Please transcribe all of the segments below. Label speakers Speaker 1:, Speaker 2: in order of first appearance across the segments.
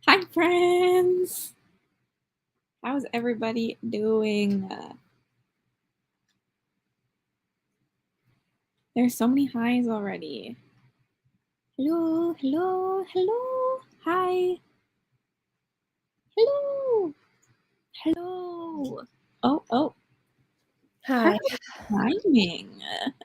Speaker 1: Hi, friends. How's everybody doing? There's so many highs already. Hello, hello, hello. Hi. Hello. Hello. Oh.
Speaker 2: Hi.
Speaker 1: Timing.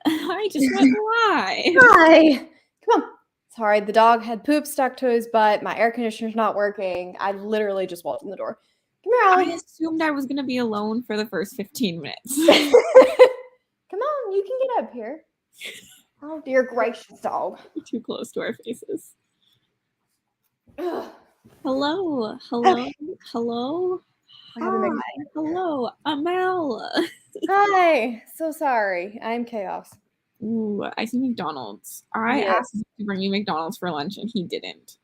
Speaker 1: I just went live.
Speaker 2: Hi. Come on. Sorry, the dog had poop stuck to his butt. My air conditioner's not working. I literally just walked in the door. Come here, Ollie.
Speaker 1: I assumed I was going to be alone for the first 15 minutes.
Speaker 2: Come on, you can get up here. Oh, dear gracious, dog.
Speaker 1: You're too close to our faces.
Speaker 2: Ugh.
Speaker 1: Hello.
Speaker 2: Okay.
Speaker 1: Hello.
Speaker 2: Hi.
Speaker 1: Hello, Amel.
Speaker 2: Hi. So sorry. I'm chaos.
Speaker 1: Ooh, I see McDonald's. I asked him to bring me McDonald's for lunch, and he didn't.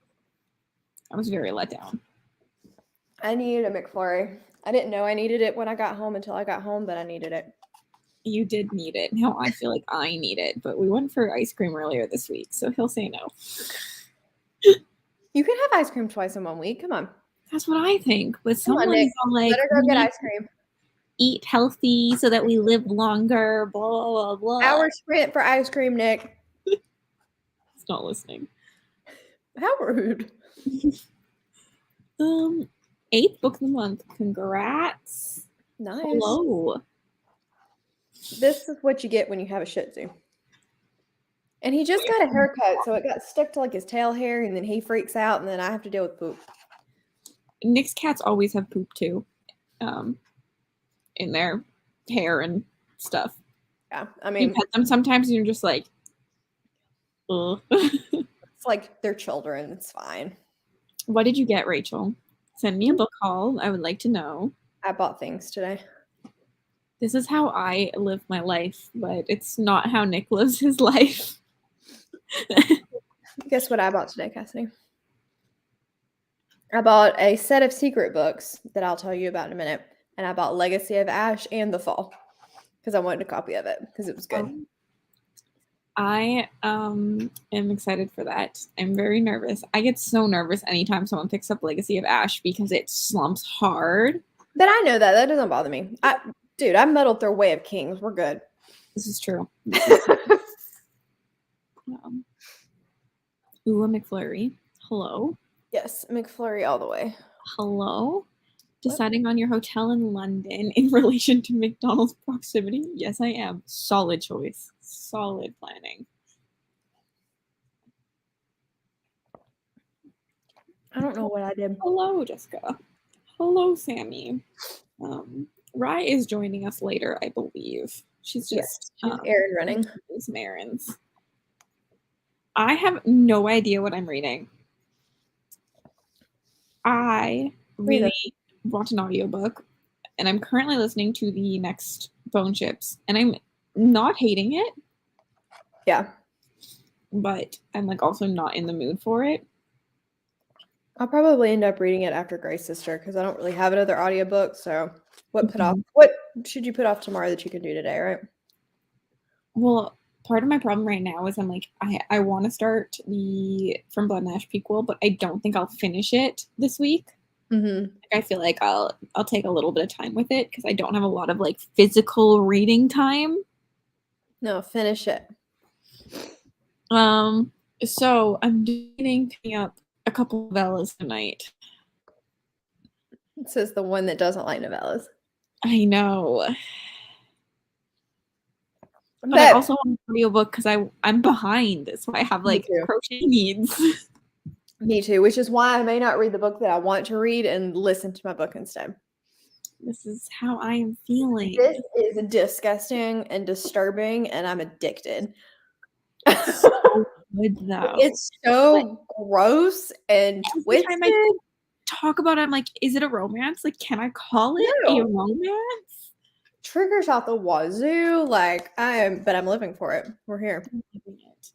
Speaker 1: I was very let down.
Speaker 2: I needed a McFlurry. I didn't know I needed it when I got home until I got home, but I needed it.
Speaker 1: You did need it. Now I feel like I need it, but we went for ice cream earlier this week, so he'll say no.
Speaker 2: You can have ice cream twice in 1 week. Come on.
Speaker 1: That's what I think. But someone's all like,
Speaker 2: let her go get ice cream.
Speaker 1: Eat healthy so that we live longer, blah, blah, blah.
Speaker 2: Hour sprint for ice cream, Nick.
Speaker 1: He's not listening.
Speaker 2: How rude.
Speaker 1: 8th book of the month. Congrats.
Speaker 2: Nice.
Speaker 1: Hello.
Speaker 2: This is what you get when you have a Shih Tzu. And he just got a haircut, so it got stuck to like his tail hair, and then he freaks out, and then I have to deal with poop.
Speaker 1: Nick's cats always have poop too, in their hair and stuff.
Speaker 2: Yeah, I mean,
Speaker 1: you pet them sometimes, and you're just like, ugh.
Speaker 2: It's like they're children. It's fine.
Speaker 1: What did you get, Rachel? Send me a book haul. I would like to know.
Speaker 2: I bought things today.
Speaker 1: This is how I live my life, but it's not how Nick lives his life.
Speaker 2: Guess what I bought today, Cassidy? I bought a set of secret books that I'll tell you about in a minute. And I bought Legacy of Ash and The Fall because I wanted a copy of it because it was good.
Speaker 1: I am excited for that. I'm very nervous. I get so nervous anytime someone picks up Legacy of Ash because it slumps hard.
Speaker 2: But I know that. That doesn't bother me. I muddled through Way of Kings. We're good.
Speaker 1: This is true. Ooh, a McFlurry. Hello.
Speaker 2: Yes, McFlurry all the way.
Speaker 1: Hello. Deciding on your hotel in London in relation to McDonald's proximity? Yes, I am. Solid choice. Solid planning.
Speaker 2: I don't know what I did.
Speaker 1: Hello, Jessica. Hello, Sammy. Rye is joining us later, I believe. She's just
Speaker 2: errand running.
Speaker 1: Some errands. I have no idea what I'm reading. I really want an audiobook, and I'm currently listening to the next Bone Ships, and I'm not hating it.
Speaker 2: Yeah.
Speaker 1: But I'm like also not in the mood for it.
Speaker 2: I'll probably end up reading it after Grey's Sister because I don't really have another audiobook. So what should you put off tomorrow that you can do today, right?
Speaker 1: Well, part of my problem right now is I'm like, I want to start the From Blood and Ash prequel, but I don't think I'll finish it this week.
Speaker 2: Mm-hmm.
Speaker 1: I feel like I'll take a little bit of time with it because I don't have a lot of like physical reading time.
Speaker 2: No, finish it.
Speaker 1: So I'm picking up a couple of novellas tonight.
Speaker 2: It says the one that doesn't like novellas.
Speaker 1: I know. But I also want an audiobook because I'm behind, so I have like crochet needs.
Speaker 2: Me too, which is why I may not read the book that I want to read and listen to my book instead.
Speaker 1: This is how I am feeling.
Speaker 2: This is disgusting and disturbing, and I'm addicted.
Speaker 1: It's so good though.
Speaker 2: It's so gross and twisted.
Speaker 1: Every time I talk about it, I'm like, is it a romance? Like, can I call it a romance?
Speaker 2: Triggers out the wazoo. Like but I'm living for it. We're here.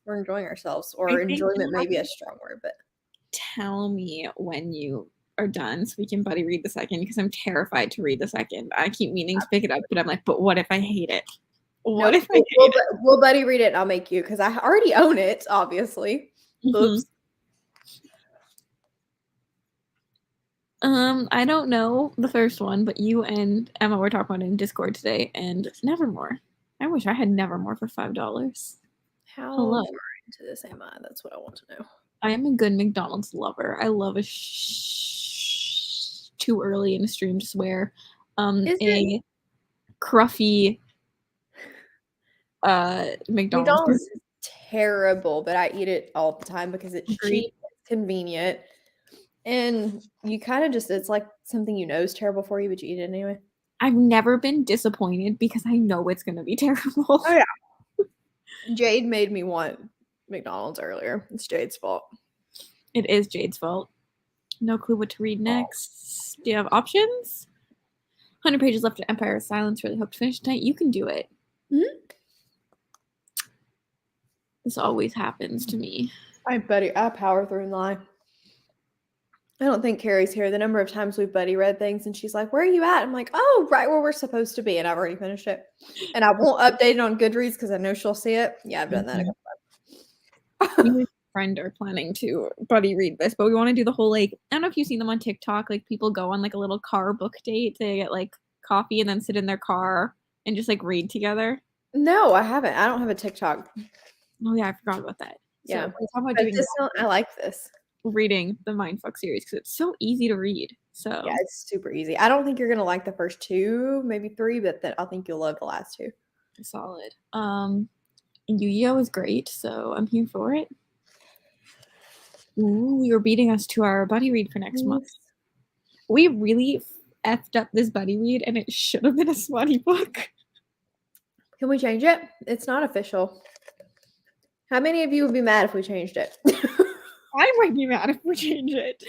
Speaker 2: We're enjoying ourselves, or enjoyment may be a strong word, but
Speaker 1: tell me when you are done so we can buddy read the second because I'm terrified to read the second. I keep meaning to pick it up, but I'm like, but what if I hate it? What if I hate it?
Speaker 2: We'll buddy read it and I'll make you because I already own it, obviously. Oops.
Speaker 1: I don't know the first one, but you and Emma were talking about it in Discord today, and Nevermore. I wish I had Nevermore for $5.
Speaker 2: How
Speaker 1: Hello.
Speaker 2: far into this am I? That's what I want to know.
Speaker 1: I am a good McDonald's lover. I love too early in a stream to swear. A cruffy
Speaker 2: McDonald's is terrible, but I eat it all the time because it's cheap, it's convenient, and you kind of just, it's like something you know is terrible for you, but you eat it anyway.
Speaker 1: I've never been disappointed because I know it's going to be terrible.
Speaker 2: Oh, yeah. Jade made me want McDonald's earlier. It's Jade's fault.
Speaker 1: It is Jade's fault. No clue what to read next. Do you have options? 100 pages left of Empire of Silence. Really hope to finish tonight. You can do it.
Speaker 2: Mm-hmm.
Speaker 1: This always happens to me.
Speaker 2: I power through and lie. I don't think Carrie's here. The number of times we've buddy read things and she's like, "Where are you at?" I'm like, "Oh, right where we're supposed to be." And I've already finished it. And I won't update it on Goodreads because I know she'll see it. Yeah, I've done that a couple times.
Speaker 1: Me and my friend are planning to buddy read this, but we want to do the whole, like, I don't know if you've seen them on TikTok. Like, people go on like a little car book date. They get like coffee and then sit in their car and just like read together.
Speaker 2: No, I haven't. I don't have a TikTok.
Speaker 1: Oh yeah, I forgot about that.
Speaker 2: Yeah,
Speaker 1: so we're talking about doing
Speaker 2: I like this.
Speaker 1: Reading the Mindfuck series because it's so easy to read. So
Speaker 2: yeah, it's super easy. I don't think you're gonna like the first 2, maybe 3, but then I think you'll love the last 2.
Speaker 1: Solid. Yu-Gi-Oh is great, so I'm here for it. Ooh, you're beating us to our buddy read for next month. We really effed up this buddy read, and it should have been a smutty book.
Speaker 2: Can we change it? It's not official. How many of you would be mad if we changed it?
Speaker 1: I might be mad if we change it.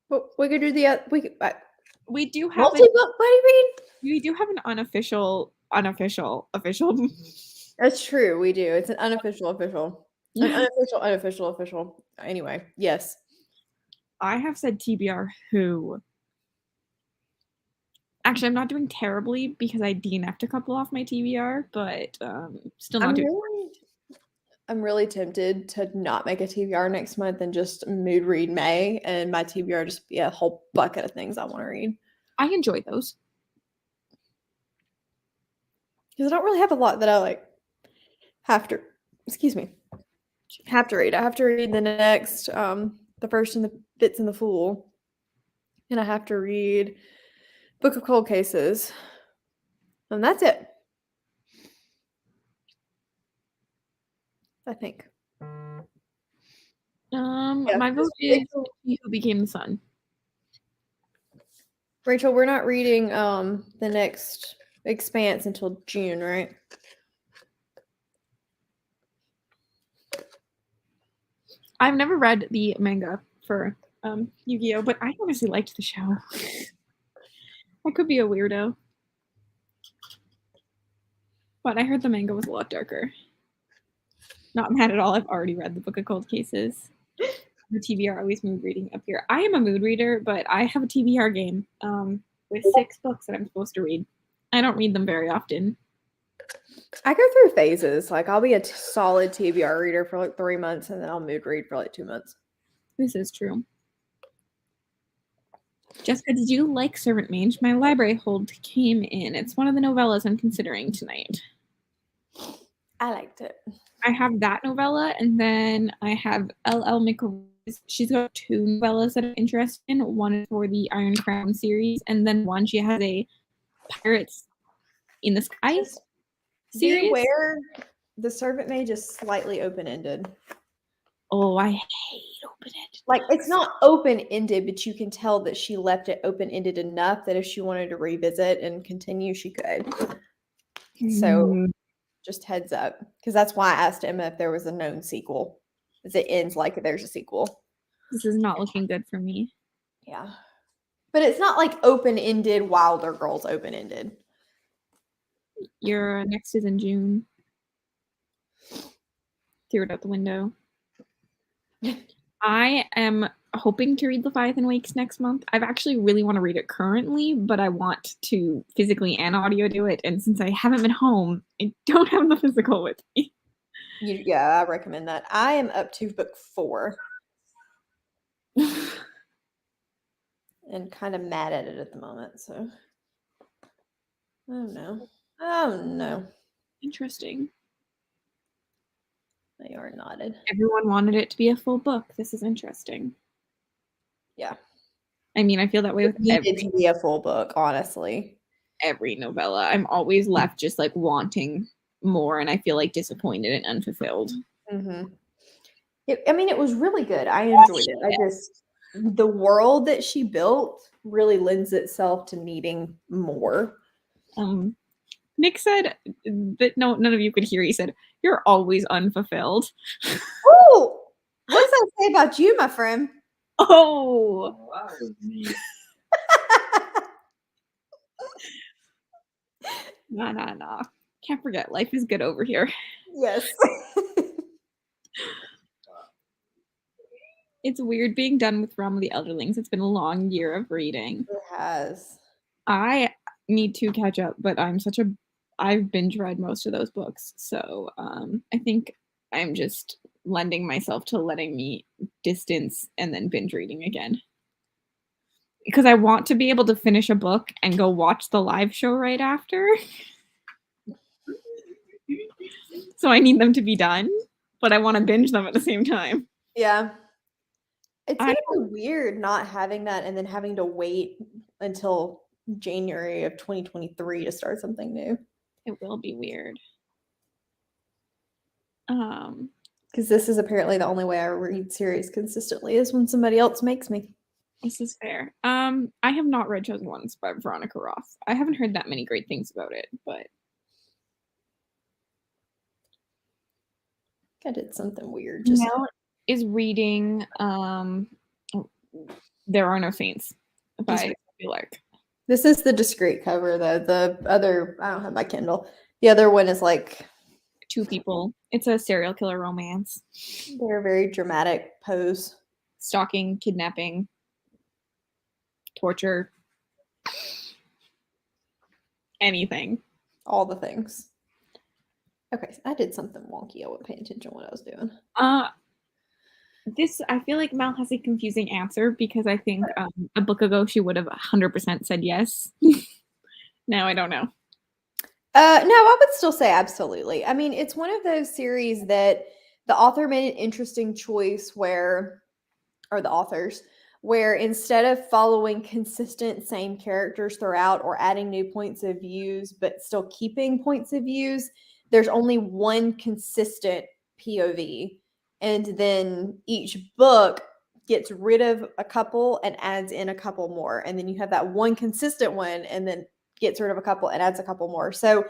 Speaker 2: But we could do the
Speaker 1: we do have
Speaker 2: multi-book buddy read.
Speaker 1: We do have an unofficial.
Speaker 2: That's true. We do. It's an unofficial official. An unofficial official. Anyway, yes.
Speaker 1: I have said TBR who. Actually, I'm not doing terribly because I DNF'd a couple off my TBR, but still not doing.
Speaker 2: I'm really tempted to not make a TBR next month and just mood read May, and my TBR just be a whole bucket of things I want to read.
Speaker 1: I enjoy those.
Speaker 2: Because I don't really have a lot that I like have to read. I have to read the next, the First and the Fits and the Fool. And I have to read Book of Cold Cases. And that's it. I think.
Speaker 1: My vote is He Who Became the Sun.
Speaker 2: Rachel, we're not reading the next Expanse until June, right?
Speaker 1: I've never read the manga for Yu-Gi-Oh, but I honestly liked the show. I could be a weirdo. But I heard the manga was a lot darker. Not mad at all. I've already read the Book of Cold Cases. The TBR always mood reading up here. I am a mood reader, but I have a TBR game with 6 books that I'm supposed to read. I don't read them very often.
Speaker 2: I go through phases. Like, I'll be a solid TBR reader for like 3 months, and then I'll mood read for like 2 months.
Speaker 1: This is true. Jessica, did you like Servant Mange? My library hold came in. It's one of the novellas I'm considering tonight.
Speaker 2: I liked it.
Speaker 1: I have that novella, and then I have L.L. McRae. She's got 2 novellas that I'm interested in. One is for the Iron Crown series, and then one she has a Pirates in the Skies series.
Speaker 2: Beware, the Servant Mage is slightly open-ended.
Speaker 1: Oh, I hate open-ended.
Speaker 2: Like, it's not open-ended, but you can tell that she left it open-ended enough that if she wanted to revisit and continue, she could. So, just heads up. Because that's why I asked Emma if there was a known sequel. Because it ends like there's a sequel.
Speaker 1: This is not looking good for me.
Speaker 2: Yeah. But it's not like open-ended Wilder Girls open-ended.
Speaker 1: Your next is in June. Threw it out the window. I am hoping to read Leviathan Wakes next month. I actually really want to read it currently, but I want to physically and audio do it. And since I haven't been home, I don't have the physical with me.
Speaker 2: Yeah, I recommend that. I am up to book 4. and kind of mad at it at the moment. So, oh no. Oh no.
Speaker 1: Interesting.
Speaker 2: They are nodded.
Speaker 1: Everyone wanted it to be a full book. This is interesting.
Speaker 2: Yeah.
Speaker 1: I mean, I feel that way with
Speaker 2: Needed to be a full book, honestly.
Speaker 1: every novella. I'm always left just like wanting more, and I feel like disappointed and unfulfilled.
Speaker 2: Mm-hmm. It was really good. I enjoyed it. The world that she built really lends itself to needing more.
Speaker 1: Nick said that none of you could hear. He said, "You're always unfulfilled."
Speaker 2: Oh, what does that say about you, my friend?
Speaker 1: Oh, wow. Nah. Can't forget, life is good over here.
Speaker 2: Yes.
Speaker 1: It's weird being done with Realm of the Elderlings. It's been a long year of reading.
Speaker 2: It has.
Speaker 1: I need to catch up, but I've binge read most of those books. So I think I'm just lending myself to letting me distance and then binge reading again. Because I want to be able to finish a book and go watch the live show right after. So I need them to be done, but I want to binge them at the same time.
Speaker 2: Yeah. It's gonna be weird not having that and then having to wait until January of 2023 to start something new.
Speaker 1: It will be weird.
Speaker 2: Because this is apparently the only way I read series consistently is when somebody else makes me.
Speaker 1: This is fair. I have not read Chosen Ones by Veronica Roth. I haven't heard that many great things about it, but
Speaker 2: I did something weird.
Speaker 1: Mel is reading There Are No Saints by Link.
Speaker 2: This is the discreet cover, though. The other, I don't have my Kindle. The other one is like
Speaker 1: two people. It's a serial killer romance.
Speaker 2: They're a very dramatic pose.
Speaker 1: Stalking, kidnapping, torture, anything.
Speaker 2: All the things. Okay, so I did something wonky. I wasn't paying attention to what I was doing.
Speaker 1: I feel like Mel has a confusing answer because I think a book ago she would have 100% said yes. Now I don't know.
Speaker 2: No, I would still say absolutely. I mean, it's one of those series that the author made an interesting choice where instead of following consistent same characters throughout or adding new points of views, but still keeping points of views, there's only one consistent POV. And then each book gets rid of a couple and adds in a couple more. And then you have that one consistent one and then gets rid of a couple and adds a couple more. So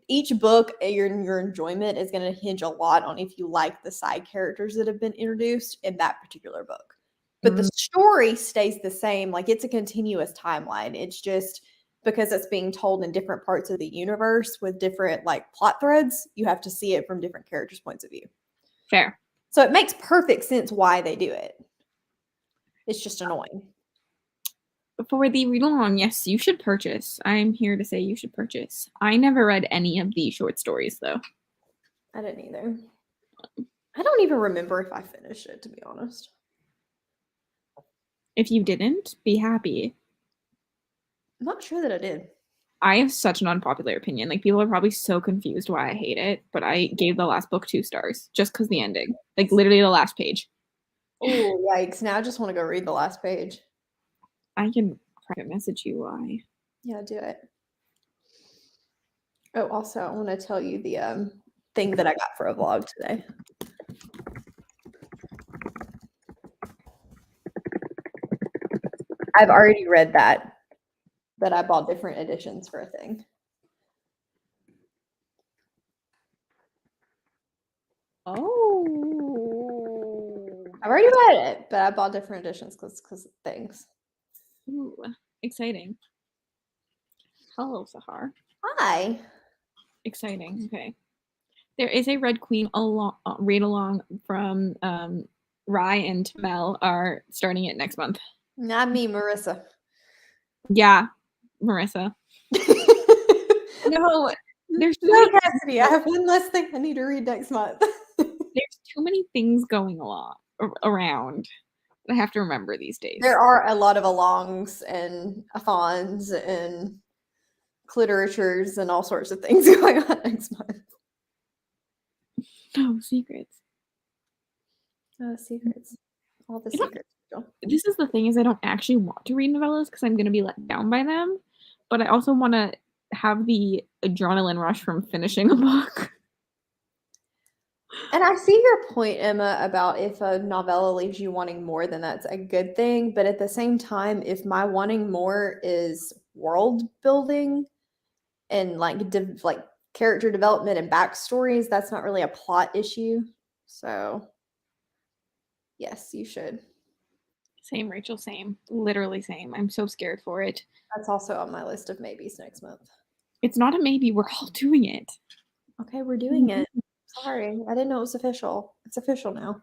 Speaker 2: each book, your enjoyment is going to hinge a lot on if you like the side characters that have been introduced in that particular book. But the story stays the same. Like, it's a continuous timeline. It's just because it's being told in different parts of the universe with different like plot threads, you have to see it from different characters' points of view.
Speaker 1: Fair.
Speaker 2: So it makes perfect sense why they do it. It's just annoying.
Speaker 1: For the read-along, yes, you should purchase. I'm here to say you should purchase. I never read any of the short stories, though.
Speaker 2: I didn't either. I don't even remember if I finished it, to be honest.
Speaker 1: If you didn't, be happy.
Speaker 2: I'm not sure that I did.
Speaker 1: I have such an unpopular opinion. Like, people are probably so confused why I hate it, but I gave the last book 2 stars just because the ending. Like, literally the last page.
Speaker 2: Oh, yikes. Now I just want to go read the last page.
Speaker 1: I can private message you why.
Speaker 2: Yeah, do it. Oh, also, I want to tell you the thing that I got for a vlog today. I've already read that I bought different editions for a thing.
Speaker 1: Oh.
Speaker 2: I've already read it, but I bought different editions because of things.
Speaker 1: Ooh, exciting. Hello, Sahar.
Speaker 2: Hi.
Speaker 1: Exciting. Okay. There is a Red Queen read along from Rye and Mel are starting it next month.
Speaker 2: Not me, Marissa.
Speaker 1: Yeah, Marissa. No, there's
Speaker 2: Cassidy. I have one less thing I need to read next month.
Speaker 1: There's too many things going around that I have to remember these days.
Speaker 2: There are a lot of alongs and athons and cliteratures and all sorts of things going on next month.
Speaker 1: Oh, secrets.
Speaker 2: Oh, secrets. All the secrets.
Speaker 1: This is the thing, is I don't actually want to read novellas because I'm going to be let down by them, but I also want to have the adrenaline rush from finishing a book.
Speaker 2: And I see your point, Emma, about if a novella leaves you wanting more, then that's a good thing. But at the same time, if my wanting more is world building and like character development and backstories, that's not really a plot issue. So, yes, you should.
Speaker 1: Same, Rachel, same. Literally same. I'm so scared for it.
Speaker 2: That's also on my list of maybes next month.
Speaker 1: It's not a maybe. We're all doing it.
Speaker 2: Okay, we're doing it. Sorry, I didn't know it was official. It's official now.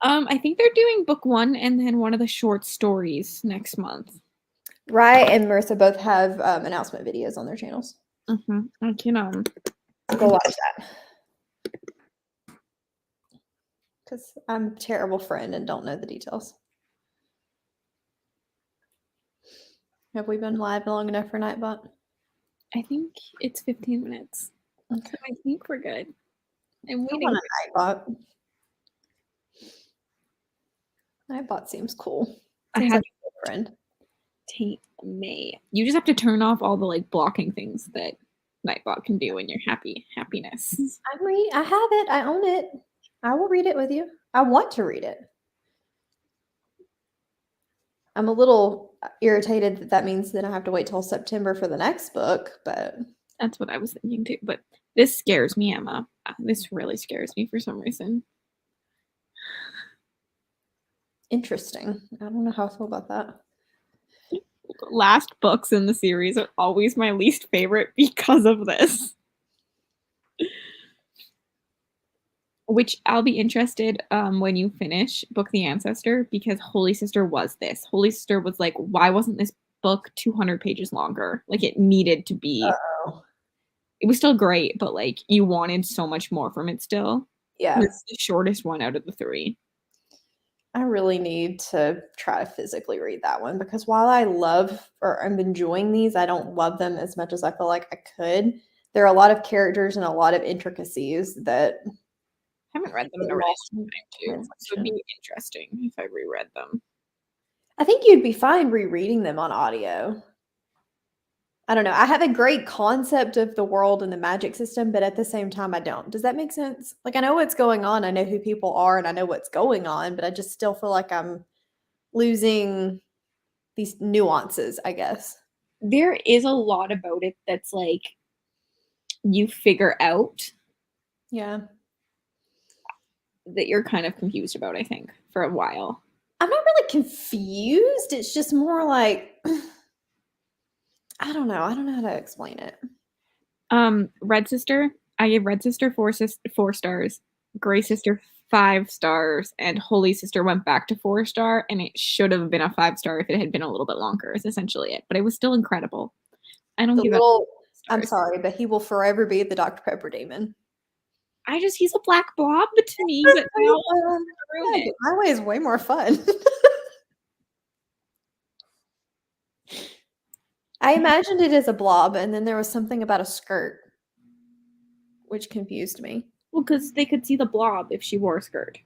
Speaker 1: I think they're doing book 1 and then one of the short stories next month.
Speaker 2: Rye and Marissa both have announcement videos on their channels.
Speaker 1: I can
Speaker 2: go watch that. Because I'm a terrible friend and don't know the details. Have we been live long enough for Nightbot?
Speaker 1: I think it's 15 minutes.
Speaker 2: Okay.
Speaker 1: So I think we're good. I'm
Speaker 2: I
Speaker 1: waiting.
Speaker 2: want a Nightbot. Nightbot seems cool. Seems like a good friend.
Speaker 1: May. You just have to turn off all the like blocking things that Nightbot can do when you're happiness.
Speaker 2: I have it. I own it. I will read it with you. I want to read it. I'm a little irritated that that means that I have to wait till September for the next book, but
Speaker 1: that's what I was thinking too. But this scares me, Emma. This really scares me for some reason.
Speaker 2: Interesting. I don't know how I feel about that.
Speaker 1: Last books in the series are always my least favorite because of this. Which I'll be interested when you finish Book the Ancestor, because Holy Sister was this. Holy Sister was like, why wasn't this book 200 pages longer? Like, it needed to be.
Speaker 2: Uh-oh.
Speaker 1: It was still great, but like you wanted so much more from it still.
Speaker 2: Yeah.
Speaker 1: It's the shortest one out of the 3.
Speaker 2: I really need to try to physically read that one, because while I love or I'm enjoying these, I don't love them as much as I feel like I could. There are a lot of characters and a lot of intricacies that
Speaker 1: I haven't read them in a really long time too. So it'd be interesting if I reread them.
Speaker 2: I think you'd be fine rereading them on audio. I don't know. I have a great concept of the world and the magic system, but at the same time, I don't. Does that make sense? Like, I know what's going on. I know who people are and I know what's going on, but I just still feel like I'm losing these nuances, I guess.
Speaker 1: There is a lot about it that's like you figure out.
Speaker 2: Yeah.
Speaker 1: That you're kind of confused about, I think, for a while.
Speaker 2: I'm not really confused. It's just more like, I don't know. I don't know how to explain it.
Speaker 1: Red Sister, I gave Red Sister 4 stars, Gray Sister 5 stars, and Holy Sister went back to 4-star, and it should have been a 5-star if it had been a little bit longer, is essentially it. But it was still incredible. I don't give up.
Speaker 2: I'm sorry, but he will forever be the Dr. Pepper demon.
Speaker 1: He's a black blob to me, but now
Speaker 2: my way is way more fun. I imagined it as a blob, and then there was something about a skirt, which confused me.
Speaker 1: Well, because they could see the blob if she wore a skirt.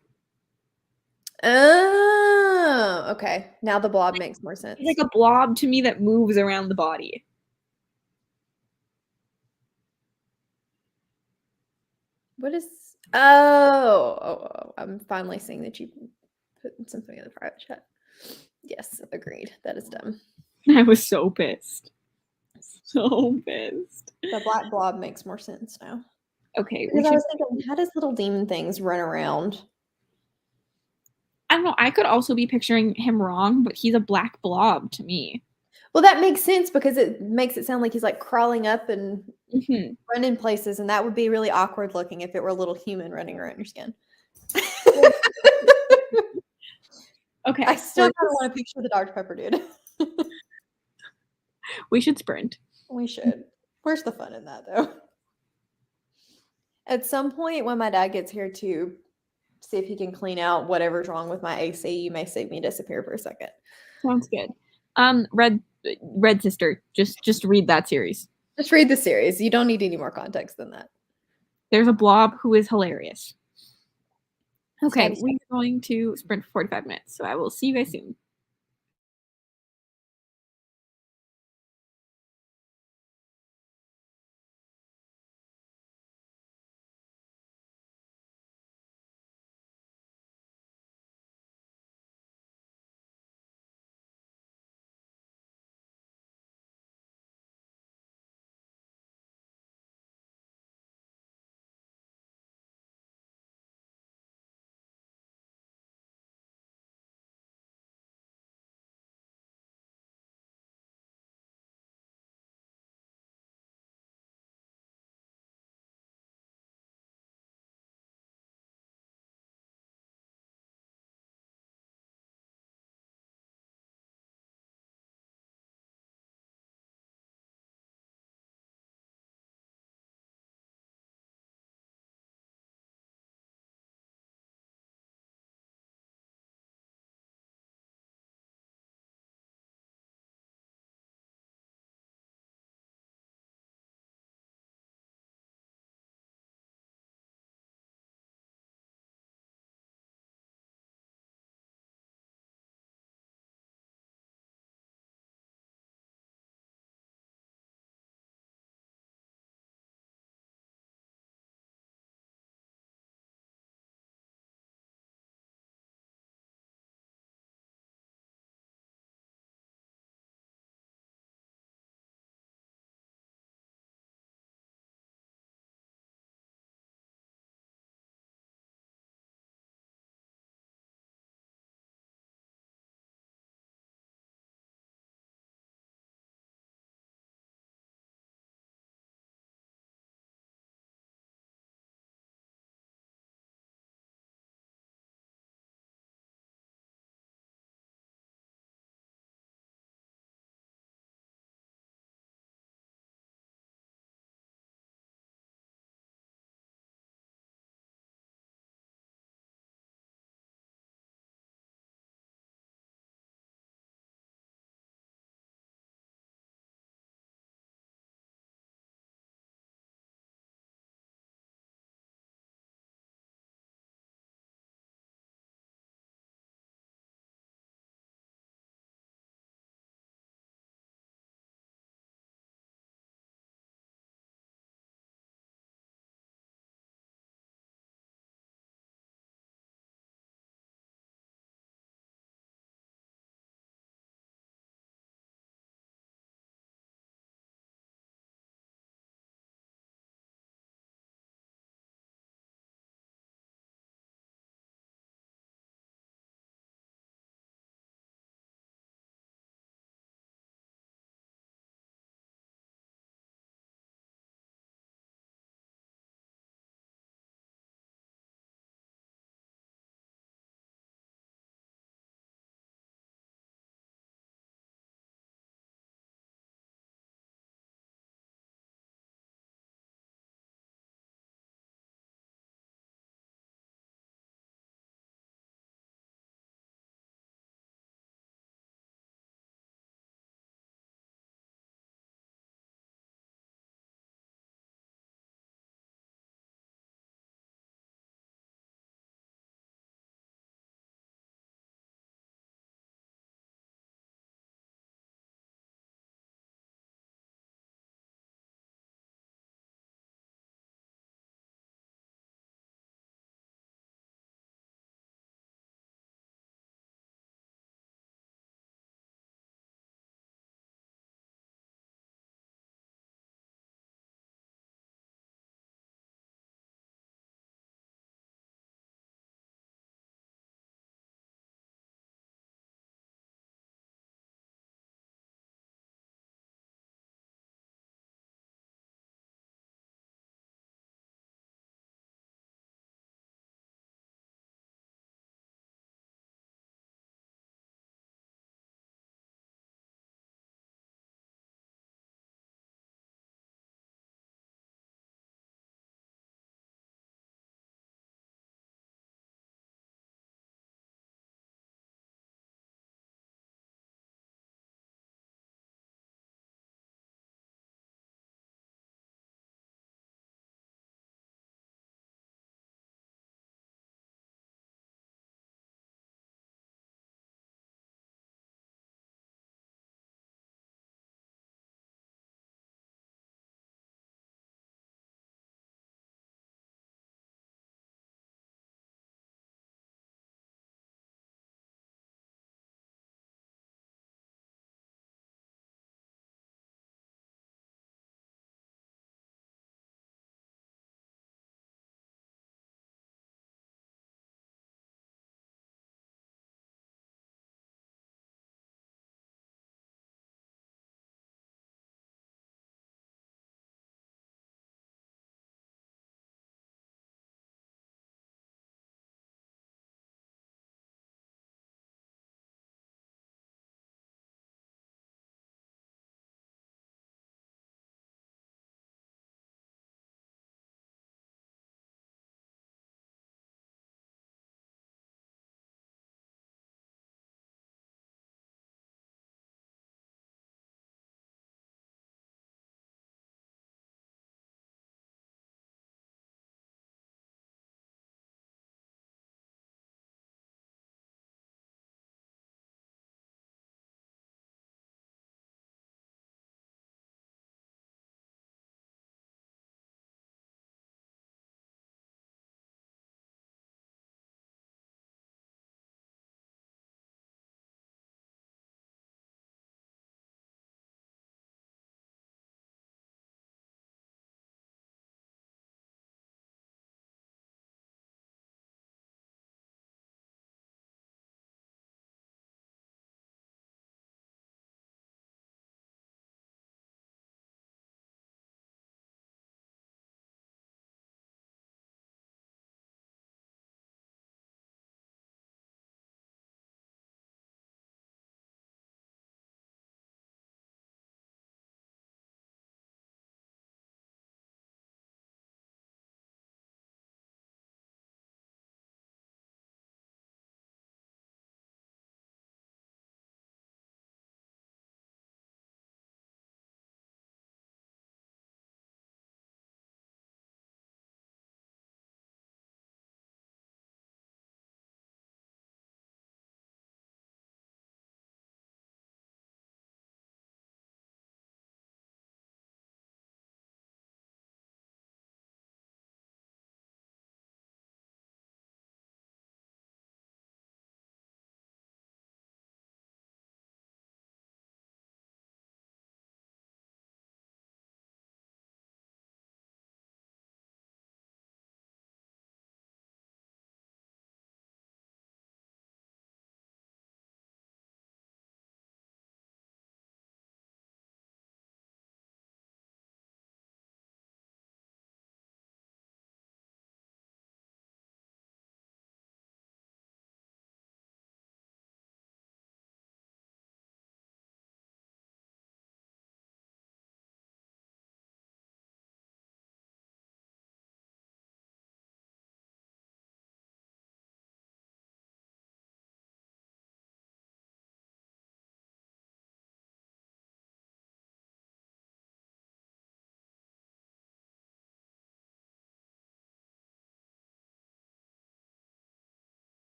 Speaker 2: Oh, okay. Now the blob makes more sense.
Speaker 1: It's like a blob to me that moves around the body.
Speaker 2: What is... Oh, I'm finally seeing that you put something in the private chat. Yes, agreed. That is dumb.
Speaker 1: I was so pissed. So pissed.
Speaker 2: The black blob makes more sense now.
Speaker 1: Okay.
Speaker 2: Because I was thinking, how does little demon things run around?
Speaker 1: I don't know. I could also be picturing him wrong, but he's a black blob to me.
Speaker 2: Well, that makes sense because it makes it sound like he's like crawling up and running places, and that would be really awkward looking if it were a little human running around your skin.
Speaker 1: Okay.
Speaker 2: I still kind of want to picture the Dr. Pepper dude.
Speaker 1: We should sprint.
Speaker 2: We should. Where's the fun in that, though? At some point when my dad gets here too, see if he can clean out whatever's wrong with my AC. You may see me disappear for a second.
Speaker 1: Sounds good. Red Sister, just read that series.
Speaker 2: Just read the series. You don't need any more context than that.
Speaker 1: There's a blob who is hilarious. Okay,
Speaker 2: Sounds
Speaker 1: we're going to sprint for 45 minutes, so I will see you guys soon.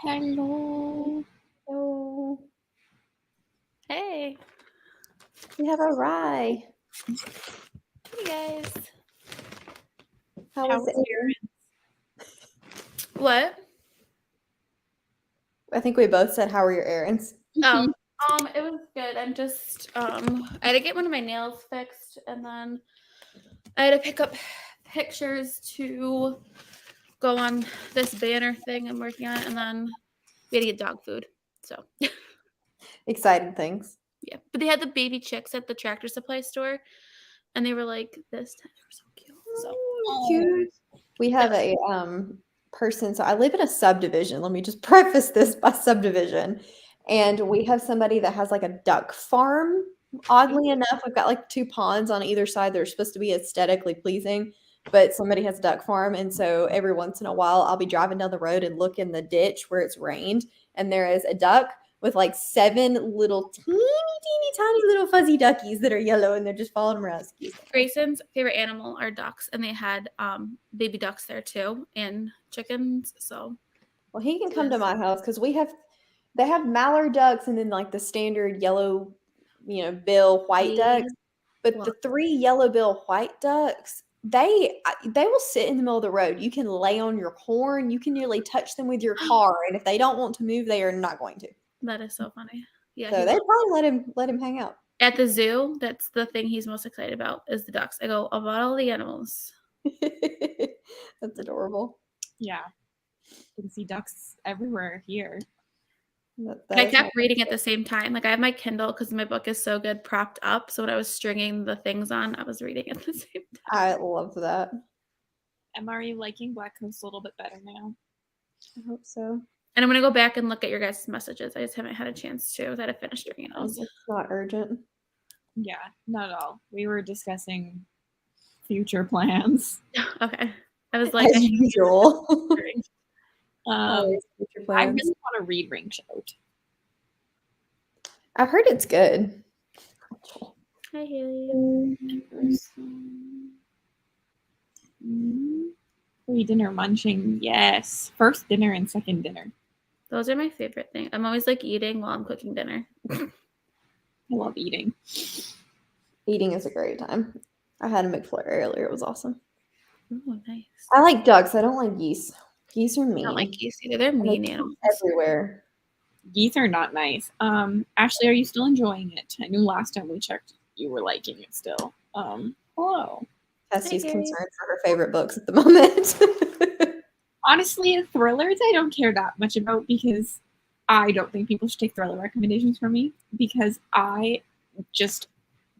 Speaker 1: Hello.
Speaker 2: Oh,
Speaker 3: Hey.
Speaker 2: we have a Rye.
Speaker 3: Hey guys.
Speaker 2: How
Speaker 1: How
Speaker 2: was
Speaker 1: was
Speaker 2: it?
Speaker 3: What?
Speaker 2: I think we both said, how were your errands?
Speaker 3: Oh, it was good. I'm just I had to get one of my nails fixed, and then I had to pick up pictures to go on this banner thing I'm working on, and then we had to get dog food. So
Speaker 2: Exciting things.
Speaker 3: yeah. But they had the baby chicks at the Tractor Supply store, and they were like this time. They were so cute. So
Speaker 2: Cute. We have a person, so I live in a subdivision. Let me just preface this by subdivision. And we have somebody that has like a duck farm. Oddly enough, we've got like 2 ponds on either side. They're supposed to be aesthetically pleasing, but somebody has a duck farm. And so every once in a while, I'll be driving down the road and look in the ditch where it's rained, and there is a duck with like 7 little teeny tiny little fuzzy duckies that are yellow, and they're just following them around. It's cute.
Speaker 3: Grayson's favorite animal are ducks, and they had baby ducks there too, and chickens. So
Speaker 2: Well, he can come to my house because they have mallard ducks and then like the standard yellow, bill white ducks. But the 3 yellow bill white ducks, they will sit in the middle of the road. You can lay on your horn. You can nearly touch them with your car, and if they don't want to move, they are not going to.
Speaker 3: that is so funny. Yeah.
Speaker 2: So they probably let him hang out.
Speaker 3: At the zoo, that's the thing he's most excited about is the ducks. I go, about all the animals.
Speaker 2: That's adorable.
Speaker 1: Yeah. You can see ducks everywhere here.
Speaker 3: I kept reading at the same time. Like I have my Kindle because my book is so good propped up. So when I was stringing the things on, I was reading at the same time.
Speaker 2: I love that.
Speaker 1: Emma, are you liking Black Coast a little bit better now?
Speaker 2: I hope so.
Speaker 3: And I'm going to go back and look at your guys' messages. I just haven't had a chance to. I had to finish doing it.
Speaker 2: It's not urgent.
Speaker 1: Yeah, not at all. We were discussing future plans.
Speaker 3: Okay. I was like,
Speaker 2: as usual.
Speaker 1: I really want to read Ring Shout.
Speaker 2: I've heard it's good.
Speaker 3: Hi, Haley.
Speaker 1: Dinner munching. Yes. First dinner and second dinner.
Speaker 3: Those are my favorite things. I'm always like eating while I'm cooking dinner.
Speaker 1: I love eating.
Speaker 2: Eating is a great time. I had a McFlurry earlier. It was awesome.
Speaker 3: Oh, nice.
Speaker 2: I like ducks. I don't like geese. Geese are mean.
Speaker 3: I don't like geese either. They're mean animals.
Speaker 2: Everywhere.
Speaker 1: Geese are not nice. Ashley, are you still enjoying it? I knew last time we checked you were liking it still. Hello.
Speaker 2: Cassie's concerned for her favorite books at the moment.
Speaker 1: Honestly, thrillers I don't care that much about because I don't think people should take thriller recommendations from me because I just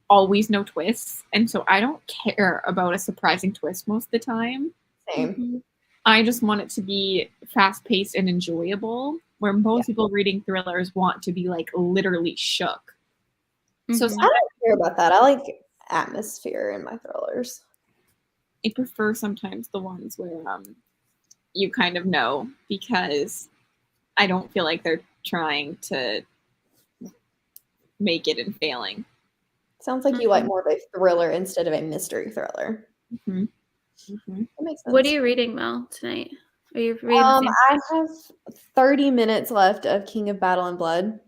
Speaker 1: always know twists, and so I don't care about a surprising twist most of the time.
Speaker 2: Same.
Speaker 1: Mm-hmm. I just want it to be fast-paced and enjoyable, where most people reading thrillers want to be like literally shook. So
Speaker 2: I don't care about that. I like atmosphere in my thrillers.
Speaker 1: I prefer sometimes the ones where you kind of know, because I don't feel like they're trying to make it and failing.
Speaker 2: Sounds like you like more of a thriller instead of a mystery thriller.
Speaker 1: Mm-hmm. Mm-hmm.
Speaker 2: That makes sense.
Speaker 3: What are you reading, Mel, tonight? Are you reading
Speaker 2: I have 30 minutes left of King of Battle and Blood.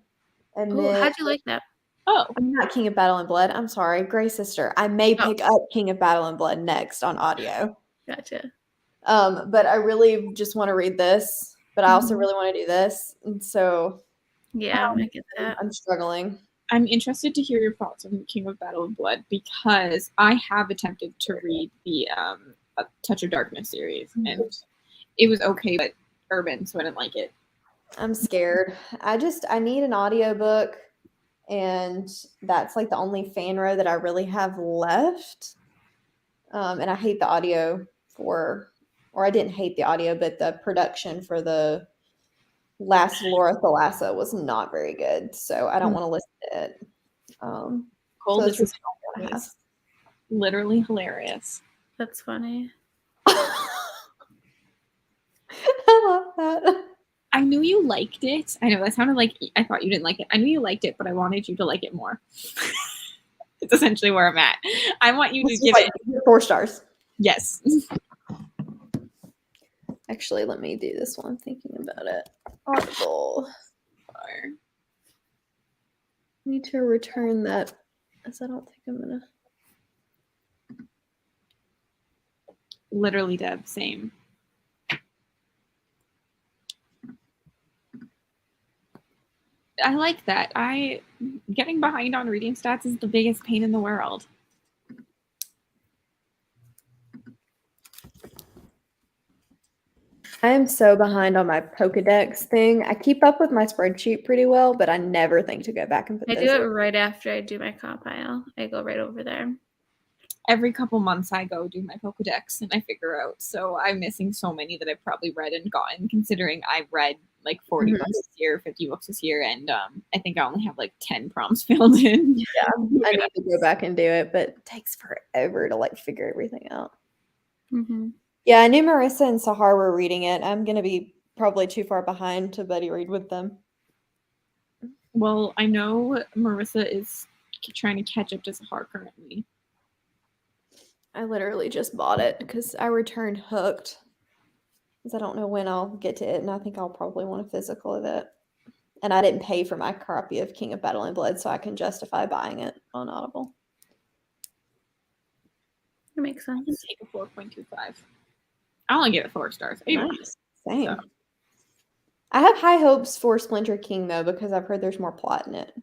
Speaker 2: And then,
Speaker 3: how'd you like that?
Speaker 2: Oh, I'm not King of Battle and Blood. I'm sorry, Grey Sister. I may pick up King of Battle and Blood next on audio.
Speaker 3: Gotcha.
Speaker 2: But I really just want to read this, but I also really want to do this. And so
Speaker 3: yeah, I get that.
Speaker 2: I'm struggling.
Speaker 1: I'm interested to hear your thoughts on King of Battle and Blood because I have attempted to read the Touch of Darkness series, and it was okay, but urban, so I didn't like it.
Speaker 2: I'm scared. I need an audiobook, and that's like the only fan row that I really have left. And I hate the audio or I didn't hate the audio, but the production for the last Laura Thalassa was not very good. So I don't want to listen to it.
Speaker 1: Cold, this is hilarious. Literally hilarious.
Speaker 3: That's funny.
Speaker 2: I love that.
Speaker 1: I knew you liked it. I know that sounded like I thought you didn't like it. I knew you liked it, but I wanted you to like it more. It's essentially where I'm at. I want you to give it
Speaker 2: 4 stars.
Speaker 1: Yes.
Speaker 2: Actually, let me do this while I'm thinking about it. Audible.
Speaker 1: Or
Speaker 2: Need to return that, as I don't think I'm gonna.
Speaker 1: literally, Deb, same. I like that. Getting behind on reading stats is the biggest pain in the world.
Speaker 2: I am so behind on my Pokedex thing. I keep up with my spreadsheet pretty well, but I never think to go back and put
Speaker 3: I
Speaker 2: those
Speaker 3: do it
Speaker 2: in.
Speaker 3: right after I do my compile. I go right over there.
Speaker 1: Every couple months I go do my Pokedex and I figure out. So I'm missing so many that I've probably read and gotten, considering I've read like 40
Speaker 2: Mhm.
Speaker 1: books this year, 50 books this year, and I think I only have like 10 prompts filled in.
Speaker 2: Yeah, I need to go back and do it, but it takes forever to like figure everything out.
Speaker 3: Mm-hmm.
Speaker 2: Yeah, I knew Marissa and Sahar were reading it. I'm gonna be probably too far behind to buddy read with them.
Speaker 1: Well, I know Marissa is trying to catch up to Sahar currently.
Speaker 2: I literally just bought it because I returned Hooked. Because I don't know when I'll get to it, and I think I'll probably want a physical of it. And I didn't pay for my copy of King of Battle and Blood, so I can justify buying it on Audible.
Speaker 3: That makes
Speaker 1: I can
Speaker 3: sense.
Speaker 1: take a 4.25. I only give it 4 stars.
Speaker 2: Nice. Same.
Speaker 1: So.
Speaker 2: I have high hopes for Splinter King though, because I've heard there's more plot in it.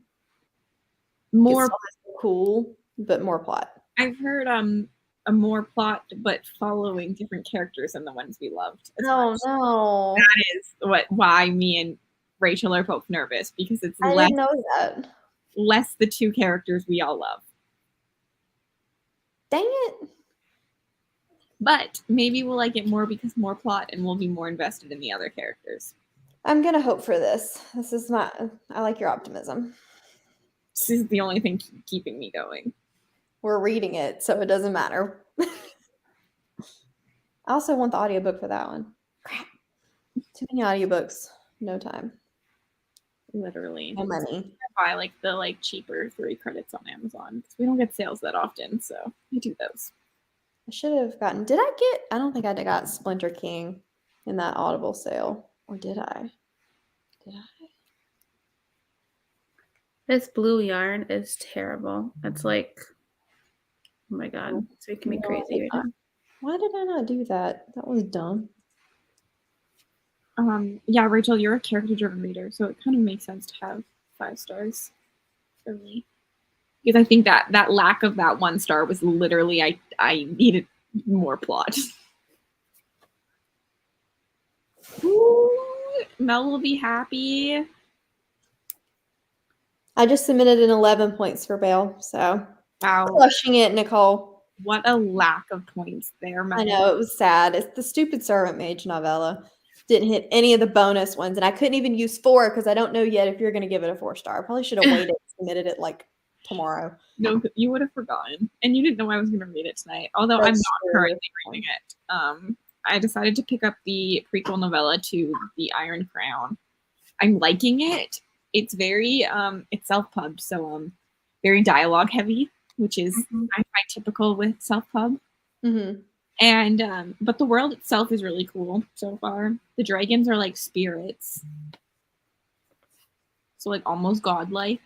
Speaker 1: More
Speaker 2: cool, but more plot.
Speaker 1: I've heard a more plot, but following different characters than the ones we loved.
Speaker 2: Oh no!
Speaker 1: That is why me and Rachel are both nervous, because it's
Speaker 2: I didn't know that.
Speaker 1: Less the 2 characters we all love.
Speaker 2: Dang it!
Speaker 1: But maybe we'll like it more because more plot, and we'll be more invested in the other characters.
Speaker 2: I'm gonna hope for this. I like your optimism.
Speaker 1: This is the only thing keeping me going.
Speaker 2: We're reading it, so it doesn't matter. I also want the audiobook for that one. Crap. Too many audiobooks. No time.
Speaker 1: Literally.
Speaker 2: No money.
Speaker 1: I buy like the cheaper 3 credits on Amazon because we don't get sales that often, so I do those.
Speaker 2: I should have gotten. I don't think I got Splinter King in that Audible sale. Or did I? Did I?
Speaker 3: This blue yarn is terrible. It's like, oh my god, it's making me crazy right now.
Speaker 2: Why did I not do that? That was dumb.
Speaker 1: Yeah, Rachel, you're a character-driven reader, so it kind of makes sense to have 5 stars for me. Because I think that lack of that 1 star was literally I needed more plot. Ooh, Mel will be happy.
Speaker 2: I just submitted an 11 points for bail, so
Speaker 1: Wow.
Speaker 2: crushing it, Nicole.
Speaker 1: What a lack of points there, Mel.
Speaker 2: I know, it was sad. It's the stupid Servant Mage novella. Didn't hit any of the bonus ones, and I couldn't even use 4 because I don't know yet if you're going to give it a 4 star. I probably should have waited and submitted it like tomorrow.
Speaker 1: No, you would have forgotten, and you didn't know I was going to read it tonight. Although I'm not currently reading it. I decided to pick up the prequel novella to The Iron Crown. I'm liking it. It's very it's self-pub, so very dialogue heavy, which is I find typical with self-pub.
Speaker 2: Mm-hmm.
Speaker 1: And but the world itself is really cool so far. The dragons are like spirits, so like almost godlike.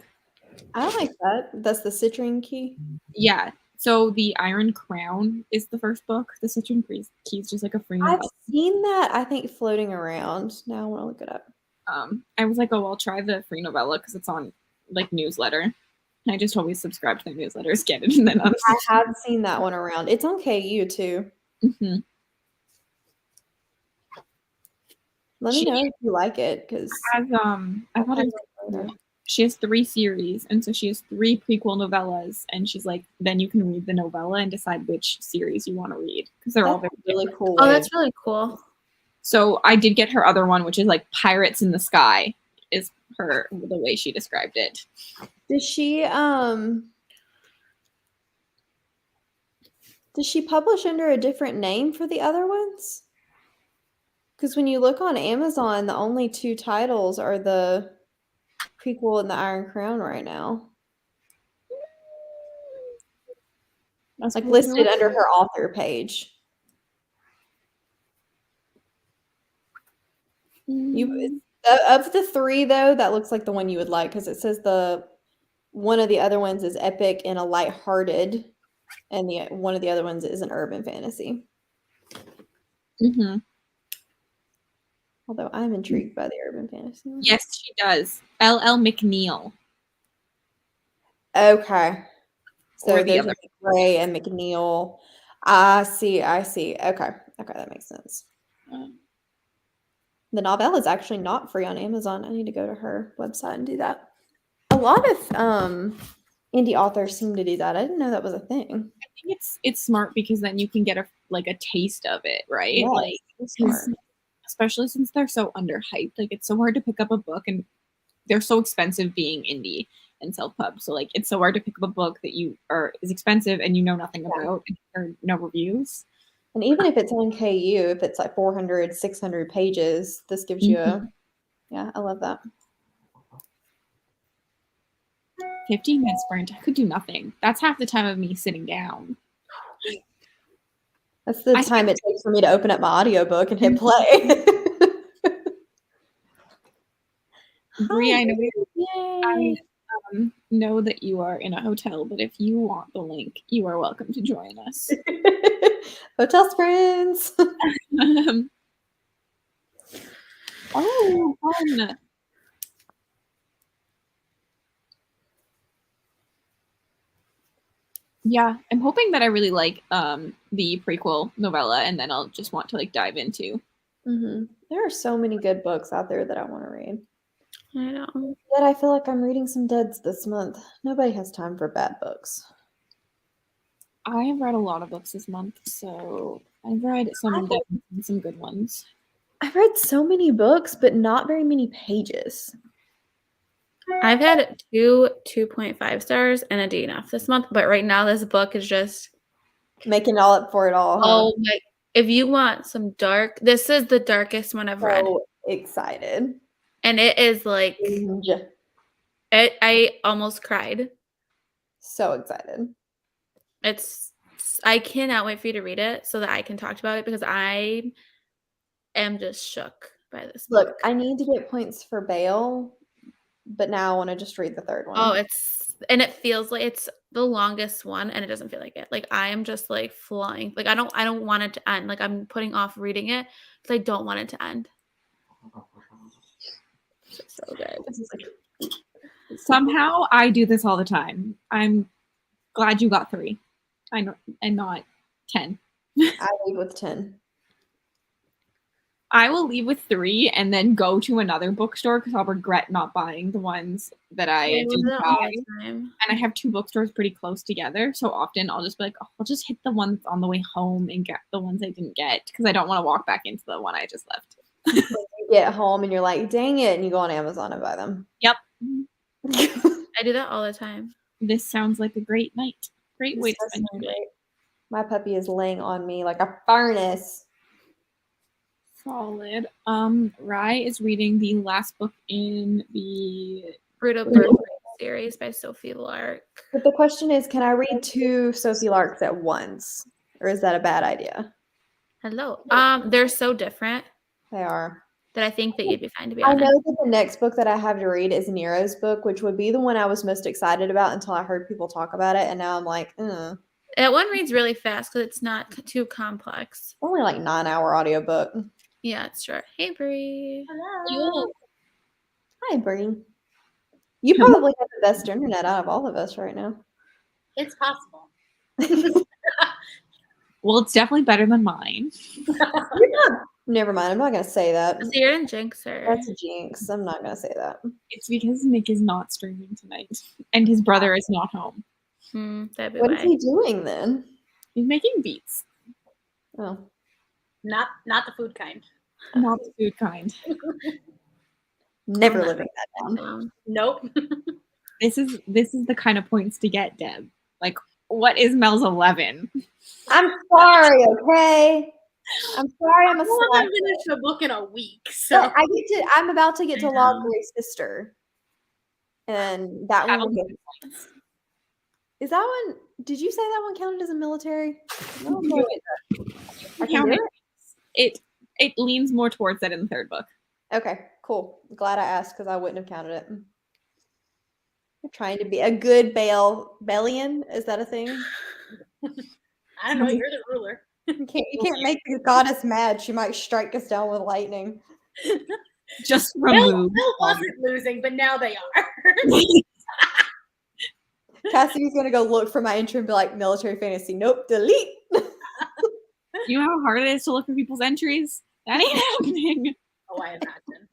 Speaker 2: I like that. That's the Citrine Key.
Speaker 1: Yeah. So the Iron Crown is the first book. The Citrine Key is just like a free novel.
Speaker 2: I've seen that, I think, floating around. Now I want to look it up.
Speaker 1: I was like, oh, I'll try the free novella because it's on like newsletter. And I just always subscribe to their newsletters, get it, and then
Speaker 2: I have seen that one around. It's on KU too.
Speaker 1: Mm-hmm.
Speaker 2: Let me know if you like it, because
Speaker 1: she has 3 series, and so she has 3 prequel novellas, and she's like, then you can read the novella and decide which series you want to read because they're all very
Speaker 2: really cool.
Speaker 3: Oh, that's really cool.
Speaker 1: So I did get her other one, which is like Pirates in the Sky, is the way she described it.
Speaker 2: Does she publish under a different name for the other ones? Because when you look on Amazon, the only 2 titles are the prequel and the Iron Crown right now. That's like listed under her author page. Of the three, though, that looks like the one you would like because it says one of the other ones is epic and a lighthearted, and one of the other ones is an urban fantasy.
Speaker 1: Mm-hmm.
Speaker 2: Although I'm intrigued by the urban fantasy one.
Speaker 1: Yes, she does. L.L. McNeil.
Speaker 2: Okay. So
Speaker 1: Or the
Speaker 2: there's
Speaker 1: other.
Speaker 2: Gray and McNeil. I see. Okay. Okay, that makes sense. The novel is actually not free on Amazon. I need to go to her website and do that. A lot of indie authors seem to do that. I didn't know that was a thing.
Speaker 1: I think it's smart because then you can get a taste of it, right?
Speaker 2: Yes,
Speaker 1: like,
Speaker 2: smart.
Speaker 1: Especially since they're so underhyped. Like, it's so hard to pick up a book, and they're so expensive being indie and self-pub. So like, it's so hard to pick up a book that is expensive and you know nothing about, or no reviews.
Speaker 2: And even if it's on KU, if it's like 400, 600 pages, this gives you yeah, I love that.
Speaker 1: 15 minute sprint. I could do nothing. That's half the time of me sitting down.
Speaker 2: That's the time it takes for me to open up my audiobook and hit play.
Speaker 1: Bree, I know that you are in a hotel, but if you want the link, you are welcome to join us.
Speaker 2: Hotel friends.
Speaker 1: Oh, fun. Yeah, I'm hoping that I really like the prequel novella, and then I'll just want to like dive into.
Speaker 2: There are so many good books out there that I want to read.
Speaker 3: I know.
Speaker 2: Yet I feel like I'm reading some duds this month. Nobody has time for bad books.
Speaker 1: I have read a lot of books this month, so I've read some good ones.
Speaker 2: I've read so many books, but not very many pages.
Speaker 3: I've had 2.5 stars and a DNF this month, but right now this book is just
Speaker 2: making all up for it all.
Speaker 3: Oh my! If you want some dark, this is the darkest one I've read.
Speaker 2: Excited,
Speaker 3: and it is like I almost cried.
Speaker 2: So excited!
Speaker 3: I cannot wait for you to read it so that I can talk about it because I am just shook by this book.
Speaker 2: Look, I need to get points for bail, but now I want to just read the third one.
Speaker 3: Oh, it feels like it's the longest one, and it doesn't feel like it. Like I am just like flying. Like I don't want it to end. Like I'm putting off reading it because I don't want it to end. It's so good.
Speaker 1: Somehow I do this all the time. I'm glad you got 3. I know, and not 10.
Speaker 2: I leave with 10.
Speaker 1: I will leave with 3 and then go to another bookstore because I'll regret not buying the ones that I didn't buy. And I have 2 bookstores pretty close together, so often I'll just be like, oh, I'll just hit the ones on the way home and get the ones I didn't get because I don't want to walk back into the one I just left.
Speaker 2: You get home and you're like, dang it, and you go on Amazon and buy them.
Speaker 1: Yep.
Speaker 3: I do that all the time.
Speaker 1: This sounds like a great night. Great way to spend your night.
Speaker 2: My puppy is laying on me like a furnace.
Speaker 1: Solid. Rye is reading the last book in the
Speaker 3: Brutal Bird series by Sophie Lark.
Speaker 2: But the question is, can I read 2 Sophie Larks at once? Or is that a bad idea?
Speaker 3: Hello. They're so different.
Speaker 2: They are.
Speaker 3: That I think that you'd be fine to be honest.
Speaker 2: I know that the next book that I have to read is Nero's book, which would be the one I was most excited about until I heard people talk about it, and now I'm like,
Speaker 3: That one reads really fast because it's not too complex.
Speaker 2: Only like 9-hour audiobook.
Speaker 3: Yeah, it's short. Hey, Bree.
Speaker 2: Hello. Hi, Bree. You probably have the best internet out of all of us right now.
Speaker 4: It's possible.
Speaker 1: Well, it's definitely better than mine.
Speaker 2: Never mind. I'm not going to say that.
Speaker 3: So you're in jinx her.
Speaker 2: That's a jinx. I'm not going to say that.
Speaker 1: It's because Nick is not streaming tonight, and his brother is not home.
Speaker 2: What is he doing then?
Speaker 1: He's making beats.
Speaker 2: Oh.
Speaker 4: Not the food kind.
Speaker 1: Not the food kind.
Speaker 2: Never living that down.
Speaker 4: Nope.
Speaker 1: This is the kind of points to get, Deb. Like, what is Mel's 11?
Speaker 2: I'm sorry, okay? I'm sorry. I'm a
Speaker 4: I finished a book in a week, so
Speaker 2: but I'm about to get to Log Gray's sister, and that one. Is that one? Did you say that one counted as a military? No,
Speaker 1: it leans more towards that in the third book.
Speaker 2: Okay, cool. Glad I asked because I wouldn't have counted it. I'm trying to be a good Balian. Is that a thing?
Speaker 4: I don't know. You're the ruler.
Speaker 2: You can't make the goddess mad. She might strike us down with lightning.
Speaker 1: Just
Speaker 4: Bill
Speaker 1: remove.
Speaker 4: wasn't losing, but now they are.
Speaker 2: Cassidy's gonna go look for my entry and be like, military fantasy. Nope, delete.
Speaker 1: You know how hard it is to look for people's entries? That ain't happening.
Speaker 4: Oh, I imagine.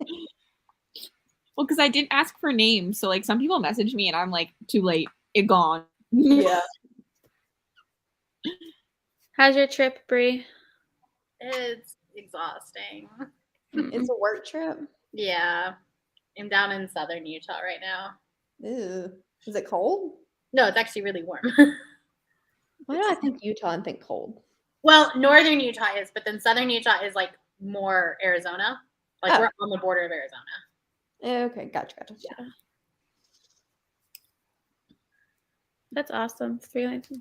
Speaker 1: Well, because I didn't ask for names, so like some people message me and I'm like, too late, it gone.
Speaker 2: Yeah.
Speaker 3: How's your trip, Bree?
Speaker 4: It's exhausting.
Speaker 2: It's a work trip.
Speaker 4: Yeah. I'm down in southern Utah right now.
Speaker 2: Ew. Is it cold?
Speaker 4: No, it's actually really warm.
Speaker 2: Why do I think Utah and think cold?
Speaker 4: Well, northern Utah is, but then southern Utah is like more Arizona. Like we're on the border of Arizona.
Speaker 2: Okay, gotcha.
Speaker 4: Yeah.
Speaker 3: That's awesome. Freelancing.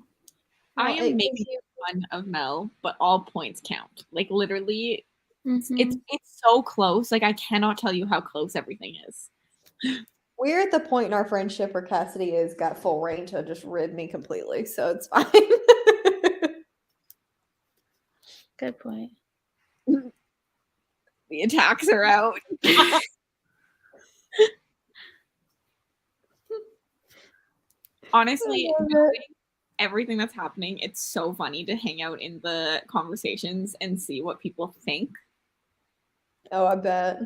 Speaker 1: I
Speaker 2: Well,
Speaker 1: am
Speaker 2: it
Speaker 1: making
Speaker 2: gives you-
Speaker 1: fun of Mel, but all points count. Like literally,
Speaker 3: Mhm.
Speaker 1: it's so close. Like I cannot tell you how close everything is.
Speaker 2: We're at the point in our friendship where Cassidy has got full reign to just rid me completely, so it's fine.
Speaker 3: Good point.
Speaker 1: The attacks are out. Honestly, knowing everything that's happening, it's so funny to hang out in the conversations and see what people think.
Speaker 2: Oh, I bet.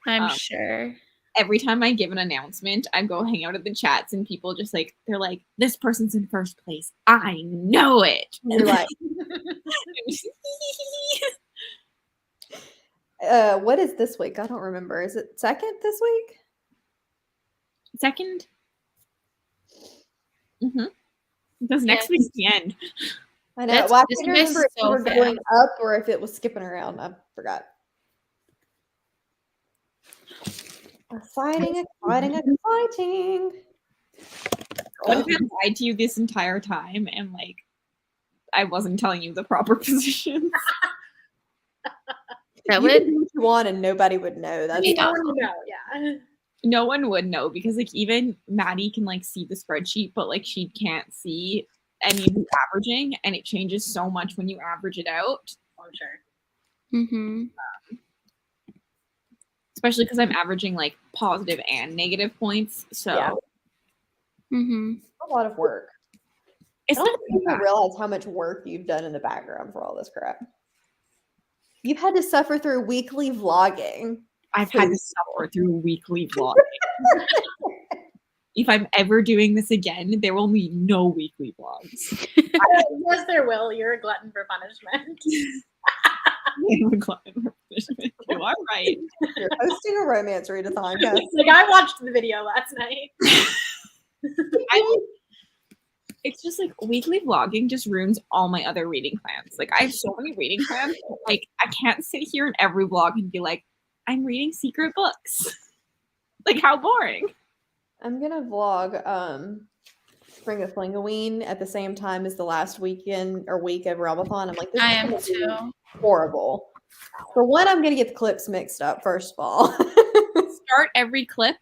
Speaker 3: I'm sure.
Speaker 1: Every time I give an announcement, I go hang out at the chats and people just like, they're like, this person's in first place. I know it.
Speaker 2: You're like, what is this week? I don't remember. Is it second this week?
Speaker 1: Second? Because next week's the end.
Speaker 2: I know.
Speaker 3: That's-
Speaker 2: Well, I
Speaker 3: this
Speaker 2: couldn't
Speaker 3: is
Speaker 2: remember if
Speaker 3: so
Speaker 2: we were going
Speaker 3: fast.
Speaker 2: up or if it was skipping around. I forgot. Exciting.
Speaker 1: What if I lied to you this entire time and like I wasn't telling you the proper positions?
Speaker 3: That
Speaker 2: You
Speaker 3: would
Speaker 2: can do what you want and nobody would know. That's
Speaker 3: Yeah.
Speaker 2: fine.
Speaker 4: No, yeah.
Speaker 1: No one would know because like even Maddie can like see the spreadsheet, but like she can't see any of the averaging, and it changes so much when you average it out.
Speaker 4: I'm sure.
Speaker 3: Mm-hmm.
Speaker 1: Especially because I'm averaging like positive and negative points. So
Speaker 2: Yeah.
Speaker 3: Mm-hmm.
Speaker 2: A lot of work.
Speaker 1: it's
Speaker 2: I
Speaker 1: not
Speaker 2: don't think people
Speaker 1: bad.
Speaker 2: realize how much work you've done in the background for all this crap. You've had to suffer through weekly vlogging.
Speaker 1: I've had to suffer through weekly vlogging. If I'm ever doing this again, there will be no weekly vlogs.
Speaker 4: Yes, there will. You're a glutton for punishment.
Speaker 1: I'm a glutton for punishment. You are right.
Speaker 2: You're hosting a romance readathon, guys.
Speaker 4: Like I watched the video last night.
Speaker 1: It's just like weekly vlogging just ruins all my other reading plans. Like I have so many reading plans. Like I can't sit here in every vlog and be like, I'm reading secret books. Like how boring.
Speaker 2: I'm gonna vlog Spring of Flingaween at the same time as the last weekend or week of Realmathon. I'm like, this
Speaker 3: I
Speaker 2: is
Speaker 3: am
Speaker 2: gonna be
Speaker 3: too.
Speaker 2: horrible. For one, I'm gonna get the clips mixed up, first of all.
Speaker 1: Start every clip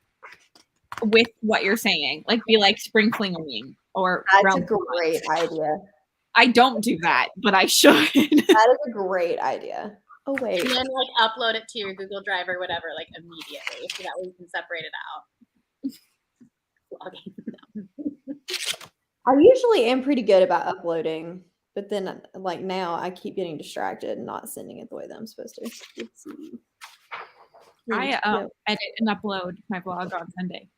Speaker 1: with what you're saying. Like be like Spring Flingaween or
Speaker 2: That's a
Speaker 1: Realmathon.
Speaker 2: great idea.
Speaker 1: I don't do that, but I should.
Speaker 2: That is a great idea. Oh wait.
Speaker 4: And then like upload it to your Google Drive or whatever, like immediately. So that way you can separate it out. Vlogging.
Speaker 2: I usually am pretty good about uploading, but then like now I keep getting distracted and not sending it the way that I'm supposed to. Let's see.
Speaker 1: I edit and upload my vlog on Sunday.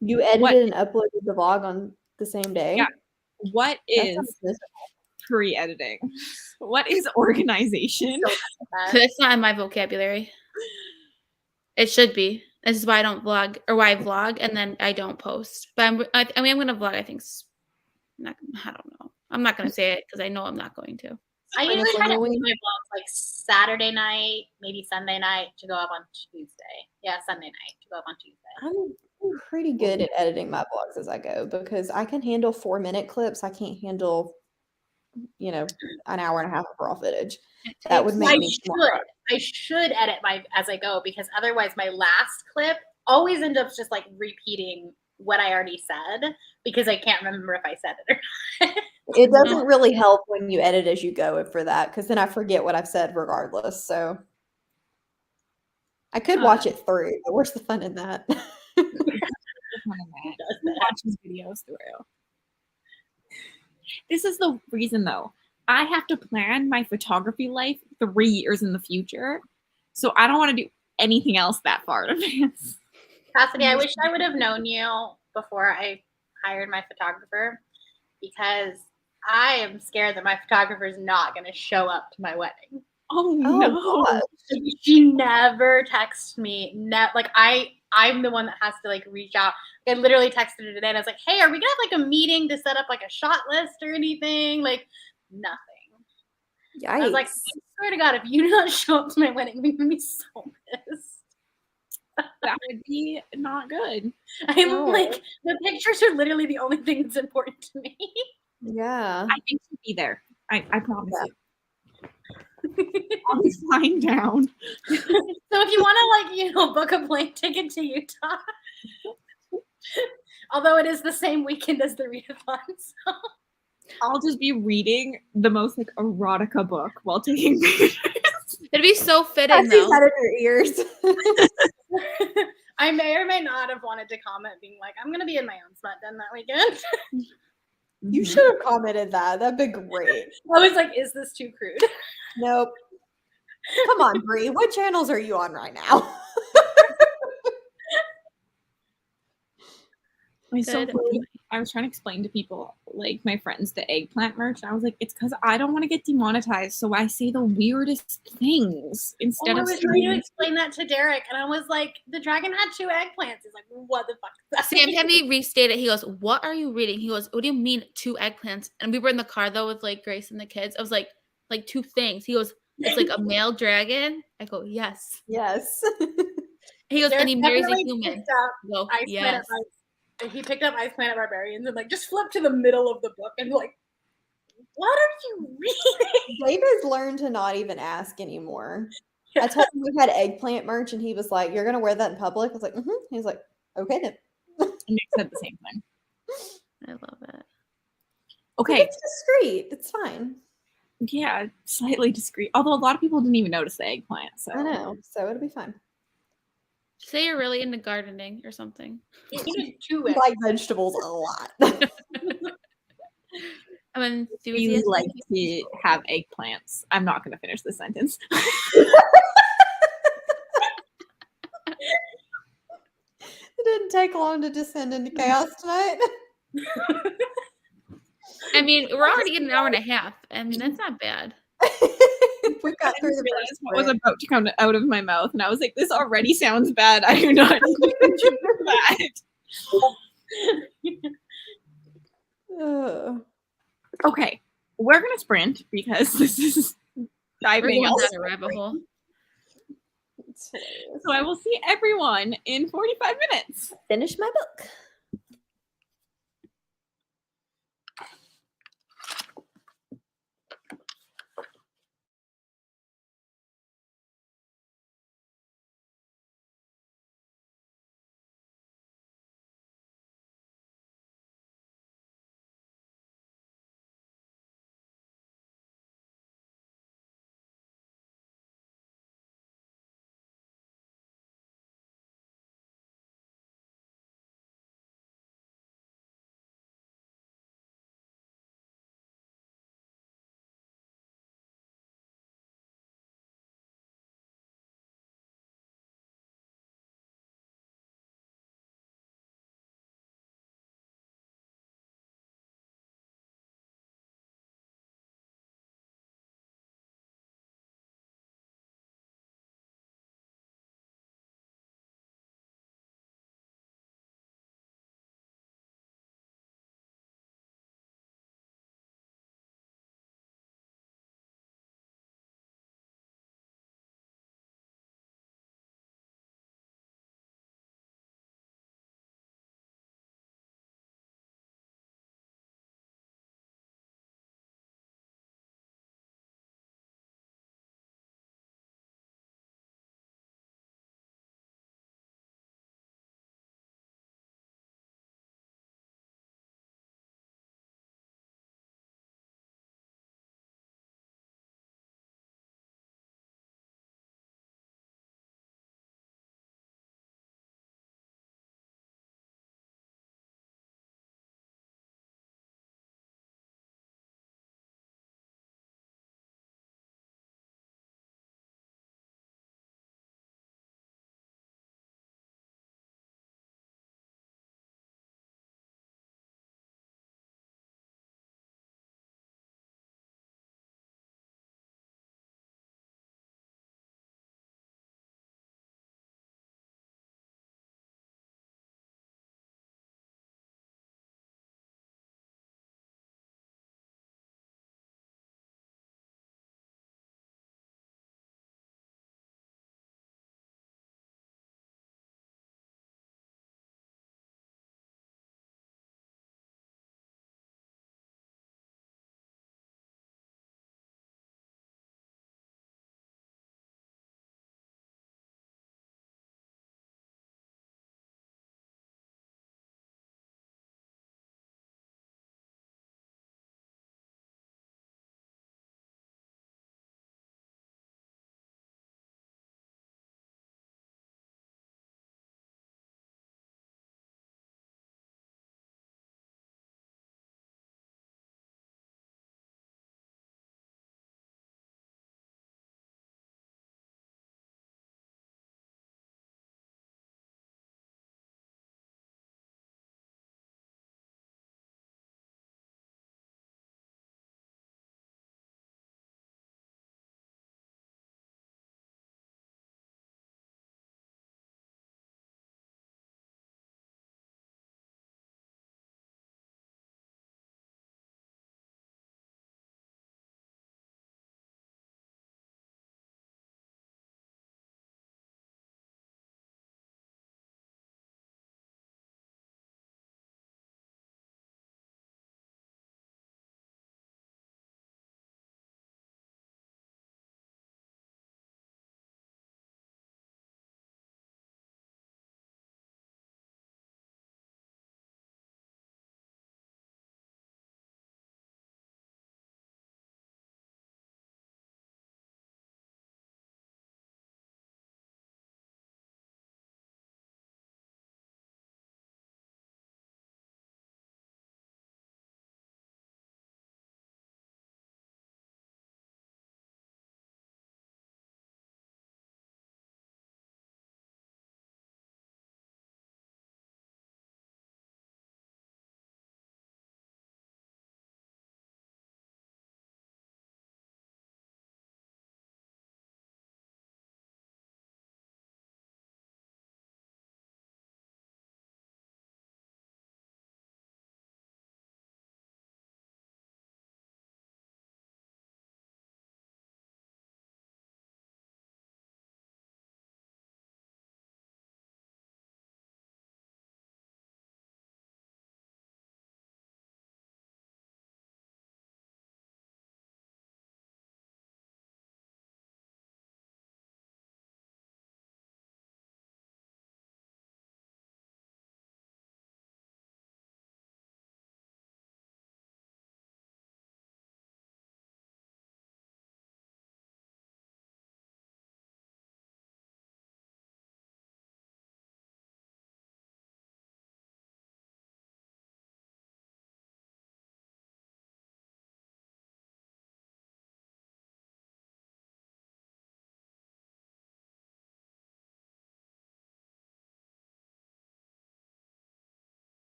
Speaker 2: You edited
Speaker 1: What-
Speaker 2: and uploaded the vlog on the same day?
Speaker 1: Yeah. What
Speaker 2: That
Speaker 1: is
Speaker 2: sounds miserable.
Speaker 1: pre-editing? What is organization?
Speaker 3: That's not in my vocabulary. It should be. This is why I don't vlog, or why I vlog and then I don't post. But I'm going to vlog. I think. I don't know. I'm not going to say it because I know I'm not going to.
Speaker 4: I
Speaker 2: Spring of
Speaker 4: usually try to
Speaker 2: Flingaween?
Speaker 4: do my vlogs like Saturday night, maybe Sunday night to go up on Tuesday. Yeah, Sunday night to go up on Tuesday.
Speaker 2: I'm pretty good at editing my vlogs as I go because I can handle 4-minute clips. I can't handle, an hour and a half of raw footage. That would
Speaker 4: I
Speaker 2: make me
Speaker 4: should.
Speaker 2: more.
Speaker 4: I should edit as I go, because otherwise my last clip always ends up just like repeating what I already said, because I can't remember if I said it or not.
Speaker 2: It doesn't really help when you edit as you go for that, because then I forget what I've said regardless. So I could watch it through, but where's the fun in that?
Speaker 1: Who watches videos through? This is the reason, though. I have to plan my photography life 3 years in the future, so I don't want to do anything else that far in advance.
Speaker 4: Cassidy, I wish I would have known you before I hired my photographer, because I am scared that my photographer is not going to show up to my wedding.
Speaker 1: Oh no!
Speaker 2: God.
Speaker 4: She never texts me. Like I'm the one that has to like reach out. I literally texted her today and I was like, "Hey, are we gonna have like a meeting to set up like a shot list or anything?" Like nothing.
Speaker 2: Yikes.
Speaker 4: I was like, I swear to God, if you do not show up to my wedding, I'm gonna be so pissed.
Speaker 1: That would be not good.
Speaker 4: I'm like, the pictures are literally the only thing that's important to me.
Speaker 2: Yeah.
Speaker 1: I think she'll be there. I promise you. I'll be flying down.
Speaker 4: So if you want to book a plane ticket to Utah, although it is the same weekend as the readathon, so
Speaker 1: I'll just be reading the most like erotica book while taking pictures.
Speaker 3: It'd be so
Speaker 2: I
Speaker 3: fitting
Speaker 2: see
Speaker 3: though.
Speaker 2: that in your ears.
Speaker 4: I may or may not have wanted to comment being like, I'm gonna be in my own smut den that weekend.
Speaker 2: You should have commented that. That'd be great.
Speaker 4: I was like, is this too crude?
Speaker 2: Nope. Come on, Bree. What channels are you on right now?
Speaker 1: I was trying to explain to people, like my friends, the eggplant merch. And I was like, it's because I don't want to get demonetized, so I say the weirdest things instead
Speaker 4: I
Speaker 1: of
Speaker 4: was trying to explain that to Derek, and I was like, the dragon had 2 eggplants. He's like, what the fuck is that?
Speaker 3: Sam had me restate it. He goes, "What are you reading?" He goes, "What do you mean 2 eggplants?" And we were in the car though with like Grace and the kids. I was like 2 things. He goes, "It's like a male dragon." I go, "Yes."
Speaker 2: Yes.
Speaker 3: He goes,
Speaker 4: Derek
Speaker 3: "And he marries a
Speaker 4: definitely
Speaker 3: human."
Speaker 4: picked up
Speaker 3: I go,
Speaker 4: Ice Planet
Speaker 3: "Yes."
Speaker 4: He picked up Ice Planet Barbarians and like just flipped to the middle of the book and like, what are you reading?
Speaker 2: David's learned to not even ask anymore. I told him we had eggplant merch, and he was like, "You're gonna wear that in public?" I was like, "Mm-hmm." He's like, "Okay then."
Speaker 1: And Nick said the same thing.
Speaker 3: I love it.
Speaker 1: Okay.
Speaker 2: It's discreet. It's fine.
Speaker 1: Yeah, slightly discreet. Although a lot of people didn't even notice the eggplant. So
Speaker 2: I know. So it'll be fine.
Speaker 3: Say you're really into gardening or something.
Speaker 4: He did 2
Speaker 2: I like vegetables a lot.
Speaker 3: I'm
Speaker 1: really
Speaker 3: enthusiastic.
Speaker 1: like to have eggplants. I'm not going to finish the sentence.
Speaker 2: It didn't take long to descend into chaos tonight.
Speaker 3: I mean, we're already at an hour and a half. I mean, that's not bad.
Speaker 2: We got through the
Speaker 1: realize
Speaker 2: first
Speaker 1: what was
Speaker 2: sprint.
Speaker 1: about to come out of my mouth, and I was like, "This already sounds bad. I do not need to continue that."
Speaker 2: Ugh.
Speaker 1: Okay, we're gonna sprint because this is
Speaker 3: We're
Speaker 1: diving.
Speaker 3: going
Speaker 1: us.
Speaker 3: down a rabbit hole.
Speaker 2: It's hilarious.
Speaker 1: So I will see everyone in 45 minutes.
Speaker 2: Finish my book.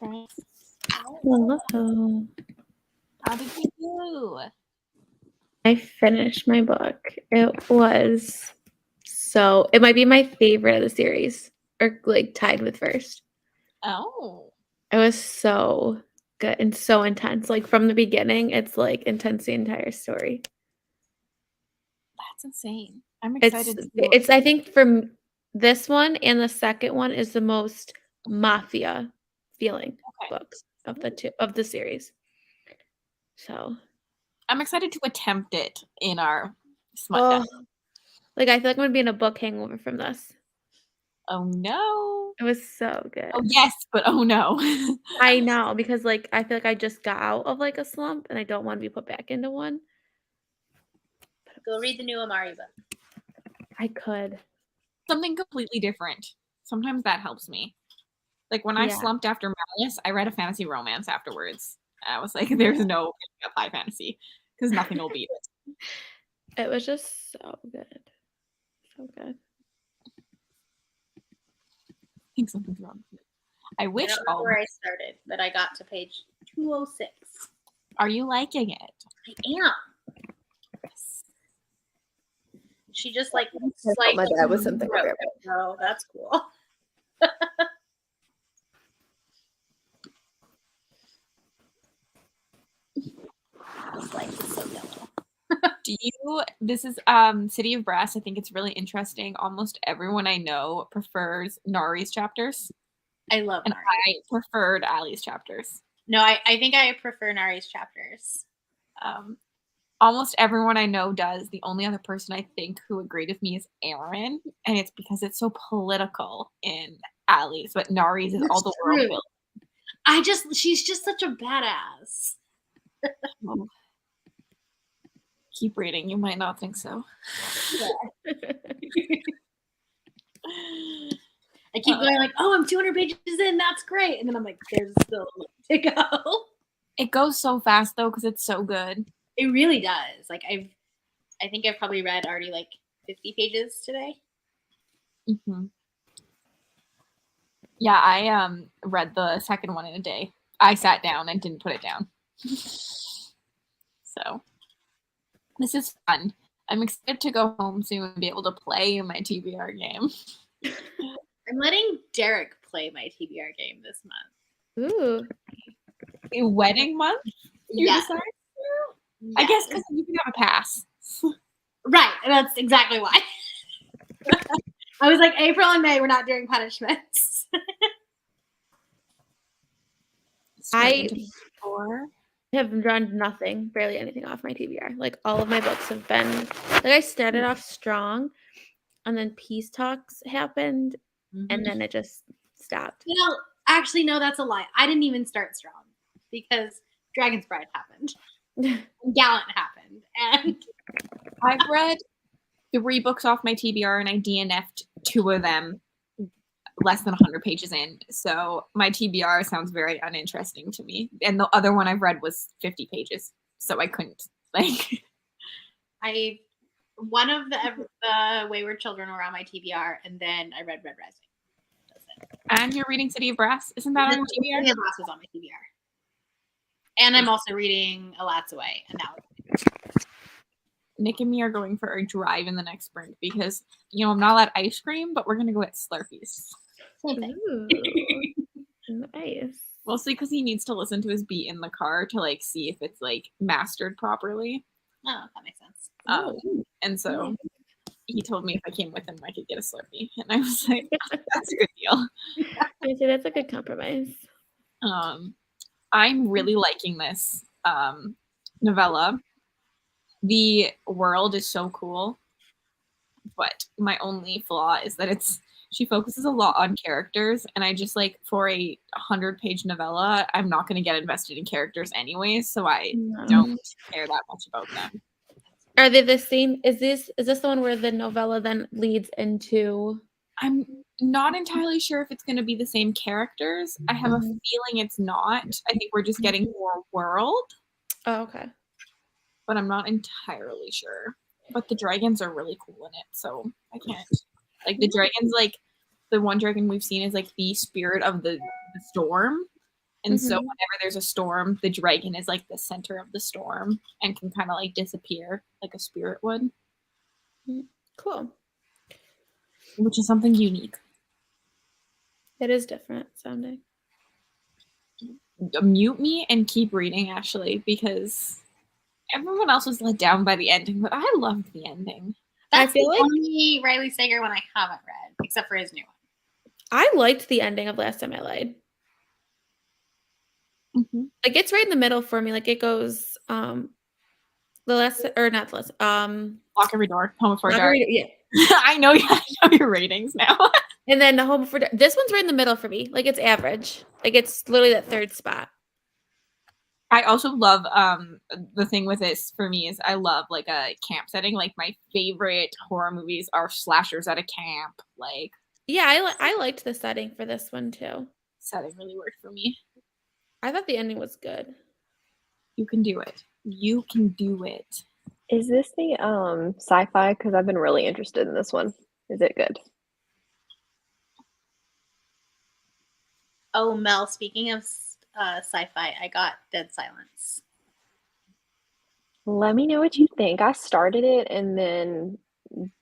Speaker 1: Press.
Speaker 3: Hello.
Speaker 1: How did you do?
Speaker 3: I finished my book. It was it might be my favorite of the series, or like tied with first.
Speaker 1: Oh.
Speaker 3: It was so good and so intense. Like from the beginning, it's like intense the entire story.
Speaker 1: That's insane. I'm
Speaker 3: It's
Speaker 1: excited.
Speaker 3: I think from this one and the second one is the most mafia feeling books of the series. So
Speaker 1: I'm excited to attempt it in our smut.
Speaker 3: Like I feel like I'm gonna be in a book hangover from this.
Speaker 1: Oh no.
Speaker 3: It was so good.
Speaker 1: Oh yes, but oh no.
Speaker 3: I know, because like I feel like I just got out of like a slump and I don't want to be put back into one.
Speaker 4: Go read the new Amari book.
Speaker 3: I could.
Speaker 1: Something completely different. Sometimes that helps me. Like when I slumped after Malice, I read a fantasy romance afterwards. I was like, there's no picking up high fantasy because nothing will beat it.
Speaker 3: It was just so good. So good.
Speaker 1: I think something's wrong. I wish
Speaker 4: I don't know where I started, but I got to page 206.
Speaker 1: Are you liking it?
Speaker 4: I am. She just like
Speaker 2: I my dad was something.
Speaker 4: Oh, that's cool. This life is so yellow.
Speaker 1: This is City of Brass. I think it's really interesting. Almost everyone I know prefers Nari's chapters.
Speaker 4: I love
Speaker 1: and
Speaker 4: Nari.
Speaker 1: I preferred Allie's chapters.
Speaker 4: No, I think I prefer Nari's chapters.
Speaker 1: Almost everyone I know does. The only other person I think who agreed with me is Aaron, and it's because it's so political in Allie's, but Nari's is all the world building.
Speaker 4: She's just such a badass.
Speaker 1: Oh. Keep reading. You might not think so.
Speaker 4: Yeah. I keep going like, oh, I'm 200 pages in. That's great. And then I'm like, there's still a lot to go.
Speaker 1: It goes so fast though because it's so good.
Speaker 4: It really does. Like I think I've probably read already like 50 pages today.
Speaker 1: Mm-hmm. Yeah, I read the second one in a day. I sat down and didn't put it down. So this is fun. I'm excited to go home soon and be able to play my TBR game.
Speaker 4: I'm letting Derek play my TBR game this month.
Speaker 3: Ooh.
Speaker 1: A wedding month?
Speaker 4: Yes.
Speaker 1: I guess because you can have a pass.
Speaker 4: Right. That's exactly why. I was like, April and May, we're not doing punishments.
Speaker 3: I have done nothing, barely anything off my TBR. Like all of my books have been, like I started off strong and then Peace Talks happened and then it just stopped.
Speaker 4: You know, actually, no, that's a lie. I didn't even start strong because Dragon's Bride happened. Gallant happened. And
Speaker 1: I've read 3 books off my TBR and I DNF'd 2 of them less than 100 pages in. So my TBR sounds very uninteresting to me. And the other one I've read was 50 pages. So I couldn't
Speaker 4: one of the Wayward Children were on my TBR, and then I read Red Rising. That's it.
Speaker 1: And you're reading City of Brass? Isn't that on your TBR?
Speaker 4: City of Brass was on my TBR. And I'm also reading Alat's Away, and that was
Speaker 1: Nick and me are going for a drive in the next spring because, you know, I'm not allowed ice cream, but we're going to go get Slurpees.
Speaker 4: same thing.
Speaker 3: Ooh, nice.
Speaker 1: Mostly because he needs to listen to his beat in the car to, like, see if it's, like, mastered properly.
Speaker 4: Oh, that makes sense.
Speaker 1: And so he told me if I came with him, I could get a Slurpee. And I was like, that's a good deal.
Speaker 3: I say that's a good compromise.
Speaker 1: I'm really liking this novella. The world is so cool, but my only flaw is that she focuses a lot on characters, and I just like for a 100-page novella, I'm not going to get invested in characters anyways, so I don't care that much about them.
Speaker 3: Are they the same? Is this the one where the novella then leads into?
Speaker 1: I'm not entirely sure if it's going to be the same characters. I have a feeling it's not. I think we're just getting more world.
Speaker 3: Oh, okay.
Speaker 1: But I'm not entirely sure. But the dragons are really cool in it, so I can't. Like the dragons, like the one dragon we've seen is like the spirit of the storm, And so
Speaker 3: Mhm.
Speaker 1: whenever there's a storm, the dragon is like the center of the storm and can kind of like disappear like a spirit would,
Speaker 3: Cool.
Speaker 1: which is something unique.
Speaker 3: It is different sounding.
Speaker 1: Mute me and keep reading, Ashley, because everyone else was let down by the ending, but I loved the ending.
Speaker 4: That's
Speaker 3: feel
Speaker 4: the
Speaker 3: like-
Speaker 4: only Riley Sager one I haven't read, except for his new one.
Speaker 3: I liked the ending of Last Time I Lied.
Speaker 1: Mm-hmm.
Speaker 3: Like it's right in the middle for me. Like it goes the last or not the last
Speaker 1: Lock Every Door, Home Before Dark.
Speaker 3: yeah.
Speaker 1: I know your ratings now.
Speaker 3: And then the Home Before Dark. This one's right in the middle for me. Like it's average. Like it's literally that third spot.
Speaker 1: I also love the thing with this for me is I love like a camp setting. Like my favorite horror movies are slashers at a camp. Like
Speaker 3: Yeah, I liked the setting for this one too.
Speaker 1: setting really worked for me.
Speaker 3: I thought the ending was good.
Speaker 1: You can do it. You can do it.
Speaker 2: Is this the sci-fi? Because I've been really interested in this one. Is it good?
Speaker 4: Oh, Mel, speaking of sci-fi, I got Dead Silence.
Speaker 2: Let me know what you think. I started it and then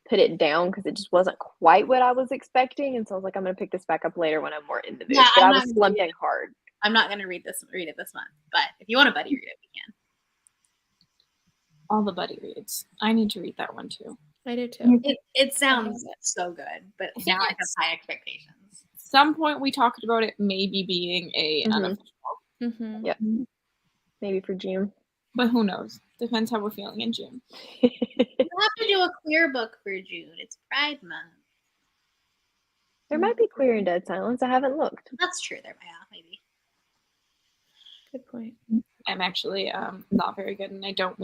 Speaker 2: put it down because it just wasn't quite what I was expecting, and so I was like, I'm gonna pick this back up later when I'm more in the mood.
Speaker 4: Yeah,
Speaker 2: but
Speaker 4: I'm
Speaker 2: I
Speaker 4: not
Speaker 2: was
Speaker 4: gonna read
Speaker 2: slumping hard.
Speaker 4: I'm not going to read it this month, but if you want a buddy read it, we can.
Speaker 1: All the buddy reads. I need to read that one too.
Speaker 3: I do too.
Speaker 4: It sounds
Speaker 3: it.
Speaker 4: so good, but
Speaker 1: I think
Speaker 4: now I have
Speaker 1: it's-
Speaker 4: high expectations.
Speaker 1: Some point we talked about it maybe being a
Speaker 2: Mhm.
Speaker 1: unofficial,
Speaker 3: Mm-hmm.
Speaker 2: Yep. Maybe for June.
Speaker 1: but who knows? Depends how we're feeling in June.
Speaker 4: We'll have to do a queer book for June. It's Pride Month.
Speaker 2: There might be queer in Dead Silence. I haven't looked.
Speaker 4: That's true. There, yeah, maybe.
Speaker 3: Good point.
Speaker 1: I'm actually not very good, and I don't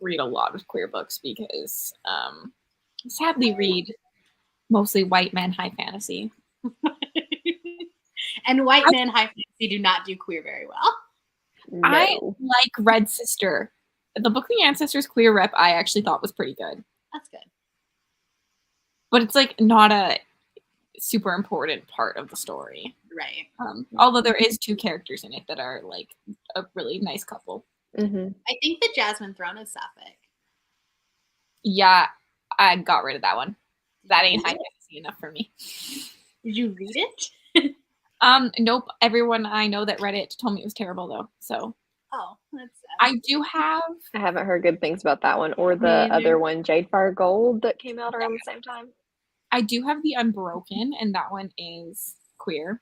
Speaker 1: read a lot of queer books because sadly read mostly white men high fantasy.
Speaker 4: And white men high fantasy do not do queer very well.
Speaker 2: No.
Speaker 1: I like Red Sister. The Book of the Ancestors queer rep I actually thought was pretty good,
Speaker 4: That's good.
Speaker 1: but it's like not a super important part of the story.
Speaker 4: Right.
Speaker 1: Although there is 2 characters in it that are like a really nice couple.
Speaker 2: Mhm.
Speaker 4: I think the Jasmine Throne is sapphic.
Speaker 1: Yeah, I got rid of that one. That ain't high fantasy enough for me.
Speaker 4: Did you read it?
Speaker 1: Nope. Everyone I know that read it told me it was terrible though. So
Speaker 4: Oh, that's sad.
Speaker 1: I do have.
Speaker 2: I haven't heard good things about that one or
Speaker 3: Me
Speaker 2: the
Speaker 3: either.
Speaker 2: other one, Jadefire Gold, that came out around the same time.
Speaker 1: I do have the Unbroken, and that one is queer.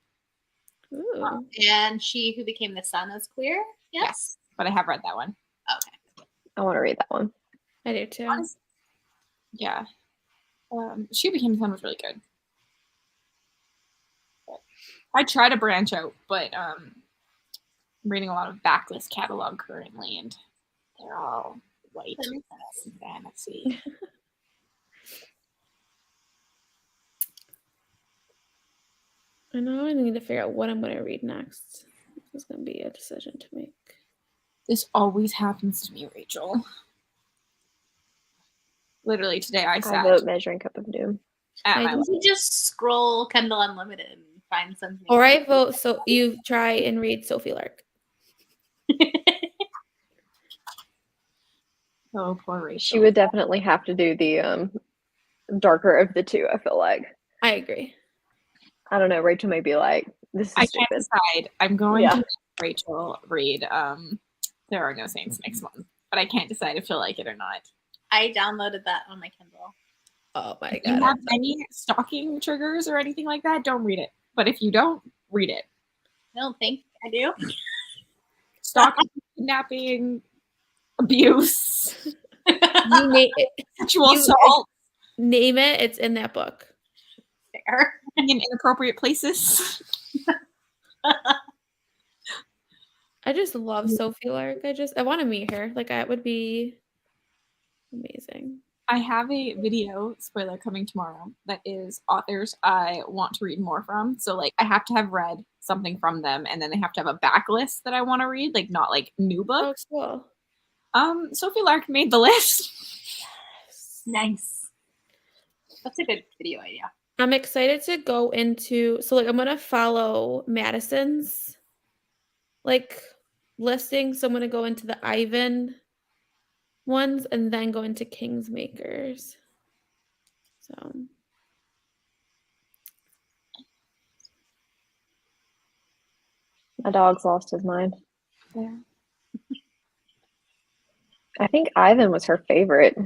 Speaker 3: Ooh.
Speaker 4: And She Who Became the Sun is queer. Yes.
Speaker 1: But I have read that one.
Speaker 4: Okay.
Speaker 2: I want to read that one.
Speaker 3: I do too.
Speaker 1: Yeah. She Became the Sun was really good. I try to branch out, but I'm reading a lot of backlist catalog currently, and they're all white fantasy.
Speaker 3: I know I need to figure out what I'm going to read next. This is going to be a decision to make.
Speaker 1: This always happens to me, Rachel. Literally today I
Speaker 2: I
Speaker 1: sat
Speaker 2: vote Measuring Cup of Doom.
Speaker 1: at
Speaker 3: I
Speaker 1: my
Speaker 3: do.
Speaker 4: You just scroll Kindle Unlimited and find something.
Speaker 3: Or I vote so you try and read Sophie Lark.
Speaker 1: Oh, poor Rachel.
Speaker 2: She would definitely have to do the darker of the 2, I feel like.
Speaker 3: I agree.
Speaker 2: I don't know, Rachel may be like, this is
Speaker 1: I
Speaker 2: stupid.
Speaker 1: can't decide. I'm going
Speaker 2: Yeah.
Speaker 1: to let Rachel read There Are No Saints next month, but I can't decide if she'll like it or not.
Speaker 4: I downloaded that on my Kindle.
Speaker 3: Oh my
Speaker 1: If you
Speaker 3: god.
Speaker 1: have any stalking triggers or anything like that, don't read it. But if you don't, read it.
Speaker 4: I don't think I do.
Speaker 1: Stalking, kidnapping, abuse,
Speaker 3: You
Speaker 1: sexual
Speaker 3: You-
Speaker 1: assault,
Speaker 3: name it, it's in that book.
Speaker 4: Fair.
Speaker 1: being in inappropriate places.
Speaker 3: I just love Sophie Lark. I want to meet her. Like that would be amazing.
Speaker 1: I have a video spoiler coming tomorrow that is authors I want to read more from. So like I have to have read something from them, and then they have to have a backlist that I want to read, like not like new
Speaker 3: Oh,
Speaker 1: books.
Speaker 3: cool.
Speaker 1: Sophie Lark made the list.
Speaker 4: Nice. That's a good video idea.
Speaker 3: I'm excited to go into, so like I'm gonna follow Madison's like listing. So I'm gonna go into the Ivan ones and then go into Kingsmakers. So
Speaker 2: My dog's lost his mind.
Speaker 1: Yeah.
Speaker 2: I think Ivan was her favorite.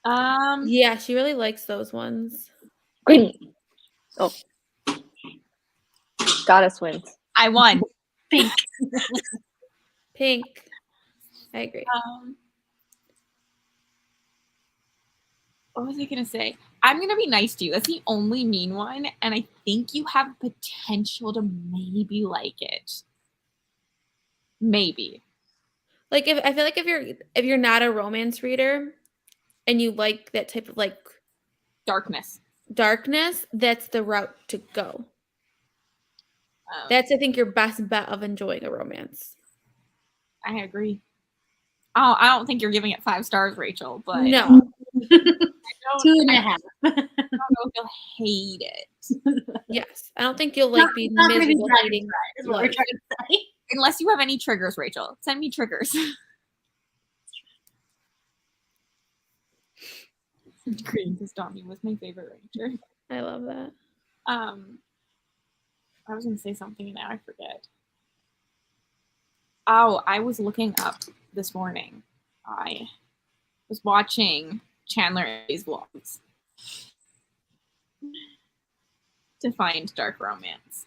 Speaker 3: yeah, she really likes those ones.
Speaker 2: Green. Oh. Goddess wins.
Speaker 1: I won.
Speaker 4: Pink.
Speaker 3: Pink. I agree.
Speaker 1: What was I gonna say? I'm gonna be nice to you. That's the only mean one, and I think you have potential to maybe like it. Maybe.
Speaker 3: Like if I feel like if you're not a romance reader and you like that type of like
Speaker 1: Darkness.
Speaker 3: darkness, that's the route to go. That's I think your best bet of enjoying a romance.
Speaker 1: I agree. Oh, I don't think you're giving it 5 stars, Rachel, but
Speaker 3: No.
Speaker 4: 2.5.
Speaker 1: I don't know if you'll hate it.
Speaker 3: Yes. I don't think you'll like be
Speaker 4: Not gonna be
Speaker 3: miserable
Speaker 4: dragon
Speaker 3: hating
Speaker 4: fried, is what we're
Speaker 3: life.
Speaker 4: trying to say.
Speaker 1: Unless you have any triggers, Rachel. Send me triggers. Green Tommy was my favorite ranger.
Speaker 3: I love that.
Speaker 1: I was gonna say something and now I forget. Oh, I was looking up this morning. I was watching Chandler's vlogs to find dark romance.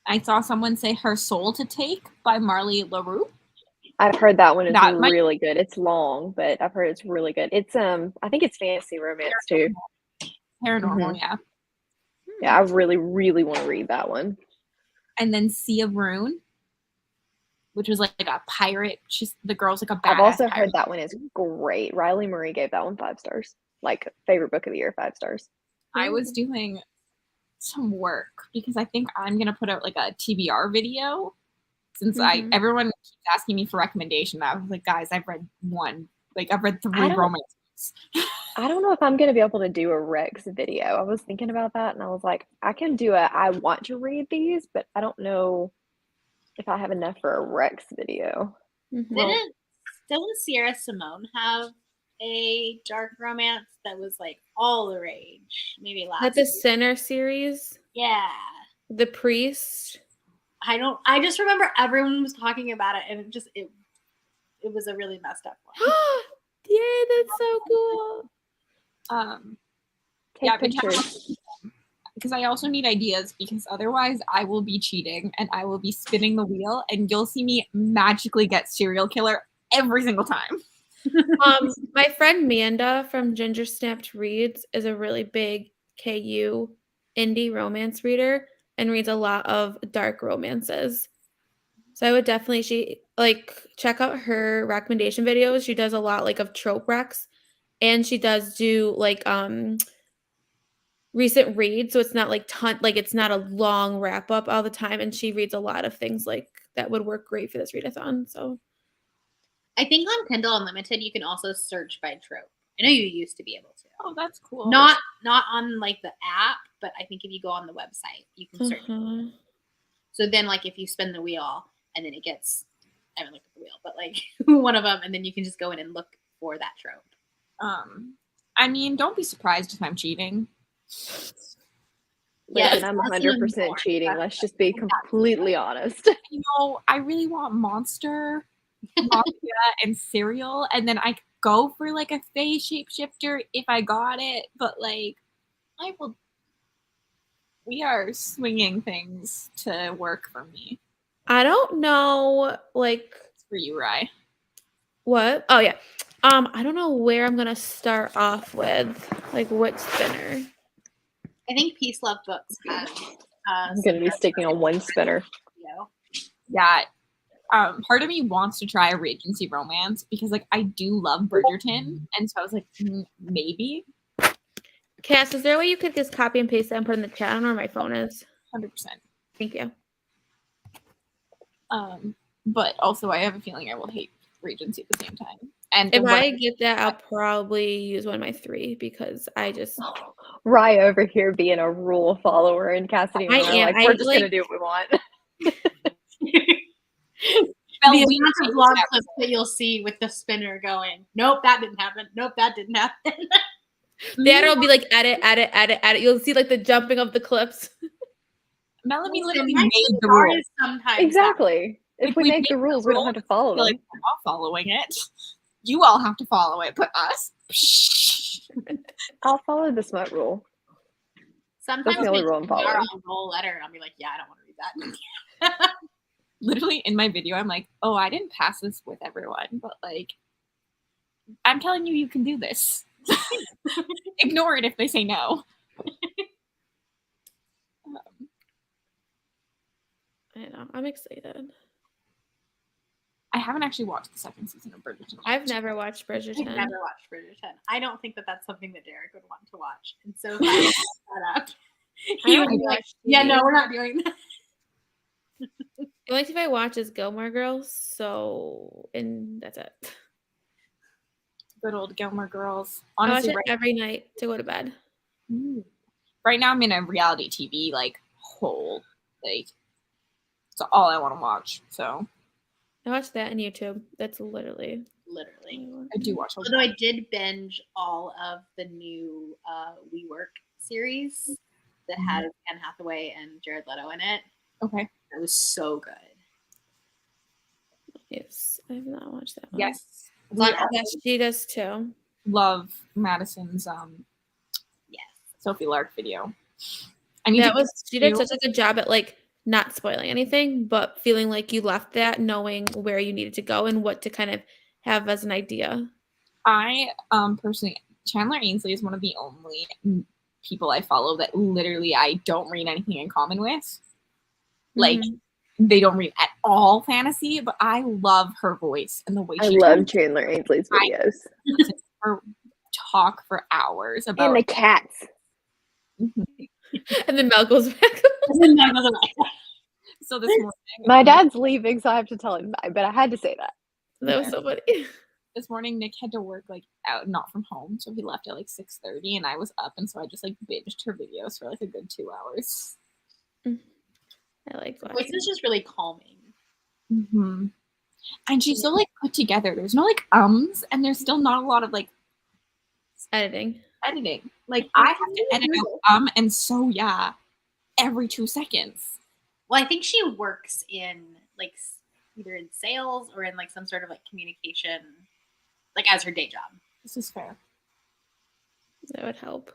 Speaker 1: I saw someone say Her Soul to Take by Marley LaRue.
Speaker 2: I've heard that one is
Speaker 1: That might-
Speaker 2: really good. It's long, but I've heard it's really good. It's I think it's fantasy romance too.
Speaker 1: Paranormal, yeah.
Speaker 2: Yeah, I really, really want to read that one.
Speaker 1: And then Sea of Rune, which was like a pirate. The girl's like a badass
Speaker 2: I've also
Speaker 1: pirate.
Speaker 2: heard that one is great. Riley Marie gave that one 5 stars. Like favorite book of the year, 5 stars.
Speaker 1: I was doing some work because I think I'm gonna put out like a TBR video since everyone keeps asking me for recommendation. I was like, guys, I've read 3 romances.
Speaker 2: I don't know if I'm going to be able to do a Rex video. I was thinking about that and I was like, I can do I want to read these, but I don't know if I have enough for a Rex video.
Speaker 4: Doesn't Sierra Simone have a dark romance that was like all the rage? Maybe last
Speaker 3: the Sinner series.
Speaker 4: Yeah.
Speaker 3: The Priest.
Speaker 4: I just remember everyone was talking about it and it was a really messed up one.
Speaker 3: Yay, that's so cool.
Speaker 2: Take pictures.
Speaker 1: Because I also need ideas because otherwise I will be cheating and I will be spinning the wheel and you'll see me magically get serial killer every single time.
Speaker 3: My friend Manda from Ginger Snapped Reads is a really big KU indie romance reader and reads a lot of dark romances. So I would definitely check out her recommendation videos. She does a lot like of trope recs, and she does do like recent reads, so it's not like it's not a long wrap up all the time, and she reads a lot of things like that would work great for this readathon. So
Speaker 4: I think on Kindle Unlimited you can also search by trope. I know you used to be able to.
Speaker 1: Oh, that's cool.
Speaker 4: Not on like the app, but I think if you go on the website, you can search. So then, like, if you spin the wheel and then it gets, I haven't looked at the wheel, but like one of them, and then you can just go in and look for that trope.
Speaker 1: I mean, don't be surprised if I'm cheating.
Speaker 2: Listen, I'm 100% cheating. Let's just be completely honest.
Speaker 1: You know, I really want Monster, Mafia, and Serial, and then I could go for like a Fae shapeshifter if I got it, but like, we are swinging things to work for me.
Speaker 3: I don't know, like,
Speaker 1: it's for you, Rye.
Speaker 3: What? Oh yeah. I don't know where I'm gonna start off with, like, what spinner.
Speaker 4: I think Peace Love Books has.
Speaker 2: I'm gonna be sticking on one spinner.
Speaker 1: Yeah. Part of me wants to try a Regency romance because, like, I do love Bridgerton, and so I was like, maybe.
Speaker 3: Cass, is there a way you could just copy and paste that and put in the chat? I don't know where my phone is.
Speaker 1: 100%.
Speaker 3: Thank you.
Speaker 1: But also, I have a feeling I will hate Regency at the same time. And
Speaker 3: if I get that, I'll probably use one of my 3 because I just
Speaker 2: Rye over here being a rule follower, and Cassidy and
Speaker 3: I
Speaker 2: I are
Speaker 3: am.
Speaker 2: like,
Speaker 3: I
Speaker 2: we're just
Speaker 3: like-
Speaker 2: gonna do what we want.
Speaker 4: The
Speaker 1: we
Speaker 4: amount of
Speaker 1: changed
Speaker 4: vlog
Speaker 1: that
Speaker 4: clips that you'll see with the spinner going, nope, that didn't happen. Nope, that didn't happen.
Speaker 3: That'll be like edit. You'll see like the jumping of the clips.
Speaker 1: Melanie
Speaker 4: Listen,
Speaker 1: literally
Speaker 4: my
Speaker 1: made the
Speaker 4: heart
Speaker 1: rules.
Speaker 4: is sometimes
Speaker 2: Exactly. If
Speaker 1: Like,
Speaker 2: we
Speaker 1: we
Speaker 2: make the
Speaker 1: make the
Speaker 2: rules, we don't have to follow
Speaker 1: feel
Speaker 2: them.
Speaker 1: like we're all following it. You all have to follow it, but us.
Speaker 2: I'll follow the smut rule.
Speaker 4: Sometimes
Speaker 2: the only
Speaker 4: they
Speaker 2: rule I'm
Speaker 4: take me out
Speaker 2: following.
Speaker 4: on the whole letter, and I'll be like, yeah, I don't want to read that.
Speaker 1: Literally in my video, I'm like, oh, I didn't pass this with everyone, but like, I'm telling you, you can do this. Ignore it if they say no.
Speaker 3: I know. I'm excited.
Speaker 1: I haven't actually watched the second season of Bridgerton.
Speaker 3: I've never watched
Speaker 4: I've
Speaker 3: Bridgerton.
Speaker 4: never watched Bridgerton. I don't think that that's something that Derek would want to watch. And so if I set up,
Speaker 3: I
Speaker 4: he would
Speaker 3: don't
Speaker 4: be like,
Speaker 3: watch
Speaker 4: yeah,
Speaker 3: TV.
Speaker 4: no, we're not doing that.
Speaker 3: The only thing I watch is Gilmore Girls, so and that's it.
Speaker 1: Good old Gilmore Girls.
Speaker 3: I watch
Speaker 1: Honestly,
Speaker 3: it every night to go to bed.
Speaker 1: right now I'm in a reality TV like hole. Like, it's all I want to watch. So
Speaker 3: I watch that on YouTube. That's literally.
Speaker 1: I do watch.
Speaker 4: Although I did binge all of the new WeWork series that had Anne Hathaway and Jared Leto in it.
Speaker 1: Okay.
Speaker 4: That was so good.
Speaker 3: Yes, I have not watched that one.
Speaker 1: Yes.
Speaker 3: Yes, she does too.
Speaker 1: Love Madison's
Speaker 4: Yes.
Speaker 1: Sophie Lark video. I need
Speaker 3: That
Speaker 1: to
Speaker 3: was she did
Speaker 1: you-
Speaker 3: such a good job at like not spoiling anything, but feeling like you left that knowing where you needed to go and what to kind of have as an idea.
Speaker 1: I personally, Chandler Ainsley is one of the only people I follow that literally I don't read anything in common with. Like, they don't read at all fantasy, but I love her voice and the way
Speaker 2: I
Speaker 1: she
Speaker 2: love
Speaker 1: talks.
Speaker 2: Chandler Ainsley's videos.
Speaker 1: Listen to her talk for hours about
Speaker 2: And the cats.
Speaker 3: And then Mel goes back.
Speaker 1: So this morning,
Speaker 2: My dad's leaving, so I have to tell him bye, but I had to say that.
Speaker 3: That was so funny.
Speaker 1: this morning Nick had to work like out, not from home, so he left at like 6:30, and I was up, and so I just like binged her videos for like a good 2 hours.
Speaker 3: I like
Speaker 4: Voice
Speaker 3: watching.
Speaker 4: is just really calming.
Speaker 1: And she's so like put together. There's no like ums, and there's still not a lot of like
Speaker 3: Editing.
Speaker 1: Like I have to edit out and so yeah every 2 seconds.
Speaker 4: Well, I think she works in like either in sales or in like some sort of like communication, like as her day job.
Speaker 1: This is fair.
Speaker 3: That would help.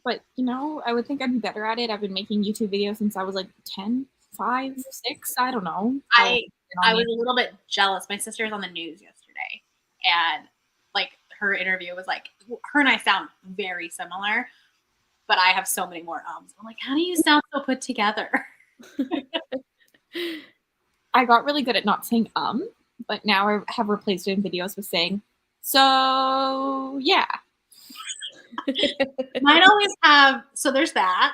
Speaker 1: But, you know, I would think I'd be better at it. I've been making YouTube videos since I was like 10, 5, 6. I don't know.
Speaker 4: I was a little bit jealous. My sister was on the news yesterday, and like her interview was like, her and I sound very similar, but I have so many more ums. I'm like, how do you sound so put together?
Speaker 1: I got really good at not saying but now I have replaced it in videos with saying, so yeah.
Speaker 4: Mine always have, so there's that.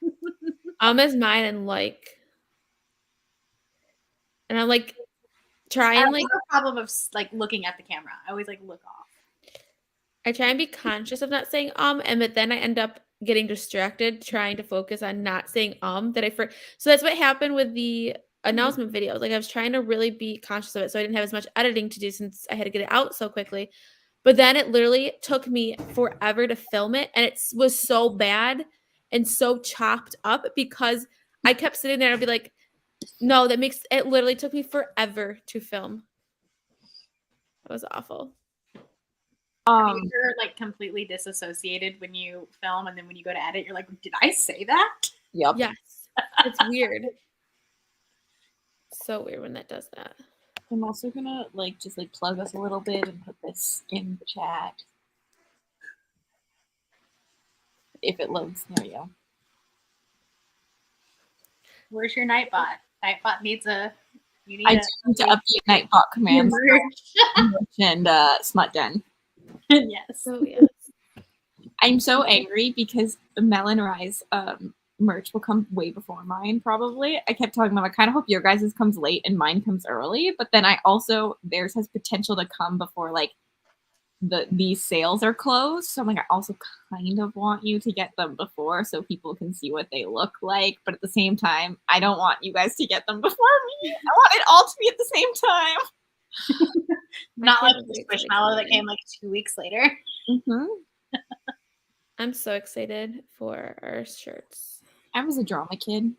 Speaker 3: Is mine and like, and I'm like
Speaker 4: I
Speaker 3: trying like
Speaker 4: have a problem of like looking at the camera. I always like look off.
Speaker 3: I try and be conscious of not saying and but then I end up getting distracted trying to focus on not saying so that's what happened with the announcement videos. Like I was trying to really be conscious of it, so I didn't have as much editing to do since I had to get it out so quickly. But then it literally took me forever to film it, and it was so bad and so chopped up because I kept sitting there and I'd be like, no, it literally took me forever to film. It was awful.
Speaker 4: You're like completely disassociated when you film, and then when you go to edit, you're like, did I say that?
Speaker 1: Yep.
Speaker 3: Yes. It's weird. So weird when that does that.
Speaker 1: I'm also gonna like just like plug us a little bit and put this in the chat. If it loads, there you go.
Speaker 4: Where's your Nightbot? Nightbot needs a. You need
Speaker 1: I do need to update Nightbot commands and Smut Den.
Speaker 4: Yes.
Speaker 3: So yes.
Speaker 1: I'm so angry because Mel and Rye's merch will come way before mine, probably. I kept telling them, I kind of hope your guys' comes late and mine comes early, but then I also, theirs has potential to come before, like, these sales are closed. So I'm like, I also kind of want you to get them before so people can see what they look like. But at the same time, I don't want you guys to get them before me. I want it all to be at the same time.
Speaker 4: Not like
Speaker 3: can't
Speaker 4: the
Speaker 3: wait till they
Speaker 4: Squishmallow
Speaker 3: come
Speaker 4: that
Speaker 3: in.
Speaker 4: came like 2 weeks later.
Speaker 1: Mm-hmm.
Speaker 3: I'm so excited for our shirts.
Speaker 1: I was a drama kid.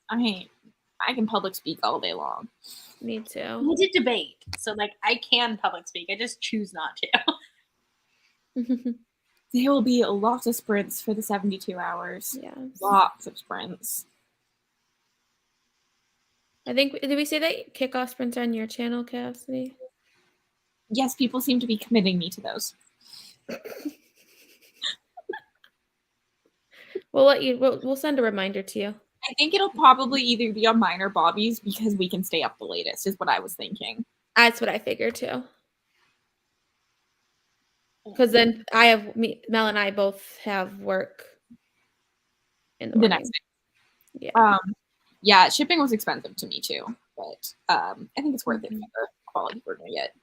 Speaker 1: I can public speak all day long.
Speaker 3: Me too.
Speaker 4: We did debate, so like I can public speak. I just choose not to.
Speaker 1: There will be lots of sprints for the 72 hours.
Speaker 3: Yes.
Speaker 1: Lots of sprints.
Speaker 3: I think, did we say that kickoff sprints are on your channel, Cassidy?
Speaker 1: Yes, people seem to be committing me to those.
Speaker 3: We'll send a reminder to you.
Speaker 1: I think it'll probably either be on mine or Bobby's because we can stay up the latest, is what I was thinking.
Speaker 3: That's what I figured too. Because then Mel and I both have work in the
Speaker 1: The
Speaker 3: morning.
Speaker 1: next day.
Speaker 3: Yeah.
Speaker 1: Yeah, shipping was expensive to me too, but I think it's worth it
Speaker 3: Mhm.
Speaker 1: for the quality we're gonna get.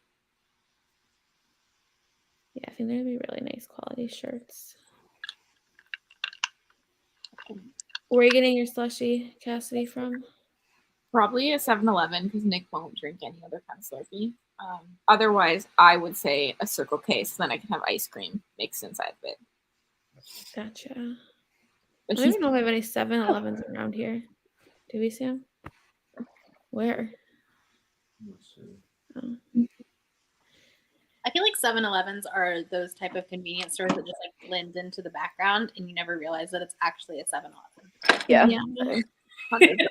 Speaker 3: Yeah, I think they're gonna be really nice quality shirts. Where are you getting your slushy, Cassidy, from?
Speaker 1: Probably a 7-Eleven because Nick won't drink any other kind of Slurpee. Otherwise, I would say a Circle K, so then I can have ice cream mixed inside of it.
Speaker 3: Gotcha.
Speaker 1: But
Speaker 3: I don't even know if I have any 7-Elevens around here. Do we see them? Where? Oh.
Speaker 4: I feel like 7-Elevens are those type of convenience stores that just like blend into the background and you never realize that it's actually a 7-Eleven.
Speaker 2: Yeah.
Speaker 3: Yeah.
Speaker 1: 100%.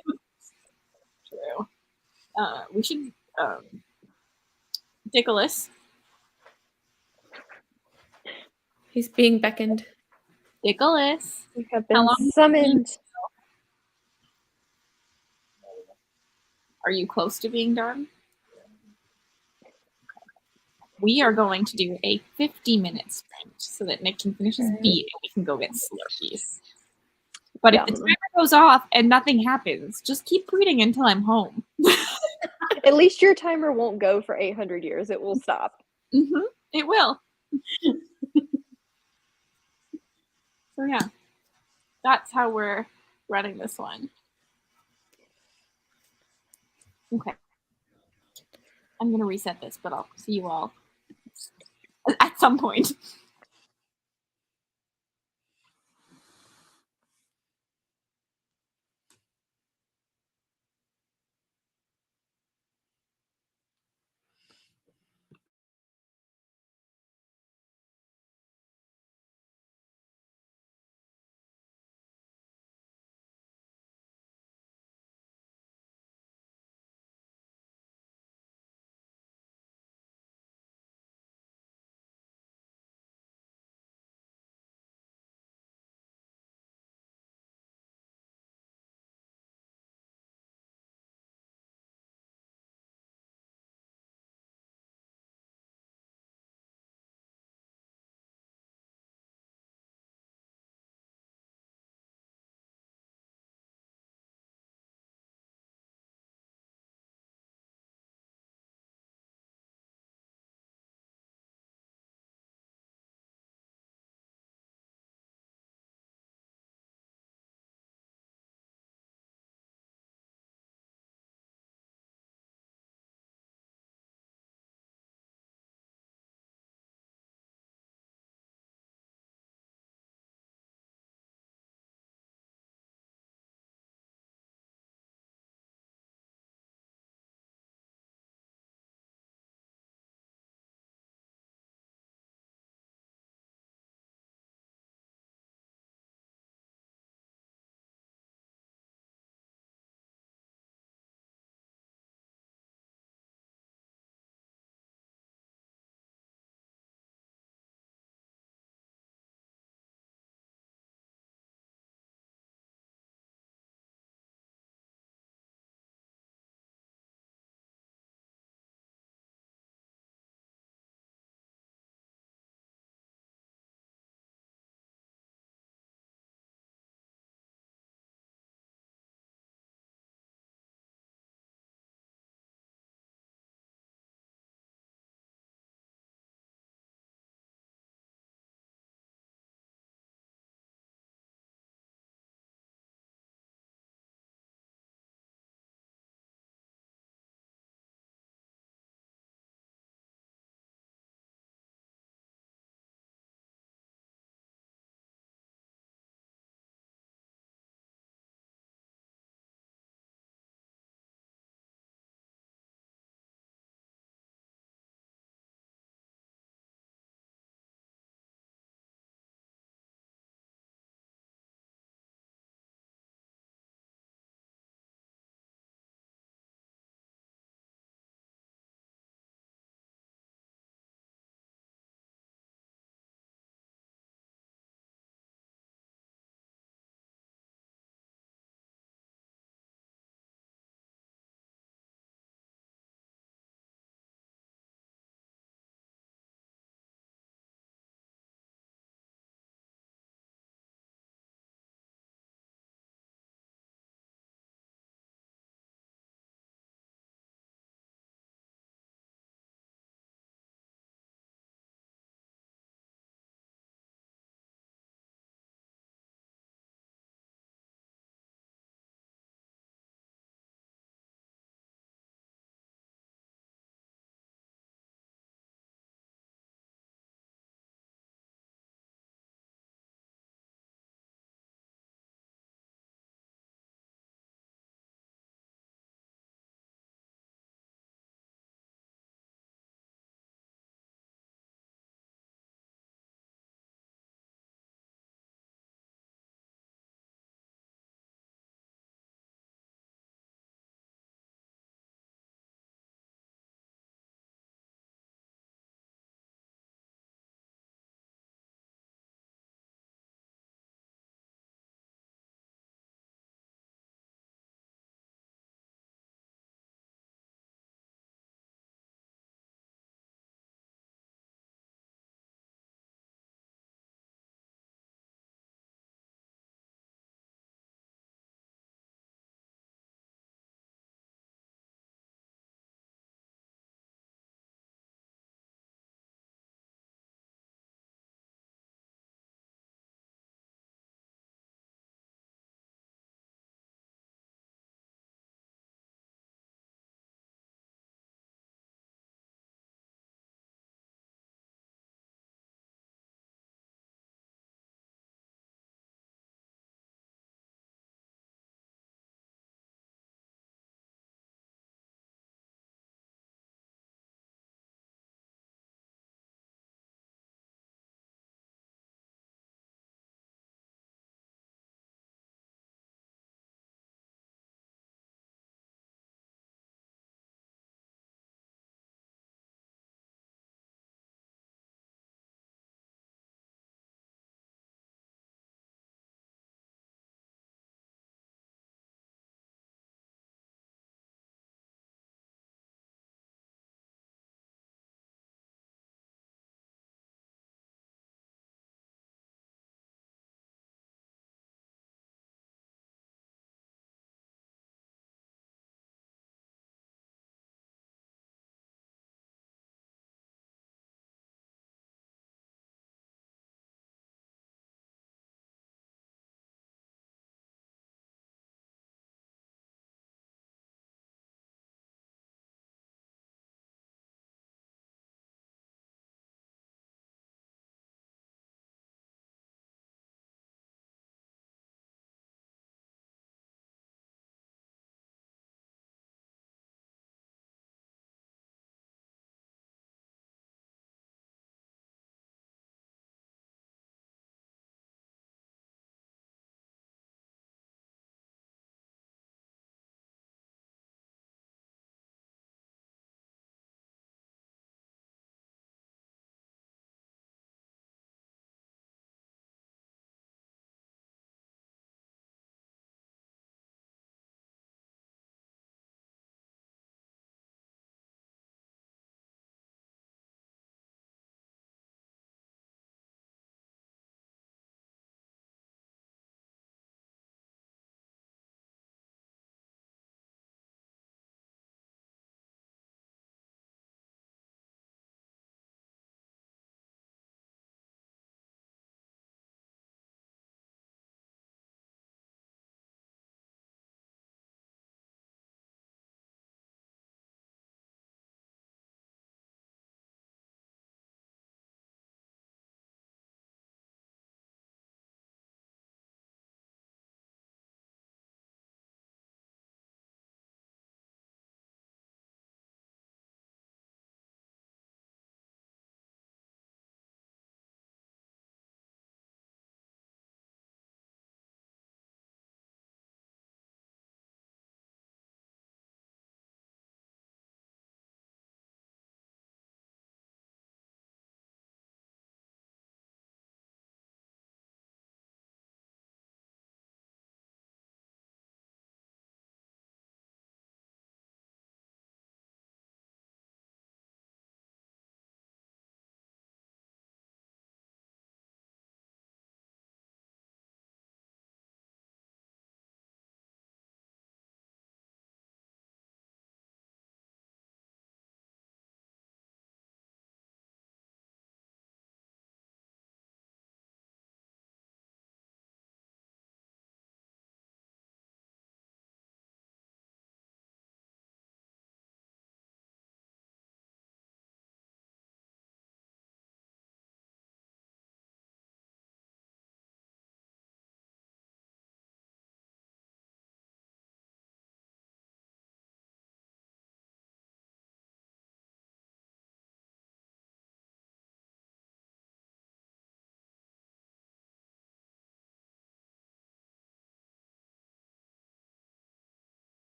Speaker 1: True. We should Dickolas.
Speaker 3: He's being beckoned.
Speaker 1: Dickolas.
Speaker 2: We have
Speaker 1: How
Speaker 2: been
Speaker 1: long-
Speaker 2: summoned.
Speaker 1: Are you close to being done? We are going to do a 50-minute sprint so that Nick can finish his beat and we can go get Slurpees. But if the
Speaker 2: Yum.
Speaker 1: timer goes off and nothing happens, just keep reading until I'm home.
Speaker 2: At least your timer won't go for 800 years. It will stop.
Speaker 1: Mm-hmm. It will. So yeah, that's how we're running this one. Okay. I'm going to reset this, but I'll see you all at some point.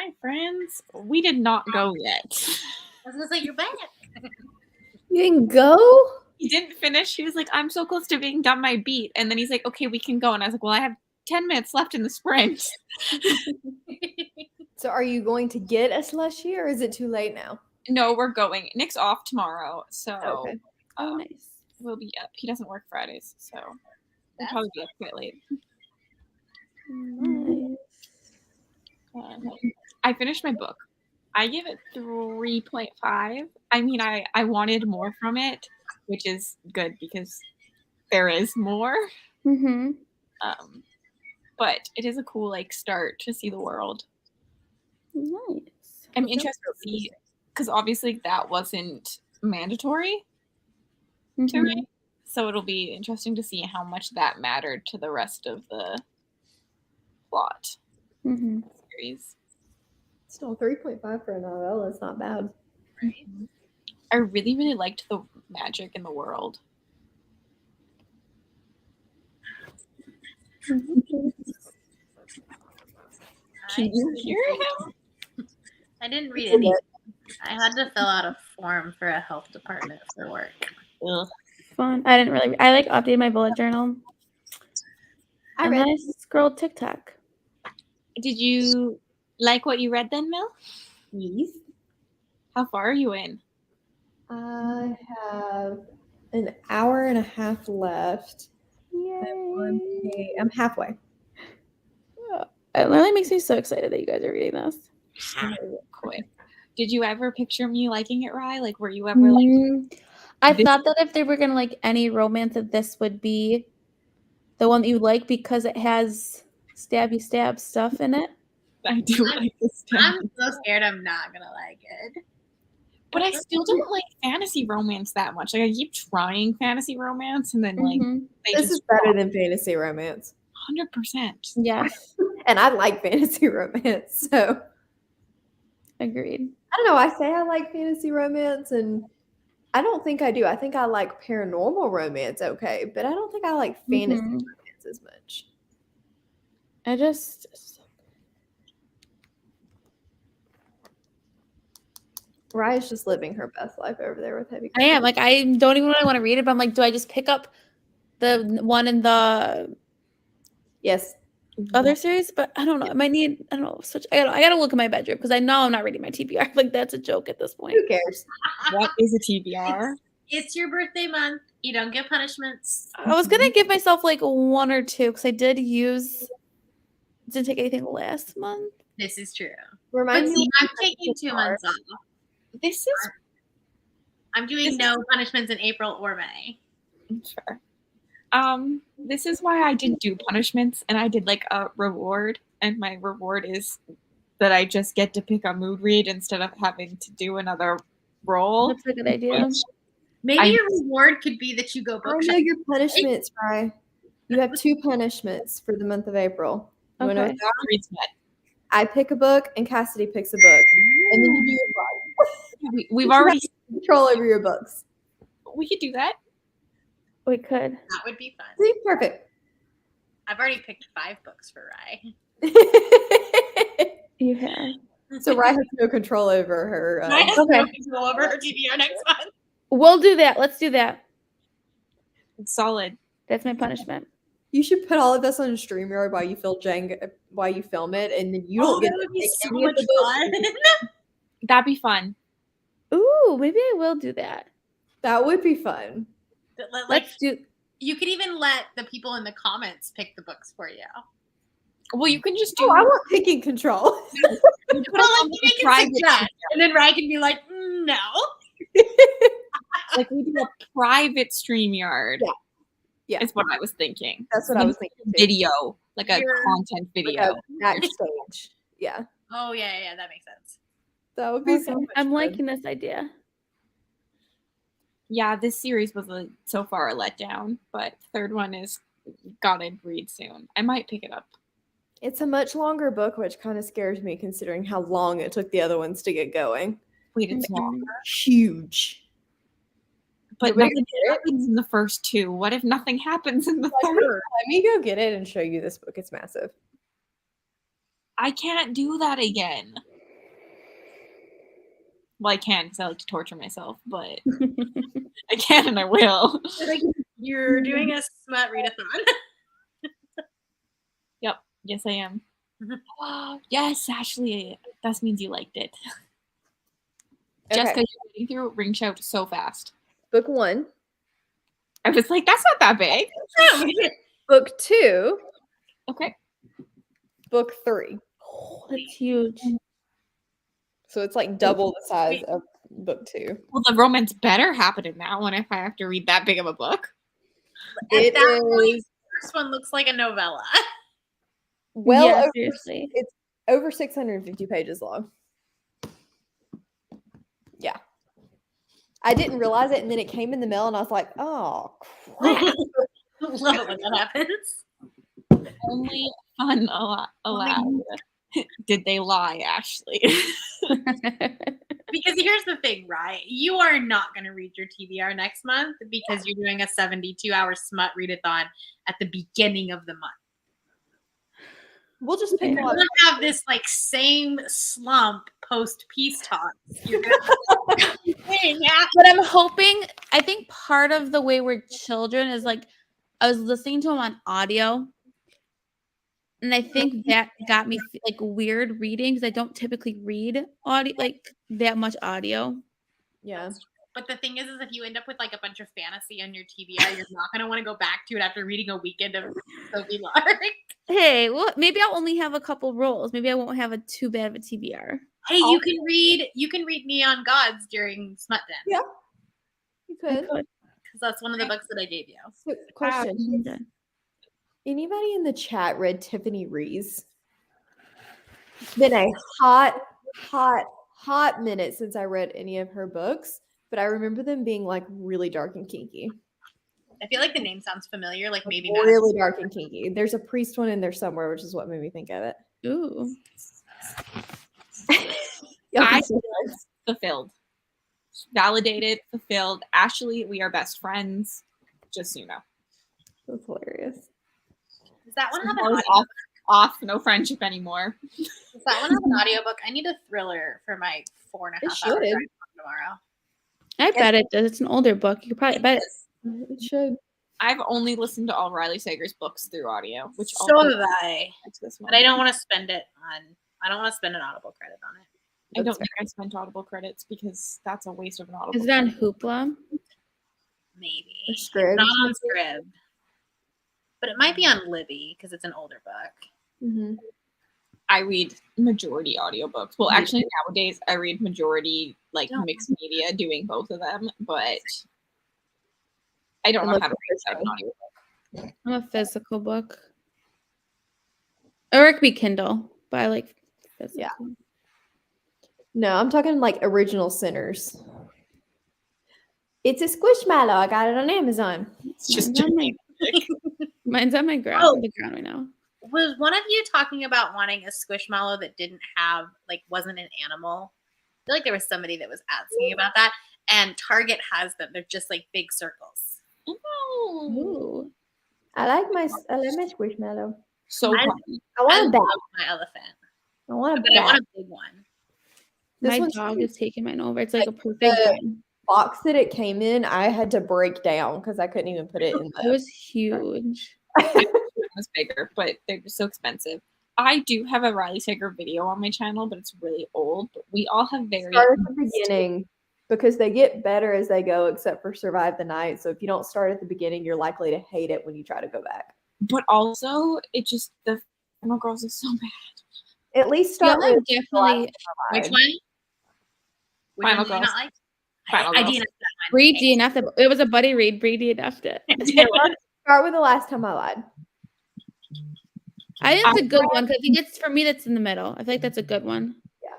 Speaker 1: Hi, friends. We did not go yet.
Speaker 4: I was gonna say, you're back.
Speaker 2: You didn't go?
Speaker 1: He didn't finish. He was like, I'm so close to being done my beat. And then he's like, okay, we can go. And I was like, well, I have 10 minutes left in the sprint.
Speaker 2: So are you going to get a slushie or is it too late now?
Speaker 1: No, we're going. Nick's off tomorrow. So
Speaker 2: Okay.
Speaker 3: Oh, nice.
Speaker 1: we'll be up. He doesn't work Fridays. So we'll probably be up quite late.
Speaker 3: Nice.
Speaker 1: I finished my book. I give it 3.5. I mean, I wanted more from it, which is good because there is more.
Speaker 3: Mm-hmm.
Speaker 1: But it is a cool start to see the world.
Speaker 3: Nice.
Speaker 1: I'm interested to see because obviously that wasn't mandatory to read, so it'll be interesting to see how much that mattered to the rest of the plot series.
Speaker 2: Still 3.5 for a novella. It's not bad.
Speaker 1: Right. I really, really liked the magic in the world. Can you hear him?
Speaker 4: I didn't read anything. I had to fill out a form for a health department for work.
Speaker 1: Ugh.
Speaker 3: Fun. I didn't really. I updated my bullet journal.
Speaker 2: I
Speaker 3: and
Speaker 2: read.
Speaker 3: then I scrolled TikTok.
Speaker 1: Did you like what you read then, Mel?
Speaker 2: Yes.
Speaker 1: How far are you in?
Speaker 2: I have an hour and a half left.
Speaker 3: Yay.
Speaker 2: I'm halfway.
Speaker 3: It really makes me so excited that you guys are reading this.
Speaker 1: Quick. Did you ever picture me liking it, Rye? Like, were you ever like?
Speaker 3: I thought that if they were gonna like any romance, that this would be the one that you like because it has stabby stab stuff in it.
Speaker 1: I do like this.
Speaker 4: I'm so scared I'm not gonna like it.
Speaker 1: But I still don't like fantasy romance that much. Like, I keep trying fantasy romance, and then like they
Speaker 2: This is better than fantasy romance.
Speaker 1: 100%.
Speaker 3: Yes,
Speaker 2: And I like fantasy romance, so
Speaker 3: agreed.
Speaker 2: I don't know. I say I like fantasy romance, and I don't think I do. I think I like paranormal romance, okay, but I don't think I like fantasy romance as much.
Speaker 3: I just
Speaker 2: Raya's just living her best life over there with Heavy.
Speaker 3: I am like I don't even really want to read it, but I'm like, do I just pick up the one in the
Speaker 2: Yes.
Speaker 3: other series? But I don't know. I might need. I don't know. I gotta look at my bedroom because I know I'm not reading my TBR. Like that's a joke at this point.
Speaker 2: Who cares?
Speaker 1: What is a TBR?
Speaker 4: It's your birthday month. You don't get punishments.
Speaker 3: I was gonna give myself like 1 or 2 because I didn't take anything last month.
Speaker 4: This is true.
Speaker 2: Remind me.
Speaker 4: I'm taking 2 months off.
Speaker 1: This is
Speaker 4: I'm doing no punishments in April or May.
Speaker 1: sure. This is why I didn't do punishments, and I did like a reward, and my reward is that I just get to pick a mood read instead of having to do another roll.
Speaker 3: That's a good idea.
Speaker 4: Maybe your reward could be that you go
Speaker 2: I
Speaker 4: book
Speaker 2: know your punishments, Rye. You have 2 punishments for the month of April. You wanna know
Speaker 3: Okay.
Speaker 2: what
Speaker 1: Reads met.
Speaker 2: I pick a book and Cassidy picks a book, and then you do your book.
Speaker 1: We've already.
Speaker 2: Control over your books.
Speaker 1: We could do that.
Speaker 3: We could.
Speaker 4: That would be fun.
Speaker 2: See, perfect.
Speaker 4: I've already picked 5 books for Rye.
Speaker 3: You have.
Speaker 2: So Rye has no control over her.
Speaker 4: Rye has
Speaker 3: Okay.
Speaker 4: no control over her TBR next month.
Speaker 3: We'll do that. Let's do that.
Speaker 1: It's solid.
Speaker 3: That's my punishment.
Speaker 2: You should put all of this on StreamYard while you while you film it, and then you don't get
Speaker 4: that
Speaker 2: to
Speaker 4: would be
Speaker 2: pick
Speaker 4: so
Speaker 2: any of
Speaker 4: much
Speaker 2: the books.
Speaker 4: fun.
Speaker 1: That'd be fun.
Speaker 3: Ooh, maybe I will do that.
Speaker 2: That would be fun.
Speaker 4: Like,
Speaker 3: Let's do.
Speaker 4: you could even let the people in the comments pick the books for you.
Speaker 1: Well, you can just do.
Speaker 2: Oh, I want picking control.
Speaker 1: you put
Speaker 4: Well,
Speaker 1: it on
Speaker 4: like,
Speaker 1: the
Speaker 4: you can
Speaker 1: private
Speaker 4: suggest, and then Rye can be like, no.
Speaker 1: like we do a private StreamYard.
Speaker 2: Yeah. Yeah.
Speaker 1: Is what I was thinking.
Speaker 2: That's what I was thinking. Too.
Speaker 1: Video, like a
Speaker 4: You're-
Speaker 1: content video.
Speaker 2: Like a backstage. Yeah,
Speaker 4: Oh, yeah, that makes sense.
Speaker 2: that would be so
Speaker 3: Okay,
Speaker 2: much
Speaker 3: I'm
Speaker 2: fun.
Speaker 3: liking this idea.
Speaker 1: Yeah, this series was so far a letdown, but third one is gotta read soon. I might pick it up.
Speaker 2: It's a much longer book, which kind of scares me considering how long it took the other ones to get going.
Speaker 1: Wait, it's long.
Speaker 2: Huge.
Speaker 1: But
Speaker 2: Did we
Speaker 1: nothing
Speaker 2: get it?
Speaker 1: happens in the first 2. What if nothing happens in the third?
Speaker 2: Let me go get it and show you this book. It's massive.
Speaker 1: I can't do that again. Well, I can because I like to torture myself, but I can and I will.
Speaker 4: Like, you're doing a smut readathon.
Speaker 1: Yep. Yes, I am.
Speaker 4: Mhm.
Speaker 1: Yes, Ashley. That means you liked it.
Speaker 2: Okay.
Speaker 1: Jessica, you're reading through Ring Shout so fast.
Speaker 2: Book 1.
Speaker 1: I was like, that's not that big.
Speaker 2: Book 2.
Speaker 1: Okay.
Speaker 2: Book 3.
Speaker 3: Oh, that's huge.
Speaker 2: So it's like double the size of book 2.
Speaker 1: Well, the romance better happen in that one if I have to read that big of a book.
Speaker 2: It
Speaker 4: At that point,
Speaker 2: is
Speaker 4: the first one looks like a novella.
Speaker 2: well
Speaker 3: Yeah,
Speaker 2: over,
Speaker 3: seriously.
Speaker 2: it's over 650 pages long. Yeah. I didn't realize it, and then it came in the mail, and I was like, oh, crap.
Speaker 4: Love it when that happens.
Speaker 1: Only fun allowed. Did they lie, Ashley?
Speaker 4: Because here's the thing, right? You are not going to read your TBR next month because you're doing a 72-hour smut readathon at the beginning of the month.
Speaker 2: We'll just pick
Speaker 4: You're
Speaker 2: one.
Speaker 4: going to have this like same slump post peace talks. You're gonna
Speaker 3: But I'm hoping, I think part of the way we're children is like, I was listening to him on audio. And I think that got me like weird reading because I don't typically read audio, like that much audio.
Speaker 2: Yeah.
Speaker 4: But the thing is if you end up with like a bunch of fantasy on your TBR, you're not going to want to go back to it after reading a weekend of Sophie Lark.
Speaker 3: Hey, well, maybe I'll only have a couple rolls. Maybe I won't have a too bad of a TBR.
Speaker 4: Hey, you can read Neon Gods during Smut Den.
Speaker 2: Yeah. You
Speaker 3: I
Speaker 2: could.
Speaker 3: could.
Speaker 4: Because that's one of the books that I gave you.
Speaker 2: So, question.
Speaker 3: Okay.
Speaker 2: Anybody in the chat read Tiffany Rees? It's been a hot minute since I read any of her books, but I remember them being like really dark and kinky.
Speaker 4: I feel like the name sounds familiar, like maybe
Speaker 2: Really dark and kinky. There's a priest one in there somewhere, which is what made me think of it.
Speaker 3: Ooh.
Speaker 1: I feel fulfilled. Validated, fulfilled. Ashley, we are best friends. Just so you know.
Speaker 2: That's hilarious.
Speaker 4: Does that one have an
Speaker 1: Always
Speaker 4: audio?
Speaker 1: off, no friendship anymore.
Speaker 4: Does that one have an audiobook? I need a thriller for my 4.5 hour
Speaker 2: should.
Speaker 4: drive tomorrow.
Speaker 3: I bet it does. It's an older book. You could probably bet it.
Speaker 2: It should.
Speaker 1: I've only listened to all Riley Sager's books through audio, which
Speaker 4: So
Speaker 1: also
Speaker 4: have I.
Speaker 1: this one.
Speaker 4: But I don't want to spend it on. I don't want to spend an Audible credit on it.
Speaker 1: I don't think I spent Audible credits because that's a waste of an Audible.
Speaker 3: Is it on Hoopla?
Speaker 4: Maybe.
Speaker 2: Scribd.
Speaker 4: Not on Scribd. But it might be on Libby because it's an older book.
Speaker 2: Mm-hmm.
Speaker 1: I read majority audiobooks. Well, actually, nowadays I read majority like mixed media, doing both of them, but I don't know how to read an audiobook.
Speaker 3: I'm a physical book. Or it could be Kindle, but I like physical.
Speaker 2: Yeah. No, I'm talking like original sinners. It's a squishmallow. I got it on Amazon.
Speaker 1: It's just
Speaker 3: Mine's on my ground,
Speaker 4: Oh.
Speaker 3: the ground right now.
Speaker 4: Was one of you talking about wanting a squishmallow that didn't have, like, wasn't an animal? I feel like there was somebody that was asking about that. And Target has them. They're just like big circles.
Speaker 1: Oh,
Speaker 3: Ooh.
Speaker 2: I like my squishmallow.
Speaker 1: so
Speaker 4: I-
Speaker 1: funny.
Speaker 2: I
Speaker 4: I
Speaker 2: want a bat.
Speaker 4: love my elephant.
Speaker 2: I want a
Speaker 4: But I want
Speaker 2: bat.
Speaker 4: a big one.
Speaker 2: This
Speaker 3: My
Speaker 2: one's
Speaker 3: dog
Speaker 2: cute.
Speaker 3: is taking mine over. It's like a
Speaker 2: Like,
Speaker 3: perfect
Speaker 2: the-
Speaker 3: one.
Speaker 2: Box that it came in, I had to break down because I couldn't even put it in
Speaker 3: It
Speaker 2: the.
Speaker 3: was huge.
Speaker 1: It was bigger, but they're just so expensive. I do have a Riley Sager video on my channel, but it's really old. But we all have very
Speaker 2: Start at the beginning because they get better as they go, except for Survive the Night. So if you don't start at the beginning, you're likely to hate it when you try to go back.
Speaker 1: but also it just the Final Girls is so bad.
Speaker 2: At least
Speaker 3: Yeah,
Speaker 2: start with
Speaker 3: definitely
Speaker 4: Which
Speaker 2: Survive.
Speaker 4: one? Which
Speaker 1: Final
Speaker 4: one did you
Speaker 1: Girls.
Speaker 4: not like?
Speaker 1: Final
Speaker 4: I
Speaker 1: Girls.
Speaker 4: DNF'd that one.
Speaker 3: read DNF. It was a buddy read. Read DNF'd it.
Speaker 2: Start with The Last Time I Lied.
Speaker 3: I think it's a good one because I think it's for me. That's in the middle. I feel like that's a good one.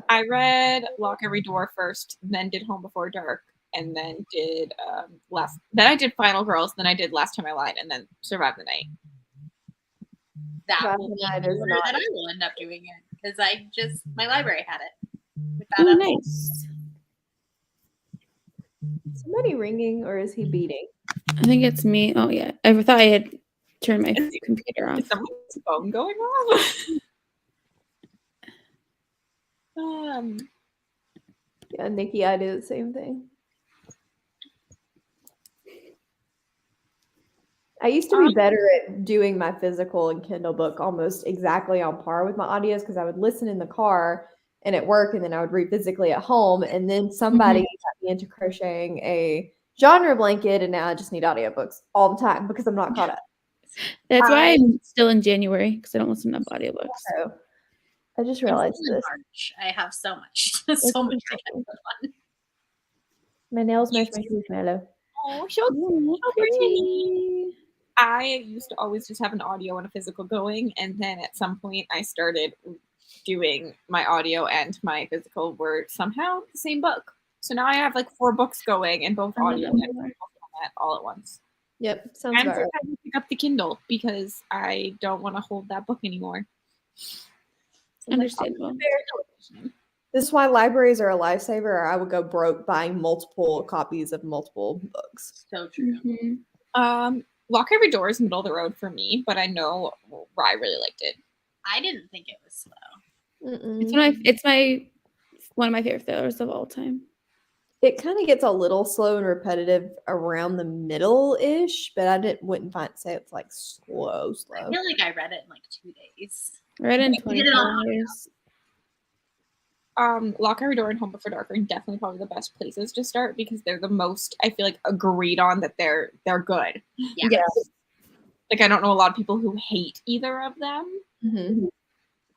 Speaker 1: I read Lock Every Door first, then did Home Before Dark, and then did Then I did Final Girls, then I did Last Time I Lied, and then Survive the Night.
Speaker 4: That
Speaker 2: Survive
Speaker 4: will
Speaker 2: the
Speaker 4: be
Speaker 2: Night
Speaker 4: the
Speaker 2: is
Speaker 4: order
Speaker 2: not-
Speaker 4: that I will end up doing it because my library had it. With
Speaker 3: Oh,
Speaker 4: that up.
Speaker 3: nice.
Speaker 2: Is somebody ringing or is he beating?
Speaker 3: I think it's me. Oh yeah, I thought I had turned my computer off.
Speaker 1: Is someone's phone going off?
Speaker 2: Yeah, Nikki, I do the same thing. I used to be better at doing my physical and Kindle book almost exactly on par with my audios because I would listen in the car and at work, and then I would read physically at home. And then somebody got me into crocheting a genre blanket, and now I just need audiobooks all the time because I'm not caught up.
Speaker 3: That's why I'm still in January because I don't listen to audiobooks.
Speaker 2: So I just realized
Speaker 4: In
Speaker 2: this.
Speaker 4: March. I have so much to get done.
Speaker 2: My nails match my shoes, Mellow.
Speaker 1: Oh, so pretty. I used to always just have an audio and a physical going, and then at some point I started doing my audio and my physical were somehow the same book. So now I have like 4 books going in both audio and physical format all at once.
Speaker 2: Yep, sounds
Speaker 1: And
Speaker 2: about right.
Speaker 1: sometimes I pick up the Kindle because I don't want to hold that book anymore. So
Speaker 3: Understandable.
Speaker 2: This is why libraries are a lifesaver, or I would go broke buying multiple copies of multiple books.
Speaker 4: So true.
Speaker 1: Lock Every Door is middle of the road for me, but I know I really liked it.
Speaker 4: I didn't think it was slow.
Speaker 3: It's one of my favorite thrillers of all time.
Speaker 2: It kind of gets a little slow and repetitive around the middle-ish, but I wouldn't say it's like slow.
Speaker 4: I feel like I read it in like 2 days.
Speaker 3: I read it in 24 hours.
Speaker 1: Lock Every Door and Home Before Dark are definitely probably the best places to start because they're the most, I feel like, agreed on that they're good.
Speaker 4: Yeah.
Speaker 1: Like I don't know a lot of people who hate either of them.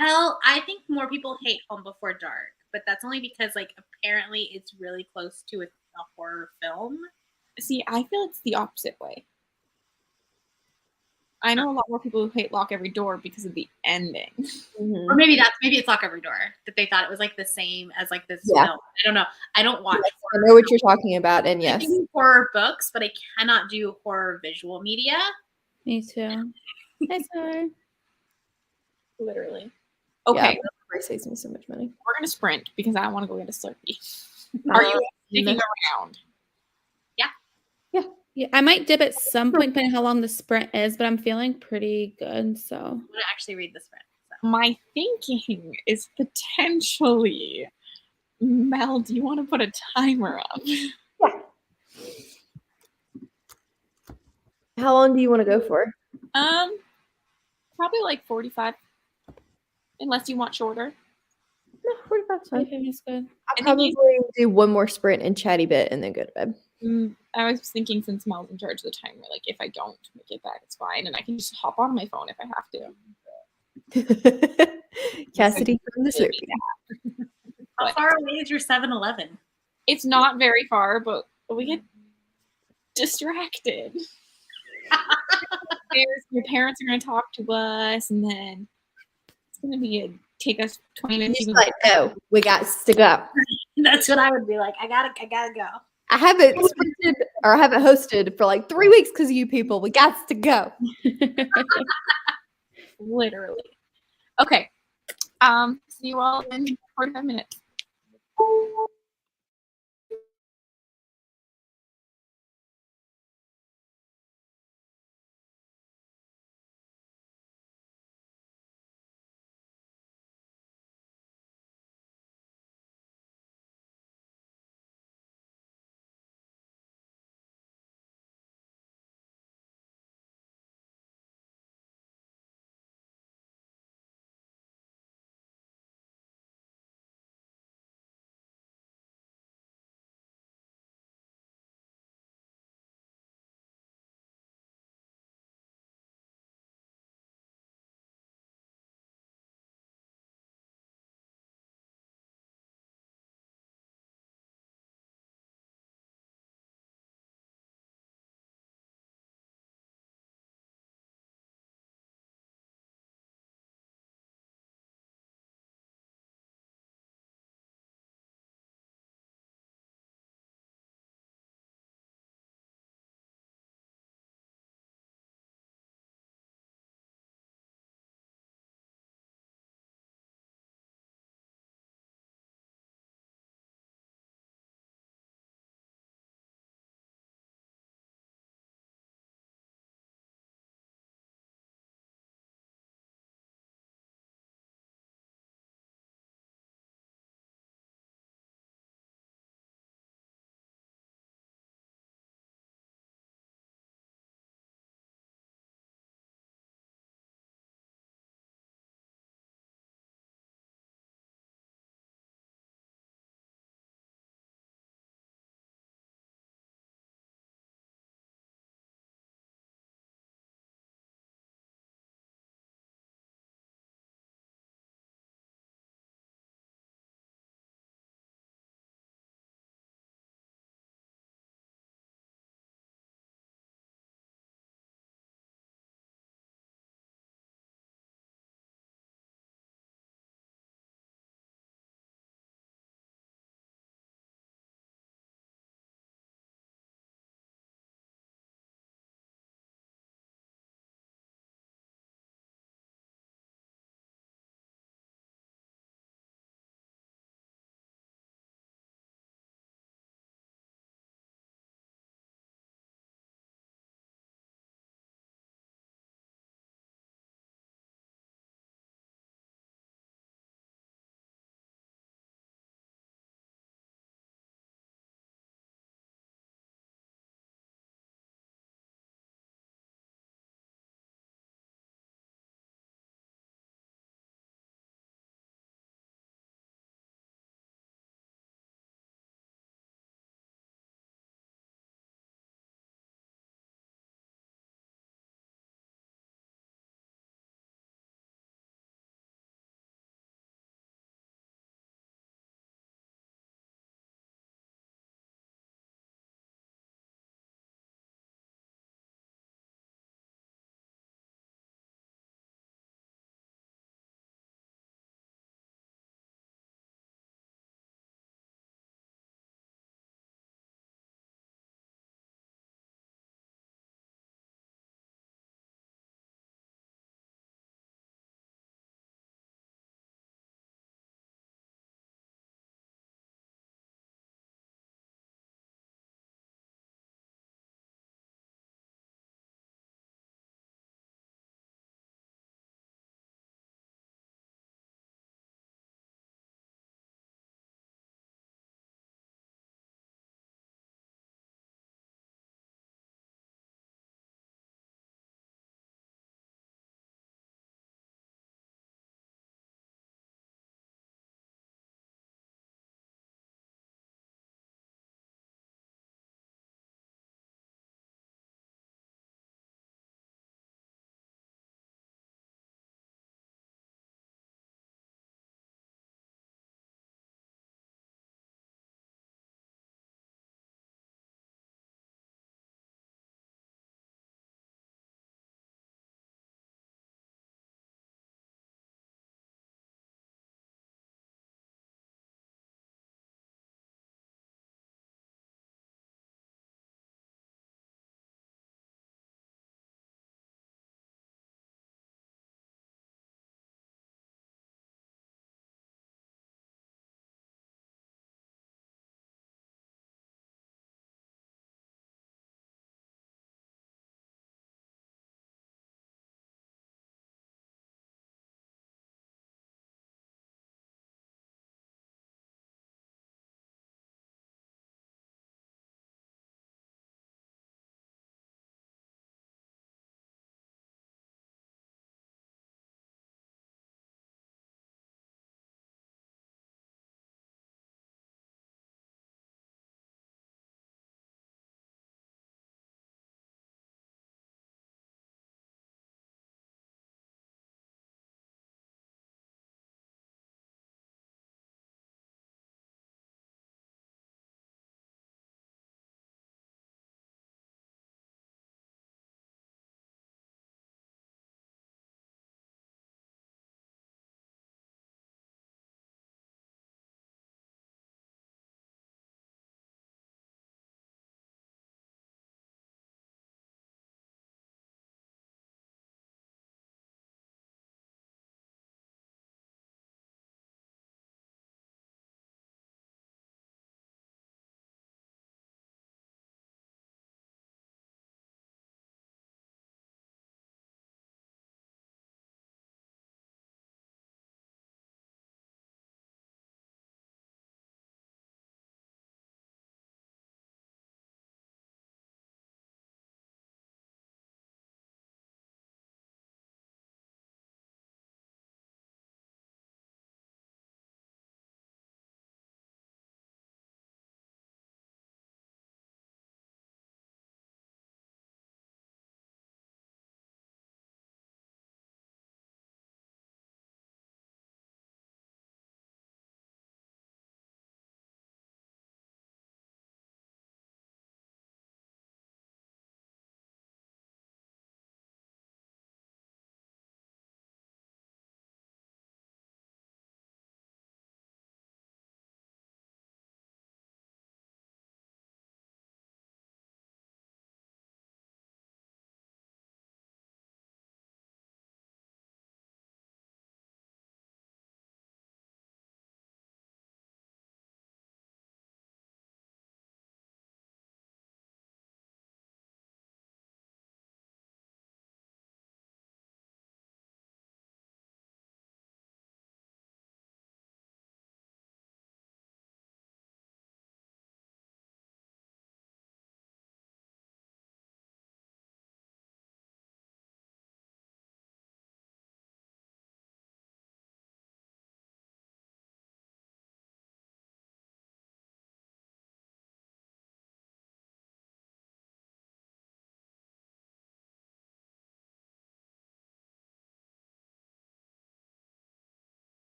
Speaker 4: Well, I think more people hate Home Before Dark, but that's only because like apparently it's really close to a horror film.
Speaker 1: See, I feel it's the opposite way. I know a lot more people who hate Lock Every Door because of the ending.
Speaker 4: Or maybe it's Lock Every Door that they thought it was like the same as like this film. I don't know. I don't watch.
Speaker 2: I know what you're talking about, and yes,
Speaker 4: I do horror books, but I cannot do horror visual media.
Speaker 3: Me too. That's hard.
Speaker 1: Literally. Okay.
Speaker 2: Yeah, saves me so much money.
Speaker 1: We're gonna sprint because I want to go get a Slurpee. Are you sticking around?
Speaker 3: Yeah, I might dip at some point depending on how long the sprint is, but I'm feeling pretty good. So
Speaker 4: I'm gonna actually read the sprint.
Speaker 1: So. My thinking is potentially, Mel, do you want to put a timer up?
Speaker 2: Yeah. How long do you want to go for?
Speaker 1: Probably like 45. Unless you want shorter.
Speaker 2: No, 45 is fine.
Speaker 3: is good.
Speaker 2: I'll probably do one more sprint and chatty bit and then go to bed.
Speaker 1: I was thinking since Mel's in charge of the timer, like if I don't make it back, it's fine, and I can just hop on my phone if I have
Speaker 2: to. Cassidy from the Slurpee.
Speaker 4: How far away is your 7-Eleven?
Speaker 1: It's not very far, but we get distracted. Your parents are going to talk to us, and then it's going to take us 20 minutes.
Speaker 2: Just like, no, we got to go.
Speaker 4: That's what I would be like. I gotta go.
Speaker 2: I haven't sprinted or I haven't hosted for like 3 weeks because of you people. We got to go.
Speaker 1: Literally. Okay. See you all in 45 minutes.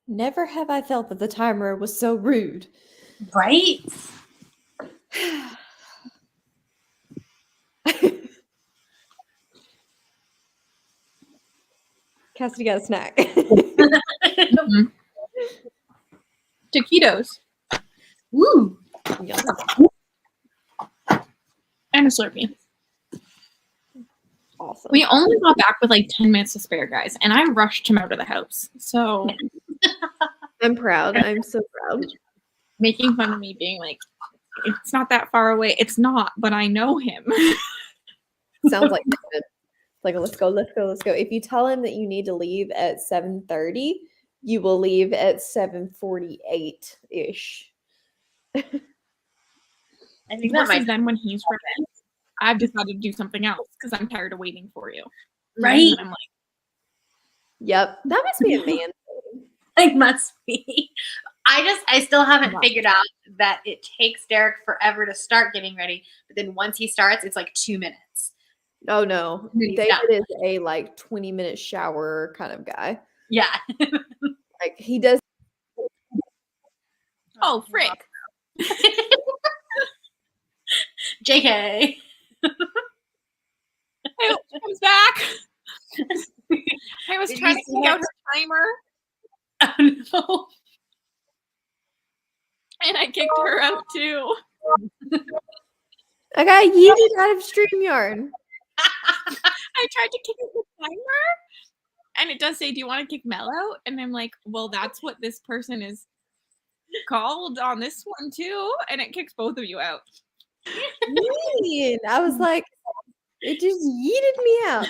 Speaker 2: Never have I felt that the timer was so rude.
Speaker 4: Right?
Speaker 2: Cassidy got a snack.
Speaker 1: Taquitos.
Speaker 4: Woo!
Speaker 1: And a Slurpee.
Speaker 2: Awesome.
Speaker 1: We only got back with like 10 minutes to spare, guys, and I rushed him out of the house. So
Speaker 2: I'm proud. I'm so proud.
Speaker 1: making fun of me being like, it's not that far away. It's not, but I know him.
Speaker 2: Sounds like David. Like, let's go. If you tell him that you need to leave at 7:30, you will leave at 7:48-ish.
Speaker 4: I think that might
Speaker 1: then when he's ready, I've decided to do something else because I'm tired of waiting for you.
Speaker 4: right.
Speaker 1: And I'm like,
Speaker 2: Yep. That must be a man thing.
Speaker 4: It must be. I still haven't
Speaker 1: Wow.
Speaker 4: figured out that it takes Derek forever to start getting ready, but then once he starts, it's like 2 minutes.
Speaker 2: Oh no.
Speaker 4: Yeah.
Speaker 2: David is a like 20-minute shower kind of guy.
Speaker 4: Yeah.
Speaker 2: Like he does.
Speaker 1: oh, frick.
Speaker 4: JK.
Speaker 1: I hope she comes back. I was
Speaker 4: Did
Speaker 1: trying
Speaker 4: you
Speaker 1: to
Speaker 4: see
Speaker 1: kick
Speaker 4: her?
Speaker 1: out her timer,
Speaker 4: Oh no.
Speaker 1: and I kicked her out too.
Speaker 2: I got yeeted out of StreamYard.
Speaker 1: I tried to kick out the timer, and it does say, "Do you want to kick Mel out?" And I'm like, "Well, that's what this person is called on this one too," and it kicks both of you out.
Speaker 2: Mean. I was like, it just yeeted me out.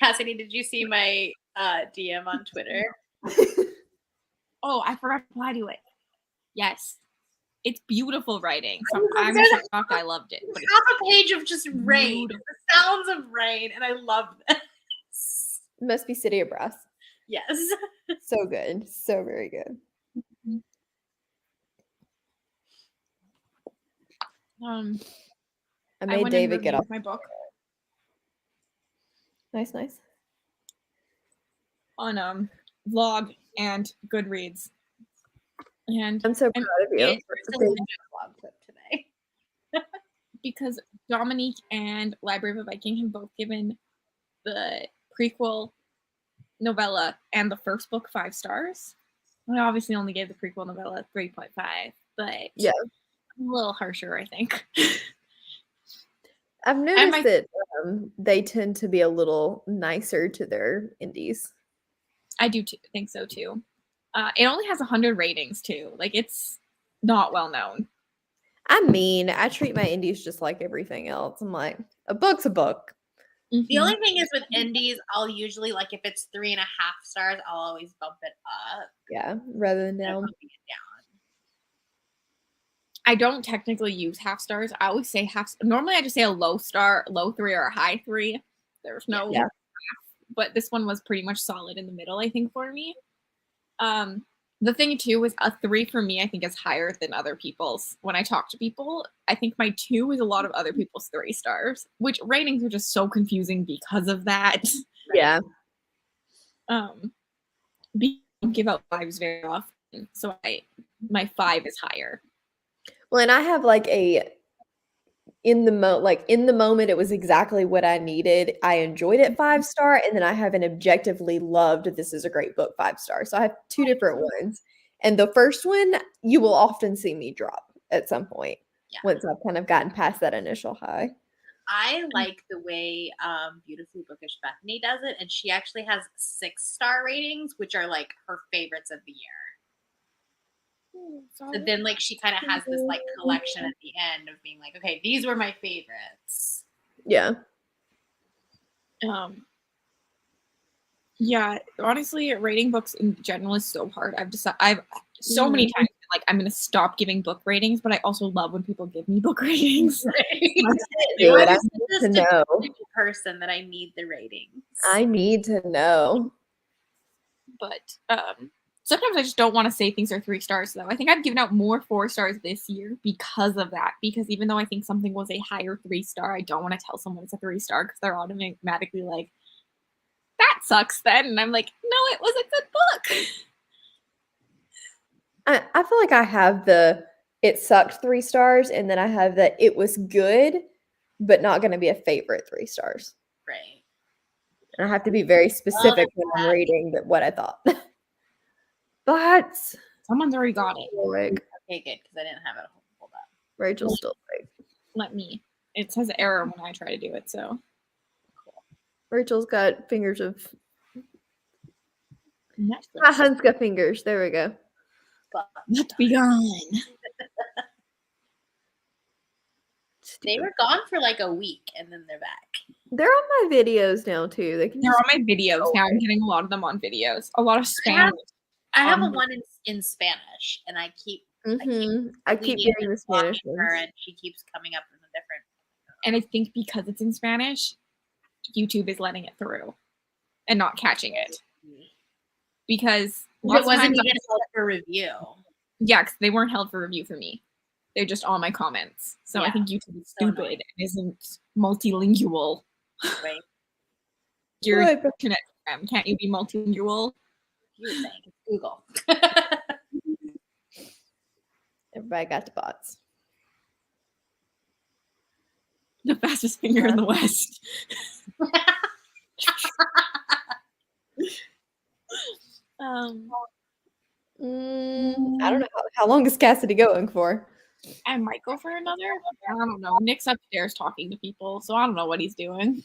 Speaker 4: Cassidy, did you see my DM on Twitter?
Speaker 1: Oh, I forgot to reply to it. Yes, it's beautiful writing. So
Speaker 4: Oh my
Speaker 1: I'm
Speaker 4: God.
Speaker 1: shocked I loved it. But
Speaker 4: Half a page of just rain.
Speaker 1: Beautiful.
Speaker 4: The sounds of rain, and I love this.
Speaker 2: Must be City of Brass.
Speaker 4: Yes.
Speaker 2: So good. So very good. I
Speaker 1: I
Speaker 2: made
Speaker 1: went
Speaker 2: David
Speaker 1: and
Speaker 2: get off.
Speaker 1: reviewed my book
Speaker 2: Nice.
Speaker 1: on Vlog and Goodreads, and
Speaker 2: I'm so proud of you.
Speaker 4: It's a legit vlog clip today.
Speaker 1: because Dominique and Library of a Viking have both given the prequel novella and the first book 5 stars. I obviously only gave the prequel novella 3.5, but
Speaker 2: Yeah.
Speaker 1: a little harsher, I think.
Speaker 2: I've noticed
Speaker 1: my-
Speaker 2: that they tend to be a little nicer to their indies.
Speaker 1: I do think so too. It only has 100 ratings too. Like, it's not well known.
Speaker 2: I mean, I treat my indies just like everything else. I'm like, a book's a book.
Speaker 4: The only thing is with indies, I'll usually, like, if it's 3.5 stars, I'll always bump it up.
Speaker 2: Yeah, rather than
Speaker 4: instead of
Speaker 2: down.
Speaker 4: bumping it down.
Speaker 1: I don't technically use half stars. I always say half. Normally, I just say a low star, low 3, or a high 3. There's no
Speaker 2: Yeah.
Speaker 1: half, but this one was pretty much solid in the middle, I think, for me. The thing too is a 3 for me, I think, is higher than other people's. When I talk to people, I think my 2 is a lot of other people's 3 stars, which ratings are just so confusing because of that.
Speaker 2: Yeah.
Speaker 1: We don't give out 5s very often, so my 5 is higher.
Speaker 2: Well, and I have like a in the moment it was exactly what I needed. I enjoyed it 5-star, and then I have an objectively loved this is a great book 5-star. So I have 2 different ones. And the first one you will often see me drop at some point once I've kind of gotten past that initial high.
Speaker 4: I like the way Beautifully Bookish Bethany does it, and she actually has 6-star ratings, which are like her favorites of the year. So then, like, she kind of has this like collection at the end of being like, okay, these were my favorites.
Speaker 2: Yeah.
Speaker 1: Yeah, honestly, rating books in general is so hard. I've so many times been like, I'm gonna stop giving book ratings, but I also love when people give me book ratings.
Speaker 2: Do it. I
Speaker 4: I'm
Speaker 2: need
Speaker 4: just
Speaker 2: to
Speaker 4: a
Speaker 2: know.
Speaker 4: typical person that I need the ratings.
Speaker 2: I need to know.
Speaker 1: But sometimes I just don't want to say things are 3 stars, though. I think I've given out more 4 stars this year because of that. Because even though I think something was a higher 3-star, I don't want to tell someone it's a 3-star because they're automatically like, that sucks then. And I'm like, no, it was a good book.
Speaker 2: I feel like I have the it sucked 3 stars, and then I have that it was good, but not going to be a favorite 3 stars.
Speaker 4: Right.
Speaker 2: And I have to be very specific when I'm reading what I thought. But
Speaker 1: Someone's already got it.
Speaker 2: like,
Speaker 4: Okay, good, because I didn't have it pulled up.
Speaker 2: Rachel's still like,
Speaker 1: Let me. It says error when I try to do it, so.
Speaker 2: Rachel's got fingers of
Speaker 1: Netflix.
Speaker 2: Hanska fingers. There we go.
Speaker 1: Let's be gone.
Speaker 4: They were gone for like a week, and then they're back.
Speaker 2: They're on my videos now too. They can
Speaker 1: They're
Speaker 2: just
Speaker 1: on my videos now. I'm getting a lot of them on videos. A lot of spam.
Speaker 4: I have a one in Spanish, and I keep
Speaker 2: I keep
Speaker 4: reading
Speaker 2: getting the
Speaker 4: and
Speaker 2: Spanish
Speaker 4: watching her,
Speaker 2: ones.
Speaker 4: and she keeps coming up with a different.
Speaker 1: And I think because it's in Spanish, YouTube is letting it through and not catching it. Because
Speaker 4: It
Speaker 1: lots of
Speaker 4: wasn't
Speaker 1: times
Speaker 4: even held for review.
Speaker 1: yeah, because they weren't held for review for me. They're just all my comments. So I
Speaker 4: Yeah,
Speaker 1: think YouTube is
Speaker 4: so
Speaker 1: stupid and isn't multilingual.
Speaker 4: Right?
Speaker 1: Your
Speaker 2: Good.
Speaker 1: internet program, can't you be multilingual?
Speaker 4: You were saying it's Google.
Speaker 2: Everybody got the bots.
Speaker 1: The fastest finger in the West.
Speaker 2: I don't know how long is Cassidy going for.
Speaker 1: I might go for another. I don't know. Nick's upstairs talking to people, so I don't know what he's doing.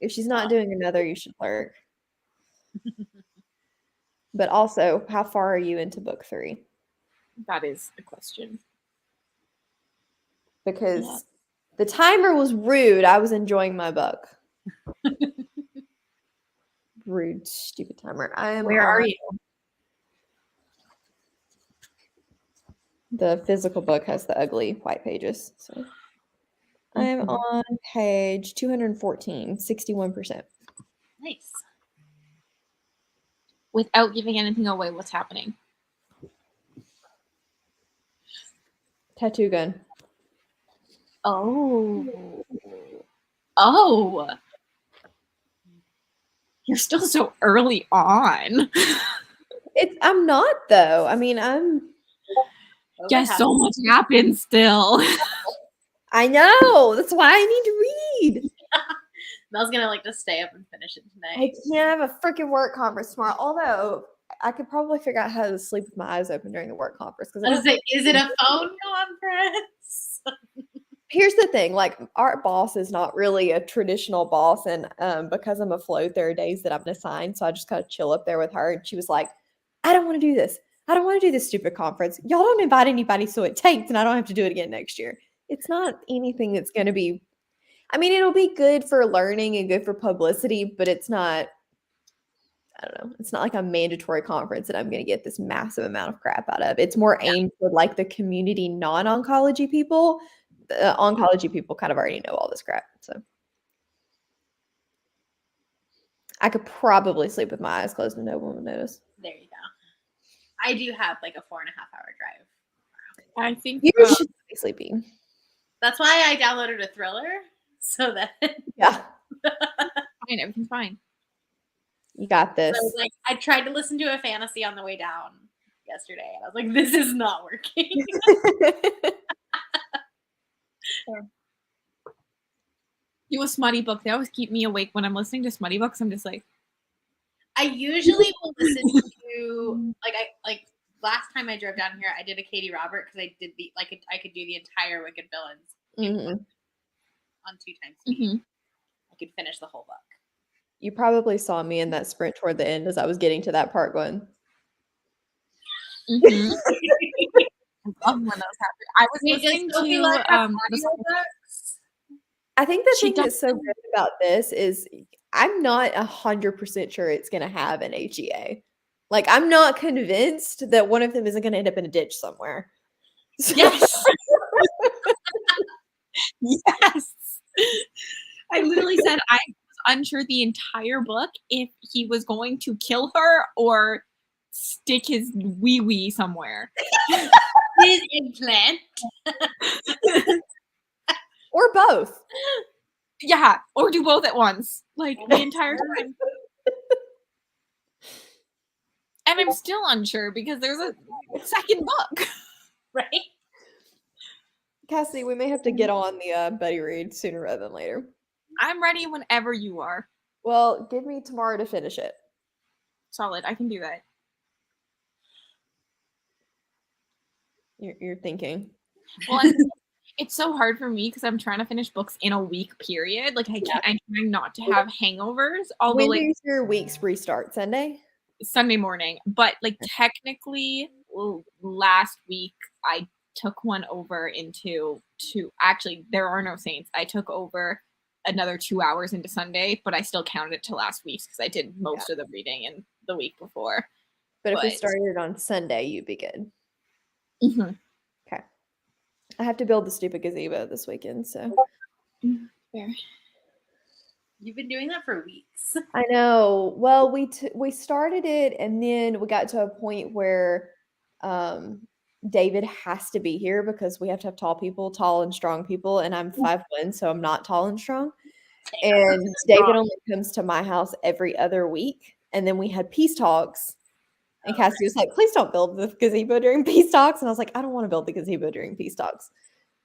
Speaker 2: If she's not doing another, you should lurk. But also, how far are you into book 3?
Speaker 1: That is a question.
Speaker 2: Because the timer was rude. I was enjoying my book. Rude, stupid timer.
Speaker 1: Where are you?
Speaker 2: The physical book has the ugly white pages. So I'm on page 214, 61%.
Speaker 4: Nice.
Speaker 1: Without giving anything away, what's happening?
Speaker 2: Tattoo gun.
Speaker 1: Oh. Oh. You're still so early on.
Speaker 2: I'm not though. I mean,
Speaker 1: Yes, so much happens still.
Speaker 2: I know. That's why I need to read.
Speaker 4: Mel's gonna like just stay up and finish it tonight.
Speaker 2: I can't have a freaking work conference tomorrow. Although I could probably figure out how to sleep with my eyes open during the work conference.
Speaker 4: Is it a phone conference?
Speaker 2: Here's the thing, like our boss is not really a traditional boss, and because I'm a float, there are days that I'm assigned, so I just kind of chill up there with her. And she was like, "I don't want to do this. I don't want to do this stupid conference. Y'all don't invite anybody, so it takes, and I don't have to do it again next year." It's not anything that's going to be. I mean, it'll be good for learning and good for publicity, but it's not. I don't know. It's not like a mandatory conference that I'm going to get this massive amount of crap out of. It's more aimed for like the community non-oncology people. The oncology people kind of already know all this crap. So I could probably sleep with my eyes closed and no one would notice.
Speaker 4: There you go. I do have like a 4.5-hour drive.
Speaker 1: I think
Speaker 2: You should be sleeping.
Speaker 4: That's why I downloaded a thriller so that
Speaker 2: Yeah.
Speaker 1: fine, everything's fine.
Speaker 2: You got this.
Speaker 4: I was like, I tried to listen to a fantasy on the way down yesterday, and I was like, this is not working.
Speaker 1: Do a smutty book. They always keep me awake when I'm listening to smutty books. I'm just like,
Speaker 4: I usually will listen to like last time I drove down here, I did a Katie Robert because I did I could do the entire Wicked Villains on 2 times speed. I could finish the whole book.
Speaker 2: You probably saw me in that sprint toward the end as I was getting to that part going.
Speaker 1: I love when those happen. I was listening to
Speaker 2: I think the
Speaker 1: She
Speaker 2: thing that's so good about this is I'm not 100% sure it's going to have an HEA. Like, I'm not convinced that one of them isn't going to end up in a ditch somewhere. So-
Speaker 1: yes. Yes. I literally said I was unsure the entire book if he was going to kill her or stick his wee-wee somewhere.
Speaker 4: His implant.
Speaker 2: Or both.
Speaker 1: Yeah, or do both at once, like the entire time. And I'm still unsure because there's a second book.
Speaker 4: Right?
Speaker 2: Cassidy, we may have to get on the buddy read sooner rather than later.
Speaker 1: I'm ready whenever you are.
Speaker 2: Well, give me tomorrow to finish it.
Speaker 1: Solid, I can do that.
Speaker 2: You're thinking.
Speaker 1: Well, it's so hard for me because I'm trying to finish books in a week period. Like I can't. I'm trying not to have hangovers. Although,
Speaker 2: When
Speaker 1: like
Speaker 2: does your weeks restart? Sunday?
Speaker 1: Sunday morning, but like technically, last week I took one over into two. Actually, there are no saints. I took over another 2 hours into Sunday, but I still counted it to last week's because I did most of the reading in the week before.
Speaker 2: But if we started on Sunday, you'd be good.
Speaker 1: Mm-hmm.
Speaker 2: Okay. I have to build the stupid gazebo this weekend, so.
Speaker 1: Fair.
Speaker 4: You've been doing that for weeks.
Speaker 2: I know. Well, we started it, and then we got to a point where David has to be here because we have to have tall and strong people, and I'm 5'1", so I'm not tall and strong. And David only comes to my house every other week, and then we had peace talks. And Cassie was like, please don't build the gazebo during peace talks. And I was like, I don't want to build the gazebo during peace talks.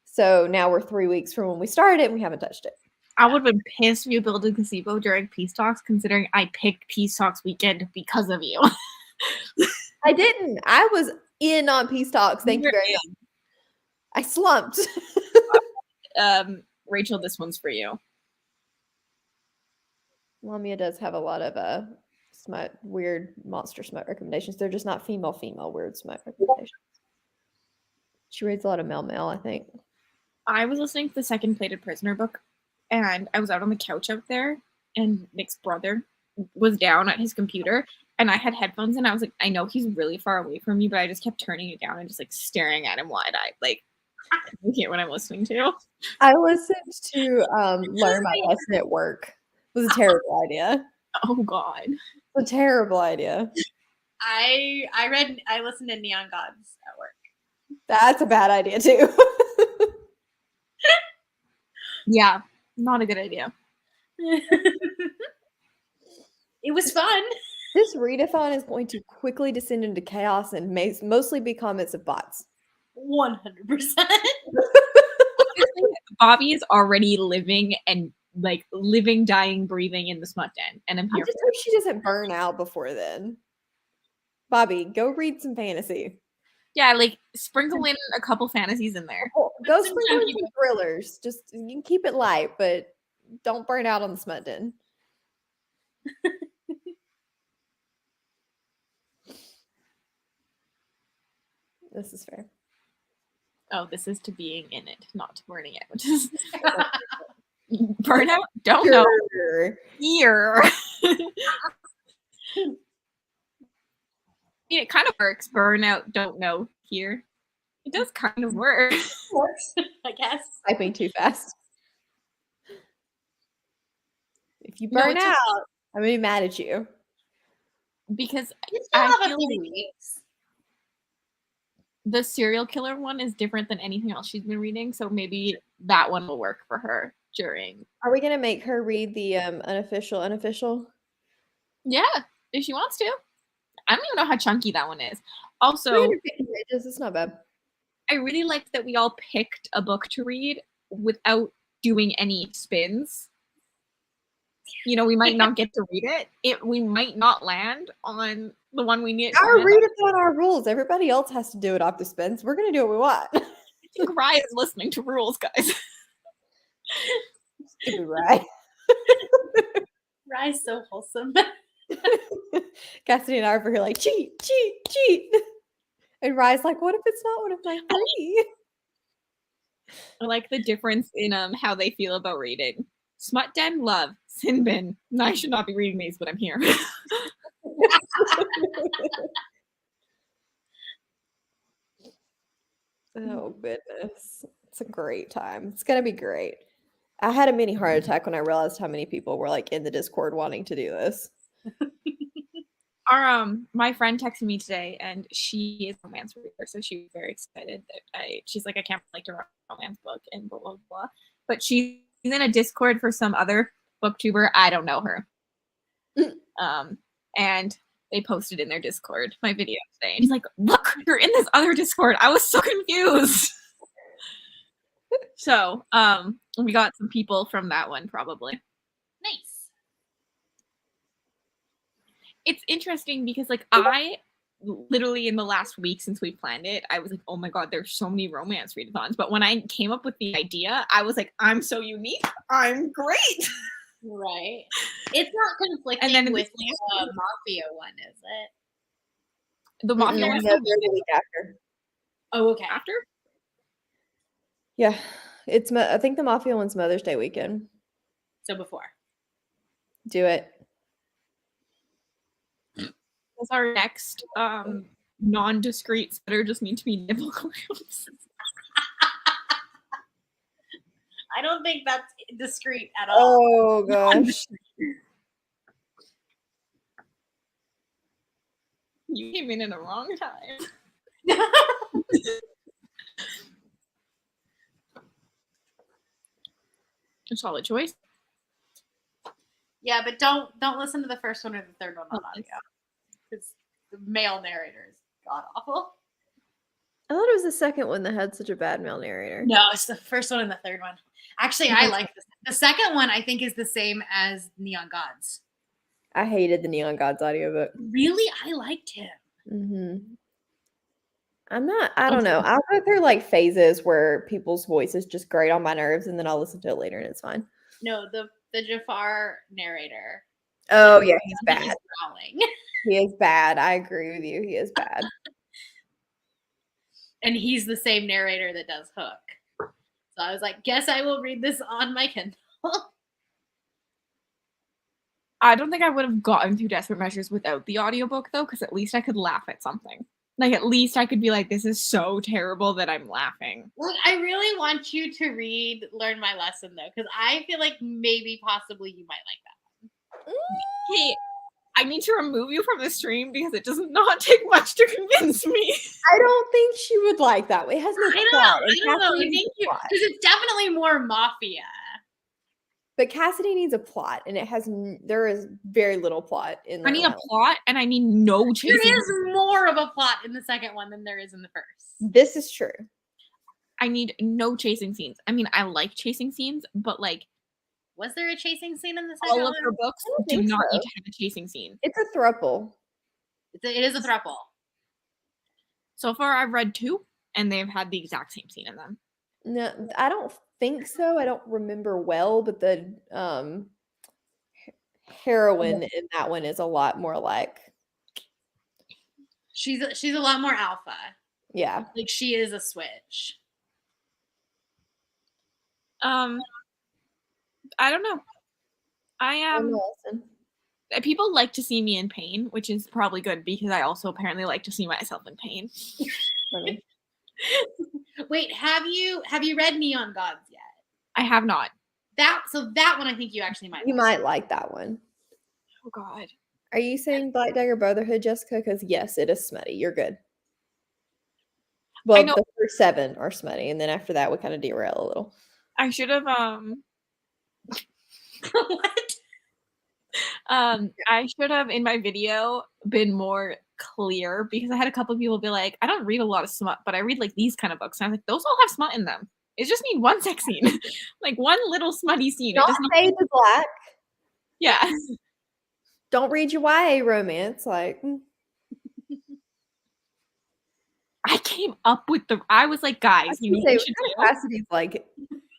Speaker 2: So now we're 3 weeks from when we started and we haven't touched it.
Speaker 1: I would have been pissed if you built a gazebo during peace talks, considering I picked peace talks weekend because of you.
Speaker 2: I didn't. I was in on peace talks. Thank you very much. I slumped.
Speaker 1: Rachel, this one's for you.
Speaker 2: Lamia does have a lot of weird monster smut recommendations. They're just not female weird smut recommendations. She reads a lot of male, I think.
Speaker 1: I was listening to the Second Plated Prisoner book, and I was out on the couch out there, and Nick's brother was down at his computer, and I had headphones, and I was like, I know he's really far away from me, but I just kept turning it down and just like staring at him wide-eyed, like, I hear what I'm listening to.
Speaker 2: I listened to Learn My Lesson at Work. It was a terrible idea.
Speaker 1: Oh God.
Speaker 2: A terrible idea.
Speaker 4: I listened to Neon Gods at work.
Speaker 2: That's a bad idea too.
Speaker 1: Yeah, not a good idea.
Speaker 4: It was fun.
Speaker 2: This readathon is going to quickly descend into chaos and mostly be comments of bots.
Speaker 4: 100%.
Speaker 1: Bobby is already living, dying, breathing in the smut den, and I'm here.
Speaker 2: I just hope she doesn't burn out before then. Bobby, go read some fantasy.
Speaker 1: Yeah, like sprinkle in a couple fantasies in there.
Speaker 2: Go sprinkle in some thrillers. Just you can keep it light, but don't burn out on the smut den. This is fair.
Speaker 1: Oh, this is to being in it, not to burning out. Burnout? Don't know. Here. It kind of works. Burnout, don't know. Here. It does kind of work.
Speaker 4: I guess.
Speaker 2: Typing too fast. If you burn out, I'm going to be mad at you.
Speaker 1: Because
Speaker 4: I have a few weeks.
Speaker 1: The serial killer one is different than anything else she's been reading, so maybe that one will work for her during.
Speaker 2: Are we going to make her read the unofficial?
Speaker 1: Yeah, if she wants to. I don't even know how chunky that one is. Also,
Speaker 2: 350 pages, it's not bad.
Speaker 1: I really liked that we all picked a book to read without doing any spins. You know, we might not get to read it. We might not land on the one we need.
Speaker 2: Our readathon, our rules. Everybody else has to do it off the spins. We're going to do what we want.
Speaker 1: I think Rye is listening to rules, guys.
Speaker 2: Stupid Rye.
Speaker 4: Rye's so wholesome.
Speaker 2: Cassidy and I are over here like, cheat. And Rye's like, what if it's not one of my three?
Speaker 1: I like the difference in how they feel about reading. Smut Den, love. Sin bin. No, I should not be reading these, but I'm here.
Speaker 2: Oh, goodness. It's a great time. It's going to be great. I had a mini heart attack when I realized how many people were like in the Discord wanting to do this.
Speaker 1: My friend texted me today, and she is a romance reader, so she was very excited that she's like, I can't write a romance book and blah blah blah. But she's He's in a Discord for some other booktuber. I don't know her. And they posted in their Discord my video today. And he's like, look, you're in this other Discord. I was so confused. So we got some people from that one probably.
Speaker 4: Nice.
Speaker 1: It's interesting because like I literally in the last week since we planned it, I was like, oh my god, there's so many romance readathons. But when I came up with the idea, I was like, I'm so unique. I'm great.
Speaker 4: Right. It's not conflicting
Speaker 1: And then
Speaker 4: with the Mafia one, is it?
Speaker 1: The Mafia
Speaker 2: No,
Speaker 1: one
Speaker 2: they're the week after.
Speaker 4: Oh, okay.
Speaker 1: after?
Speaker 2: Yeah, I think the Mafia one's Mother's Day weekend.
Speaker 4: So before.
Speaker 2: Do it.
Speaker 1: That's our next non-discrete sweater just need to be nipple clamps.
Speaker 4: I don't think that's discreet at all.
Speaker 2: Oh gosh.
Speaker 1: You came in the wrong time. A solid choice.
Speaker 4: Yeah, but don't listen to the first one or the third one on audio. Because the male narrator is god awful.
Speaker 2: I thought it was the second one that had such a bad male narrator.
Speaker 4: No, it's the first one and the third one. Actually, I like this. The second one I think is the same as Neon Gods.
Speaker 2: I hated the Neon Gods audiobook.
Speaker 4: Really? I liked him.
Speaker 2: Mm-hmm. I don't know. I'll go through like phases where people's voices just grate on my nerves and then I'll listen to it later and it's fine.
Speaker 4: No, the Jafar narrator.
Speaker 2: Oh yeah, he's bad.
Speaker 4: Growling.
Speaker 2: He is bad. I agree with you. He is bad.
Speaker 4: And he's the same narrator that does Hook. So I was like, guess I will read this on my Kindle.
Speaker 1: I don't think I would have gotten through Desperate Measures without the audiobook though, because at least I could laugh at something. Like at least I could be like, this is so terrible that I'm laughing.
Speaker 4: Look, I really want you to read Learn My Lesson though, because I feel like maybe possibly you might like that one.
Speaker 1: Hey, I need to remove you from the stream because it does not take much to convince me.
Speaker 2: I don't think she would like that. It has no plot.
Speaker 4: I don't know. I think because it's definitely more mafia.
Speaker 2: But Cassidy needs a plot, and there is very little plot in.
Speaker 1: I need a plot, and I need no chasing.
Speaker 4: There is more of a plot in the second one than there is in the first.
Speaker 2: This is true.
Speaker 1: I need no chasing scenes. I mean, I like chasing scenes, but like,
Speaker 4: was there a chasing scene in the second one?
Speaker 1: All of her books do not need to have a chasing scene.
Speaker 2: It's a throuple.
Speaker 4: It is a throuple.
Speaker 1: So far, I've read 2, and they've had the exact same scene in them.
Speaker 2: No, I don't think so. I don't remember well, but the heroine in that one is a lot more like.
Speaker 4: She's a lot more alpha.
Speaker 2: Yeah,
Speaker 4: like she is a switch.
Speaker 1: I don't know. I am. People like to see me in pain, which is probably good because I also apparently like to see myself in pain.
Speaker 4: Wait, have you read Neon Gods yet?
Speaker 1: I have not.
Speaker 4: That one I think you actually might.
Speaker 2: You might like that one.
Speaker 1: Oh God.
Speaker 2: Are you saying Black Dagger Brotherhood, Jessica? Because yes, it is smutty. You're good. Well, the first 7 are smutty, and then after that, we kind of derail a little.
Speaker 1: I should have
Speaker 4: What?
Speaker 1: I should have in my video been more clear because I had a couple of people be like, I don't read a lot of smut, but I read like these kind of books. And I was like, those all have smut in them. It just need one sex scene, like one little smutty scene.
Speaker 2: Don't say the black.
Speaker 1: Yeah.
Speaker 2: Don't read your YA romance. Like,
Speaker 1: I came up with I was like, guys, you know what we should do?
Speaker 2: Cassidy's like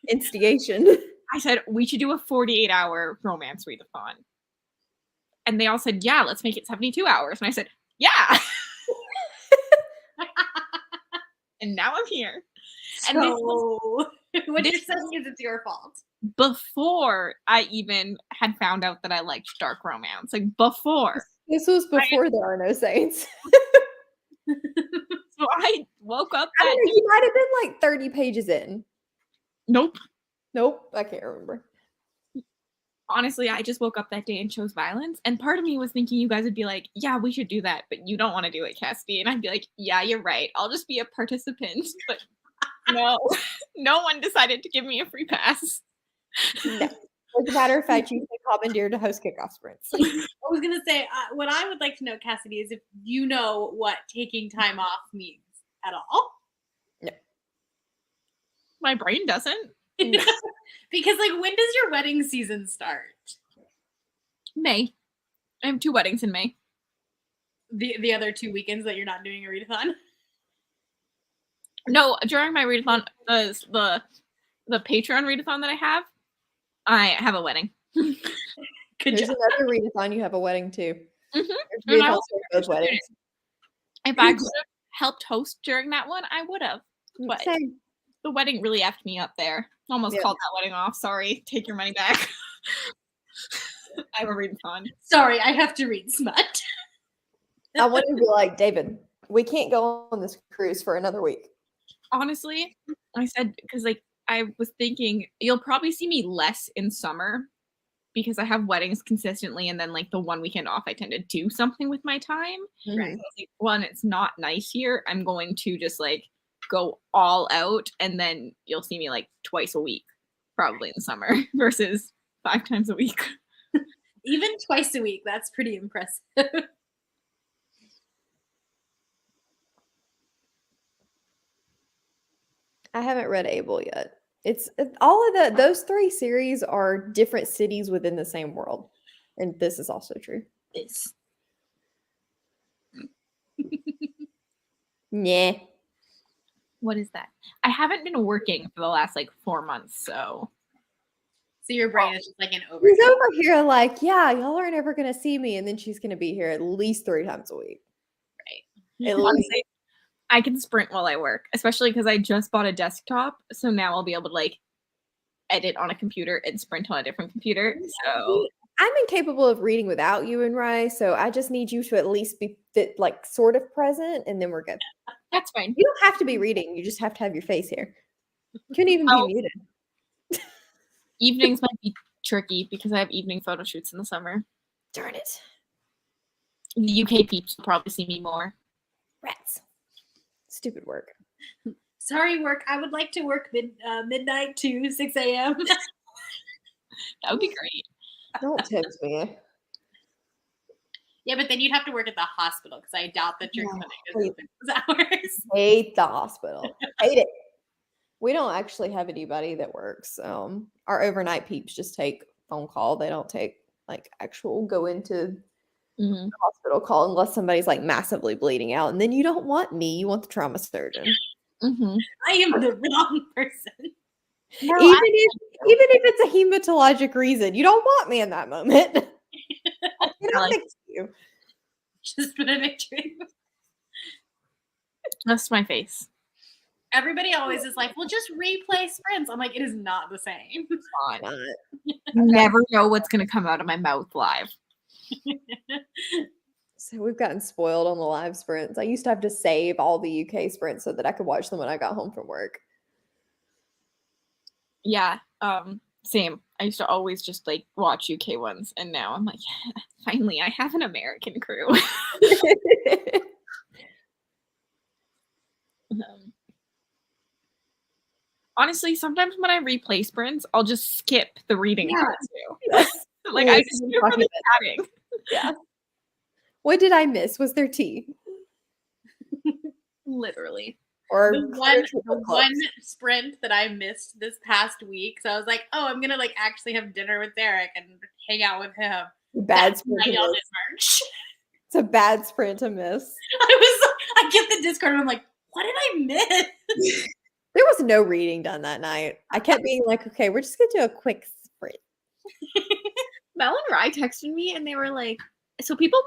Speaker 2: instigation.
Speaker 1: I said, we should do a 48-hour romance readathon. And they all said, yeah, let's make it 72 hours. And I said, yeah. And now I'm here.
Speaker 4: And so, what you're saying is it's your fault.
Speaker 1: Before I even had found out that I liked dark romance. Like, before.
Speaker 2: This was before There Are No Saints.
Speaker 1: So I woke up.
Speaker 2: I don't know, you might have been like 30 pages in.
Speaker 1: Nope.
Speaker 2: I can't remember.
Speaker 1: Honestly, I just woke up that day and chose violence. And part of me was thinking you guys would be like, yeah, we should do that. But you don't want to do it, Cassidy. And I'd be like, yeah, you're right. I'll just be a participant. But no, no one decided to give me a free pass.
Speaker 2: No. As a matter of fact, you've been commandeered to host kickoff sprints.
Speaker 4: I was gonna say what I would like to know, Cassidy, is if you know what taking time off means at all.
Speaker 1: My brain doesn't.
Speaker 4: Because like, when does your wedding season start?
Speaker 1: May. I have 2 weddings in May.
Speaker 4: The other 2 weekends that you're not doing a readathon?
Speaker 1: No, during my readathon, the Patreon readathon that I have a wedding.
Speaker 4: Good
Speaker 2: There's
Speaker 4: job.
Speaker 2: another readathon. You have a wedding too.
Speaker 1: Mhm.
Speaker 2: There's
Speaker 1: And I
Speaker 2: readathons
Speaker 1: also
Speaker 2: for both weddings.
Speaker 1: If I could have helped host during that one, I would have. But
Speaker 2: Same.
Speaker 1: the wedding really effed me up there. Almost
Speaker 2: Yeah.
Speaker 1: called that wedding off. Sorry. Take your money back. I have a readathon.
Speaker 4: Sorry, I have to read smut.
Speaker 2: I want to be like, David, we can't go on this cruise for another week.
Speaker 1: Honestly, I said, because like I was thinking you'll probably see me less in summer because I have weddings consistently, and then like the one weekend off I tend to do something with my time.
Speaker 2: Mhm.
Speaker 1: Right. So I was like, well, and it's not nice here. I'm going to just like go all out, and then you'll see me like twice a week, probably in the summer, versus 5 times a week.
Speaker 4: Even twice a week, that's pretty impressive.
Speaker 2: I haven't read Able yet. It's all of those 3 series are different cities within the same world, and this is also true.
Speaker 1: This.
Speaker 2: Yeah.
Speaker 1: What is that? I haven't been working for the last like 4 months, so
Speaker 4: So your brain is just like an
Speaker 2: She's
Speaker 4: overdose.
Speaker 2: over here like, yeah, y'all aren't ever gonna see me, and then she's gonna be here at least 3 times a week.
Speaker 4: Right.
Speaker 2: At least.
Speaker 1: honestly, I can sprint while I work, especially because I just bought a desktop, so now I'll be able to like edit on a computer and sprint on a different computer. So
Speaker 2: I'm incapable of reading without you and Rai, so I just need you to at least be like sort of present, and then we're good.
Speaker 1: that's fine.
Speaker 2: You don't have to be reading; you just have to have your face here. You couldn't even
Speaker 1: Oh.
Speaker 2: be muted.
Speaker 1: Evenings might be tricky because I have evening photo shoots in the summer.
Speaker 2: Darn it,
Speaker 1: The UK peeps will probably see me more.
Speaker 2: rats! Stupid work.
Speaker 4: Sorry, work. I would like to work midnight to 6 a.m.
Speaker 1: That would be great.
Speaker 2: Don't tempt me.
Speaker 4: Yeah, but then you'd have to work at the hospital because I doubt that your
Speaker 2: No,
Speaker 4: clinic is
Speaker 2: please.
Speaker 4: open those hours.
Speaker 2: Hate the hospital. Hate it. We don't actually have anybody that works. Our overnight peeps just take phone call. They don't take like actual go into
Speaker 1: Mhm.
Speaker 2: the hospital call unless somebody's like massively bleeding out. And then you don't want me. You want the trauma surgeon.
Speaker 1: Mhm.
Speaker 4: I am the wrong person.
Speaker 1: No,
Speaker 2: Even if it's a hematologic reason, you don't want me in that moment. I cannot
Speaker 1: like-
Speaker 2: fix you.
Speaker 4: Just put a picture.
Speaker 1: just my face.
Speaker 4: Everybody always is like, well, just replay sprints. I'm like, it is not the same.
Speaker 1: Fine.
Speaker 2: Not.
Speaker 1: You never know what's gonna come out of my mouth live.
Speaker 2: So we've gotten spoiled on the live sprints. I used to have to save all the UK sprints so that I could watch them when I got home from work.
Speaker 1: Yeah. Same. I used to always just like watch UK ones, and now I'm like, finally, I have an American crew. Honestly, sometimes when I replay sprints, I'll just skip the reading
Speaker 2: Yeah.
Speaker 1: part too.
Speaker 2: Yes.
Speaker 1: Like I
Speaker 2: Listen
Speaker 1: just
Speaker 2: to
Speaker 1: do it for
Speaker 2: talking
Speaker 1: the chatting.
Speaker 2: Yeah. What did I miss? Was there tea?
Speaker 1: Literally.
Speaker 2: Or
Speaker 4: The one sprint that I missed this past week. So I was like, oh, I'm gonna like actually have dinner with Derek and hang out with him.
Speaker 2: bad
Speaker 4: That's
Speaker 2: sprint
Speaker 4: when I
Speaker 2: to
Speaker 4: yelled
Speaker 2: miss.
Speaker 4: at March.
Speaker 2: It's a bad sprint to miss.
Speaker 4: I get the Discord and I'm like, what did I miss?
Speaker 2: There was no reading done that night. I kept being like, okay, we're just gonna do a quick sprint.
Speaker 1: Mel and Rye texted me and they were like, so people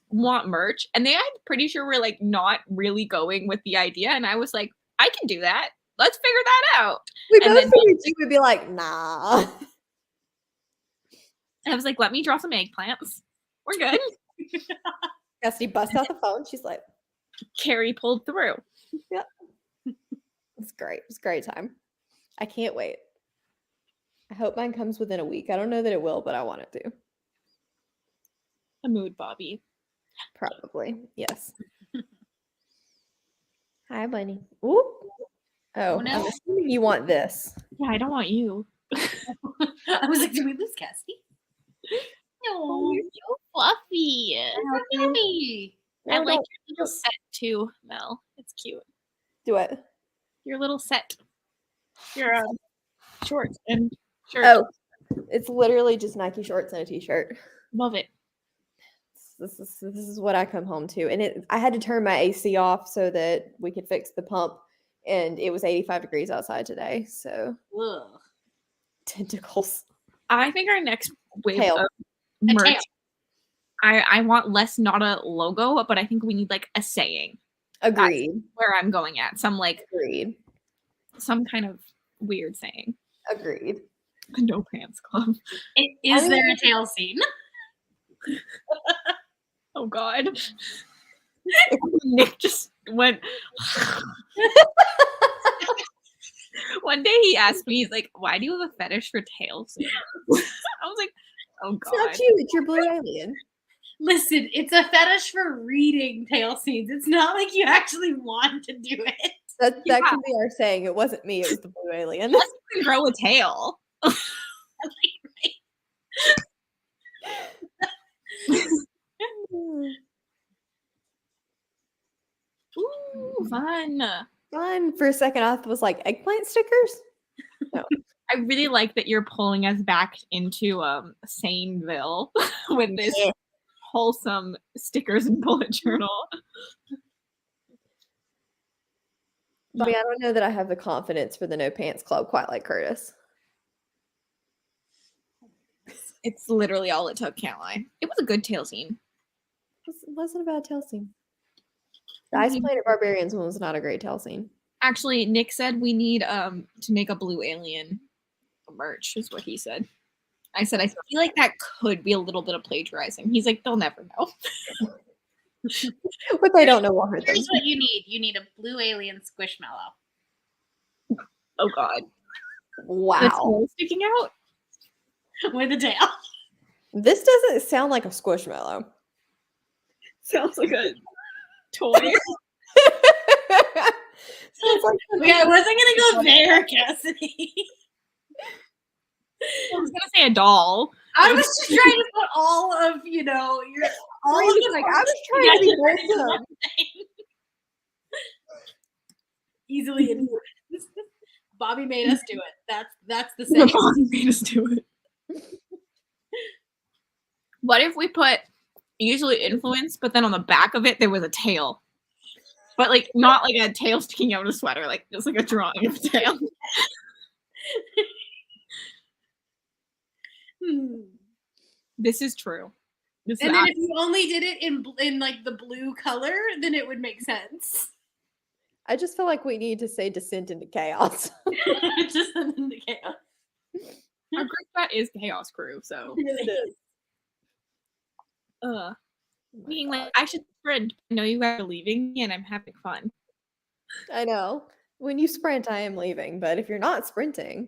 Speaker 1: want merch, and they, I'm pretty sure we're like not really going with the idea. And I was like, I can do that. Let's figure that out.
Speaker 2: We
Speaker 1: And
Speaker 2: both
Speaker 1: then-
Speaker 2: figured you would be like, nah.
Speaker 1: I was like, let me draw some eggplants. We're good.
Speaker 2: Cassidy busts out the phone. She's like,
Speaker 1: Carrie pulled through.
Speaker 2: it's great. It's a great time. I can't wait. I hope mine comes within a week. I don't know that it will, but I want it to.
Speaker 1: A mood, Bobby.
Speaker 2: Probably. Yes. Hi, bunny. Ooh. Oh,
Speaker 4: no.
Speaker 2: I'm assuming you want this.
Speaker 1: Yeah, I don't want you.
Speaker 4: I was like, did we lose Cassie?
Speaker 1: Oh,
Speaker 4: No.
Speaker 1: you're so fluffy.
Speaker 4: Happy.
Speaker 1: I
Speaker 2: No,
Speaker 1: like
Speaker 2: don't
Speaker 1: your little set too, Mel. It's cute.
Speaker 2: do it.
Speaker 1: Your little set. Your shorts and shirt.
Speaker 2: Oh, it's literally just Nike shorts and a t-shirt.
Speaker 1: Love it.
Speaker 2: This is what I come home to, and I had to turn my AC off so that we could fix the pump, and it was 85 degrees outside today. So
Speaker 4: Ugh.
Speaker 2: tentacles.
Speaker 1: I think our next wave
Speaker 2: Tail.
Speaker 1: of
Speaker 4: A
Speaker 1: merch.
Speaker 4: tail.
Speaker 1: I want less not a logo, but I think we need like a saying.
Speaker 2: Agreed.
Speaker 1: Where I'm going at some
Speaker 2: Agreed.
Speaker 1: some kind of weird saying.
Speaker 2: Agreed.
Speaker 1: No Pants Club.
Speaker 4: Is there a tail scene?
Speaker 1: Oh God. Nick just went. One day he asked me, he's like, "Why do you have a fetish for tails?" I was like, "Oh God."
Speaker 2: It's not you. It's your blue alien.
Speaker 4: Listen, it's a fetish for reading tail scenes. It's not like you actually want to do it.
Speaker 2: That can be our saying. It wasn't me. It was the blue alien.
Speaker 1: Unless you can grow a tail. Ooh, fun.
Speaker 2: Fun. For a second, I was like eggplant stickers.
Speaker 1: I really like that you're pulling us back into Saneville with this wholesome stickers and bullet journal.
Speaker 2: But I don't know that I have the confidence for the No Pants Club quite like Curtis.
Speaker 1: It's literally all it took, can't lie. It was a good tail scene.
Speaker 2: It wasn't a bad tail scene. The Ice Planet Barbarians one was not a great tail scene.
Speaker 1: Actually, Nick said we need to make a blue alien merch, is what he said. I said, I feel like that could be a little bit of plagiarizing. He's like, they'll never know.
Speaker 2: But they don't know what hurt them.
Speaker 4: Here's what you need. You need a blue alien squishmallow.
Speaker 1: Oh God. The
Speaker 2: Wow.
Speaker 1: tail sticking out?
Speaker 4: With a tail.
Speaker 2: This doesn't sound like a squishmallow.
Speaker 1: Sounds like a toy.
Speaker 2: Sounds like
Speaker 4: Yeah, I wasn't gonna go there, Cassidy.
Speaker 1: I was gonna say a doll.
Speaker 4: I was just trying to put all of your all of the
Speaker 2: like I was trying to be wholesome.
Speaker 4: Easily influenced. Bobby made us do it. That's the same.
Speaker 1: Bobby made us do it. What if we put usually influence, but then on the back of it there was a tail, but like not like a tail sticking out of a sweater, like just like a drawing of a tail. This is true. This
Speaker 4: And
Speaker 1: is
Speaker 4: then if you only did it in like the blue color, then it would make sense.
Speaker 2: I just feel like we need to say descent into chaos.
Speaker 4: Just in the chaos.
Speaker 1: our group chat is Chaos Crew, so
Speaker 2: It is.
Speaker 1: being like I should sprint. I know you guys are leaving me and I'm having fun.
Speaker 2: I know. When you sprint, I am leaving. But if you're not sprinting,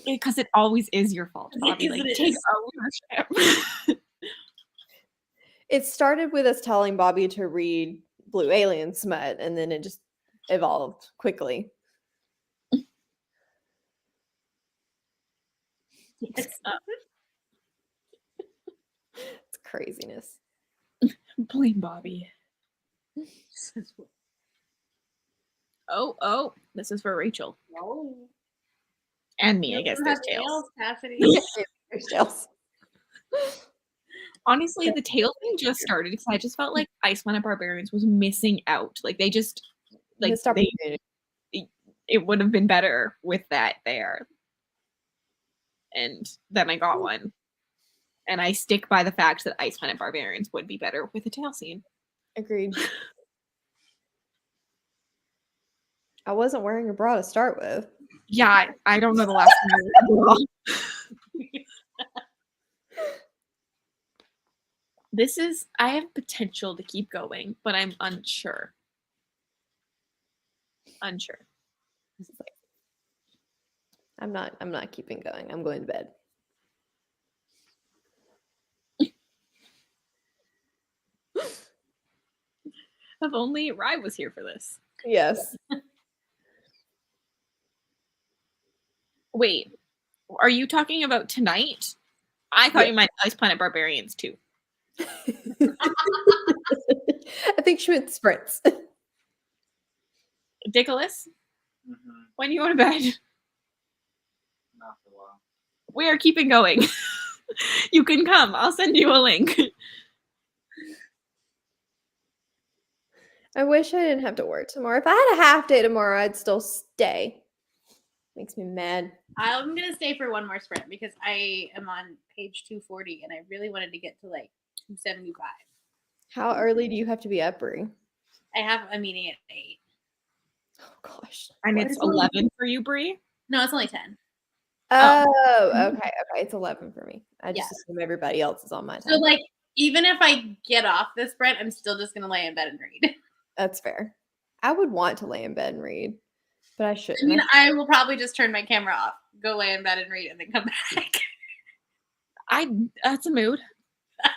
Speaker 1: Because it always is your fault, Bobby.
Speaker 4: Because
Speaker 1: Like,
Speaker 4: it
Speaker 1: take
Speaker 4: is.
Speaker 1: ownership.
Speaker 2: it started with us telling Bobby to read Blue Alien smut, and then it just evolved quickly.
Speaker 1: It's
Speaker 2: It's craziness.
Speaker 1: blame Bobby. Oh, this is for Rachel.
Speaker 4: No.
Speaker 1: And me, I guess there's
Speaker 4: You
Speaker 1: tails.
Speaker 4: have Cassidy.
Speaker 2: There's tails.
Speaker 1: Honestly, the tail thing just started because I just felt like Ice Planet Barbarians was missing out. Like they just like
Speaker 2: Missed opportunity.
Speaker 1: it would have been better with that there. And then I got one. And I stick by the fact that Ice Planet Barbarians would be better with a tail scene.
Speaker 2: Agreed. I wasn't wearing a bra to start with.
Speaker 1: Yeah, I don't know the last time. This is I have potential to keep going, but I'm unsure.
Speaker 2: I'm not keeping going. I'm going to bed.
Speaker 1: If only Rye was here for this.
Speaker 2: Yes.
Speaker 1: Wait, are you talking about tonight? I thought you meant Ice Planet Barbarians too.
Speaker 2: I think she meant sprints.
Speaker 1: Dickolas,
Speaker 5: Mm-hmm.
Speaker 1: when you go to bed?
Speaker 5: Not for a while.
Speaker 1: We are keeping going. You can come. I'll send you a link.
Speaker 2: I wish I didn't have to work tomorrow. If I had a half day tomorrow, I'd still stay. Makes me mad.
Speaker 4: I'm gonna stay for one more sprint because I am on page 240 and I really wanted to get to like 275.
Speaker 2: How early do you have to be up, Brie?
Speaker 4: I have a meeting at 8.
Speaker 2: Oh gosh.
Speaker 1: And
Speaker 2: What
Speaker 1: it's
Speaker 2: is it?
Speaker 1: 11 for you, Brie?
Speaker 4: No, it's only 10.
Speaker 2: Oh, okay. It's 11 for me. I just
Speaker 4: Yeah.
Speaker 2: assume everybody else is on my time.
Speaker 4: So like, even if I get off this sprint, I'm still just gonna lay in bed and read.
Speaker 2: That's fair. I would want to lay in bed and read, but I shouldn't.
Speaker 4: I mean, I will probably just turn my camera off, go lay in bed and read, and then come back.
Speaker 1: That's a mood.
Speaker 4: I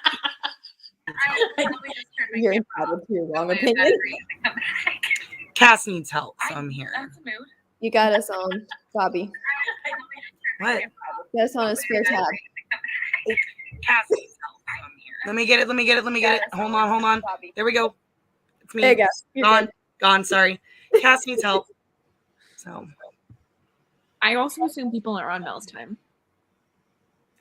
Speaker 4: will probably just turn my
Speaker 2: You're
Speaker 4: camera off,
Speaker 2: entitled to your
Speaker 4: go
Speaker 2: wrong
Speaker 4: lay in bed
Speaker 2: opinion.
Speaker 4: and read, and then come back.
Speaker 5: Cass needs help, so I'm here.
Speaker 1: That's a mood.
Speaker 2: You got us on, Bobby.
Speaker 5: What?
Speaker 2: Got us on a spare tab.
Speaker 5: Cass needs help, so I'm here. Let me get it. Hold on.
Speaker 2: Bobby.
Speaker 5: There we go. It's me.
Speaker 2: There you go. You're good.
Speaker 5: Gone, sorry. Cass needs help. So
Speaker 1: I also assume people are on Mel's time.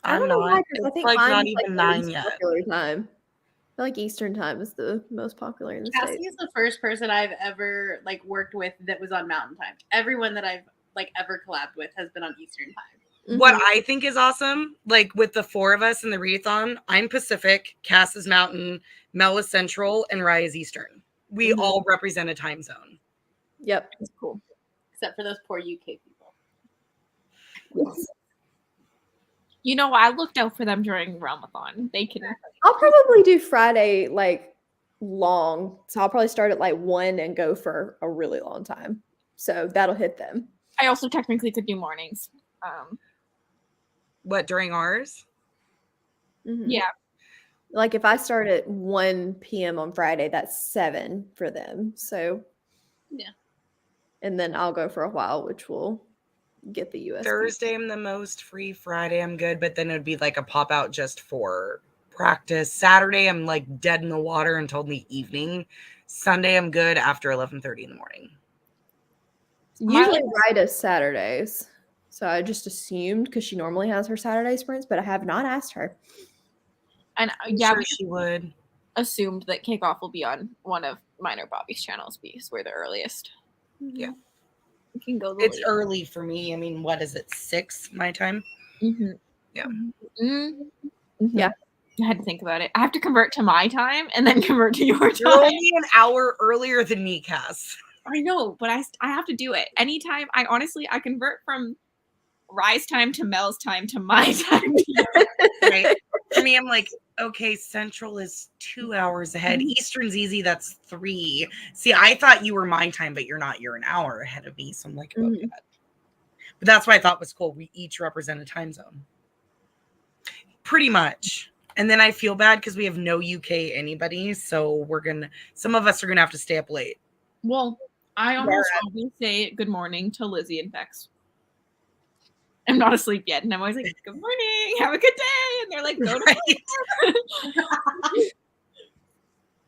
Speaker 2: I
Speaker 5: I'm
Speaker 2: don't know why,
Speaker 5: not.
Speaker 2: 'cause I
Speaker 5: It's
Speaker 2: think
Speaker 5: like
Speaker 2: mine
Speaker 5: not
Speaker 2: is,
Speaker 5: even
Speaker 2: the
Speaker 5: 9
Speaker 2: least
Speaker 5: yet.
Speaker 2: popular time. I feel like Eastern time is the most popular in the
Speaker 4: Cassie
Speaker 2: States.
Speaker 4: is the first person I've ever like worked with that was on Mountain Time. Everyone that I've like ever collabed with has been on Eastern Time.
Speaker 5: What I think is awesome, like with the 4 of us in the readathon, I'm Pacific, Cass is Mountain, Mel is Central, and Rye is Eastern. We all represent a time zone.
Speaker 2: Yep.
Speaker 1: That's cool.
Speaker 4: Except for those poor UK people.
Speaker 2: Yes.
Speaker 1: You know, I looked out for them during Realmathon. They can.
Speaker 2: I'll probably do Friday like long. So I'll probably start at like 1 and go for a really long time. So that'll hit them.
Speaker 1: I also technically could do mornings.
Speaker 5: What, during ours?
Speaker 2: Mhm.
Speaker 1: Yeah.
Speaker 2: Like if I start at 1 p.m. on Friday, that's 7 for them. So
Speaker 4: Yeah.
Speaker 2: And then I'll go for a while, which will get the US.
Speaker 5: Thursday I'm the most free. Friday I'm good, but then it would be like a pop out just for practice. Saturday I'm like dead in the water until the evening. Sunday I'm good after 11:30 in the morning.
Speaker 2: Usually Rye does Saturdays. So I just assumed because she normally has her Saturday sprints, but I have not asked her.
Speaker 1: And
Speaker 5: I'm
Speaker 1: yeah,
Speaker 5: sure
Speaker 1: we
Speaker 5: she would.
Speaker 1: assumed that Kickoff will be on one of mine or Bobby's channels because we're the earliest.
Speaker 5: Yeah.
Speaker 1: We can go.
Speaker 5: It's early for me. I mean, what is it? 6 my time?
Speaker 1: Mm-hmm.
Speaker 5: Yeah.
Speaker 1: Mm-hmm.
Speaker 2: Yeah.
Speaker 1: I had to think about it. I have to convert to my time and then convert to your time.
Speaker 5: You're only an hour earlier than me, Cass.
Speaker 1: I know, but I have to do it. Anytime I convert from Rye's time to Mel's time to my time.
Speaker 5: Right. For me, I'm like, okay, Central is 2 hours ahead. Eastern's easy. That's 3. See, I thought you were my time, but you're not. You're an hour ahead of me. So I'm like, okay. But that's what I thought was cool. We each represent a time zone. Pretty much. And then I feel bad because we have no UK anybody. So some of us are going to have to stay up late.
Speaker 1: Well, I almost always say good morning to Lizzie and Bex. I'm not asleep yet. And I'm always like, good morning, have a good day. And they're like, go to bed.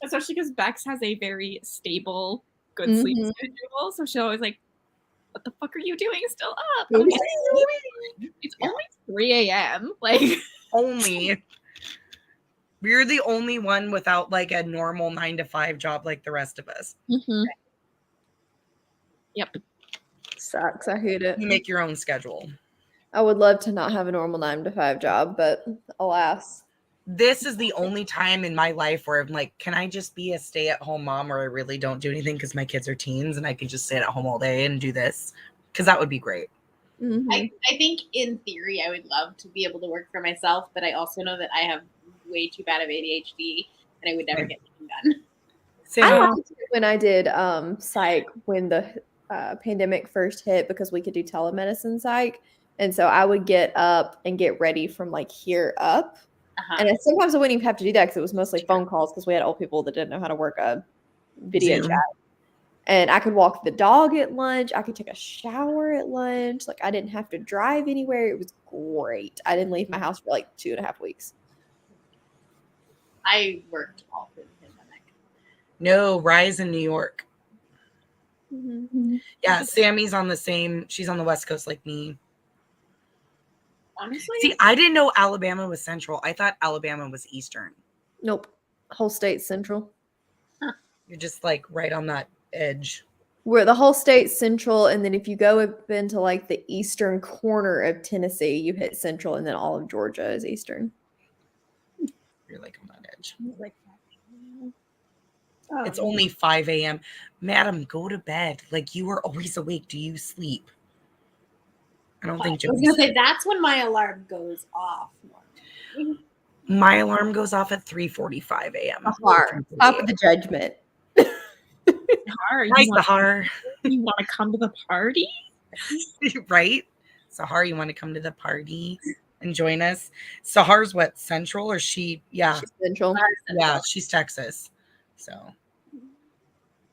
Speaker 1: Especially because Bex has a very stable, good sleep schedule. So she's always like, what the fuck are you doing still up? I'm like, it's only 3 a.m. Like,
Speaker 5: only. We're the only one without like a normal 9 to 5 job like the rest of us.
Speaker 1: Yep.
Speaker 2: Sucks. I hate it.
Speaker 5: You make your own schedule.
Speaker 2: I would love to not have a normal 9 to 5 job, but alas.
Speaker 5: This is the only time in my life where I'm like, can I just be a stay-at-home mom where I really don't do anything because my kids are teens and I can just sit at home all day and do this? Because that would be great.
Speaker 4: I think in theory I would love to be able to work for myself, but I also know that I have way too bad of ADHD and I would never get anything done.
Speaker 2: I liked it when I did psych when the pandemic first hit because we could do telemedicine psych. And so I would get up and get ready from like here up. And sometimes I wouldn't even have to do that because it was mostly phone calls because we had old people that didn't know how to work a video chat. And I could walk the dog at lunch. I could take a shower at lunch. Like, I didn't have to drive anywhere. It was great. I didn't leave my house for like 2.5 weeks.
Speaker 4: I worked all through the pandemic.
Speaker 5: No, Rye's in New York.
Speaker 2: Mm-hmm.
Speaker 5: Yeah, Sammy's on the same. She's on the West Coast like me.
Speaker 1: Honestly,
Speaker 5: See, I didn't know Alabama was central. I thought Alabama was eastern.
Speaker 2: Nope. Whole state central.
Speaker 5: You're just like right on that edge.
Speaker 2: Where the whole state's central, and then if you go up into like the eastern corner of Tennessee, you hit central, and then all of Georgia is eastern.
Speaker 5: You're like on that edge.
Speaker 1: like,
Speaker 5: It's only 5 a.m. Madam, go to bed. Like, you are always awake. Do you sleep? I don't think
Speaker 4: I was gonna say that's when my alarm goes off.
Speaker 5: my alarm goes off at 3:45 a.m.
Speaker 2: Sahar, stop the judgment.
Speaker 1: Sahar,
Speaker 5: Nice, Sahar.
Speaker 1: you want to come to the party?
Speaker 5: Right? Sahar, you want to come to the party and join us? Sahar's what, central or she? Yeah.
Speaker 2: She's central.
Speaker 5: Yeah, she's Texas. So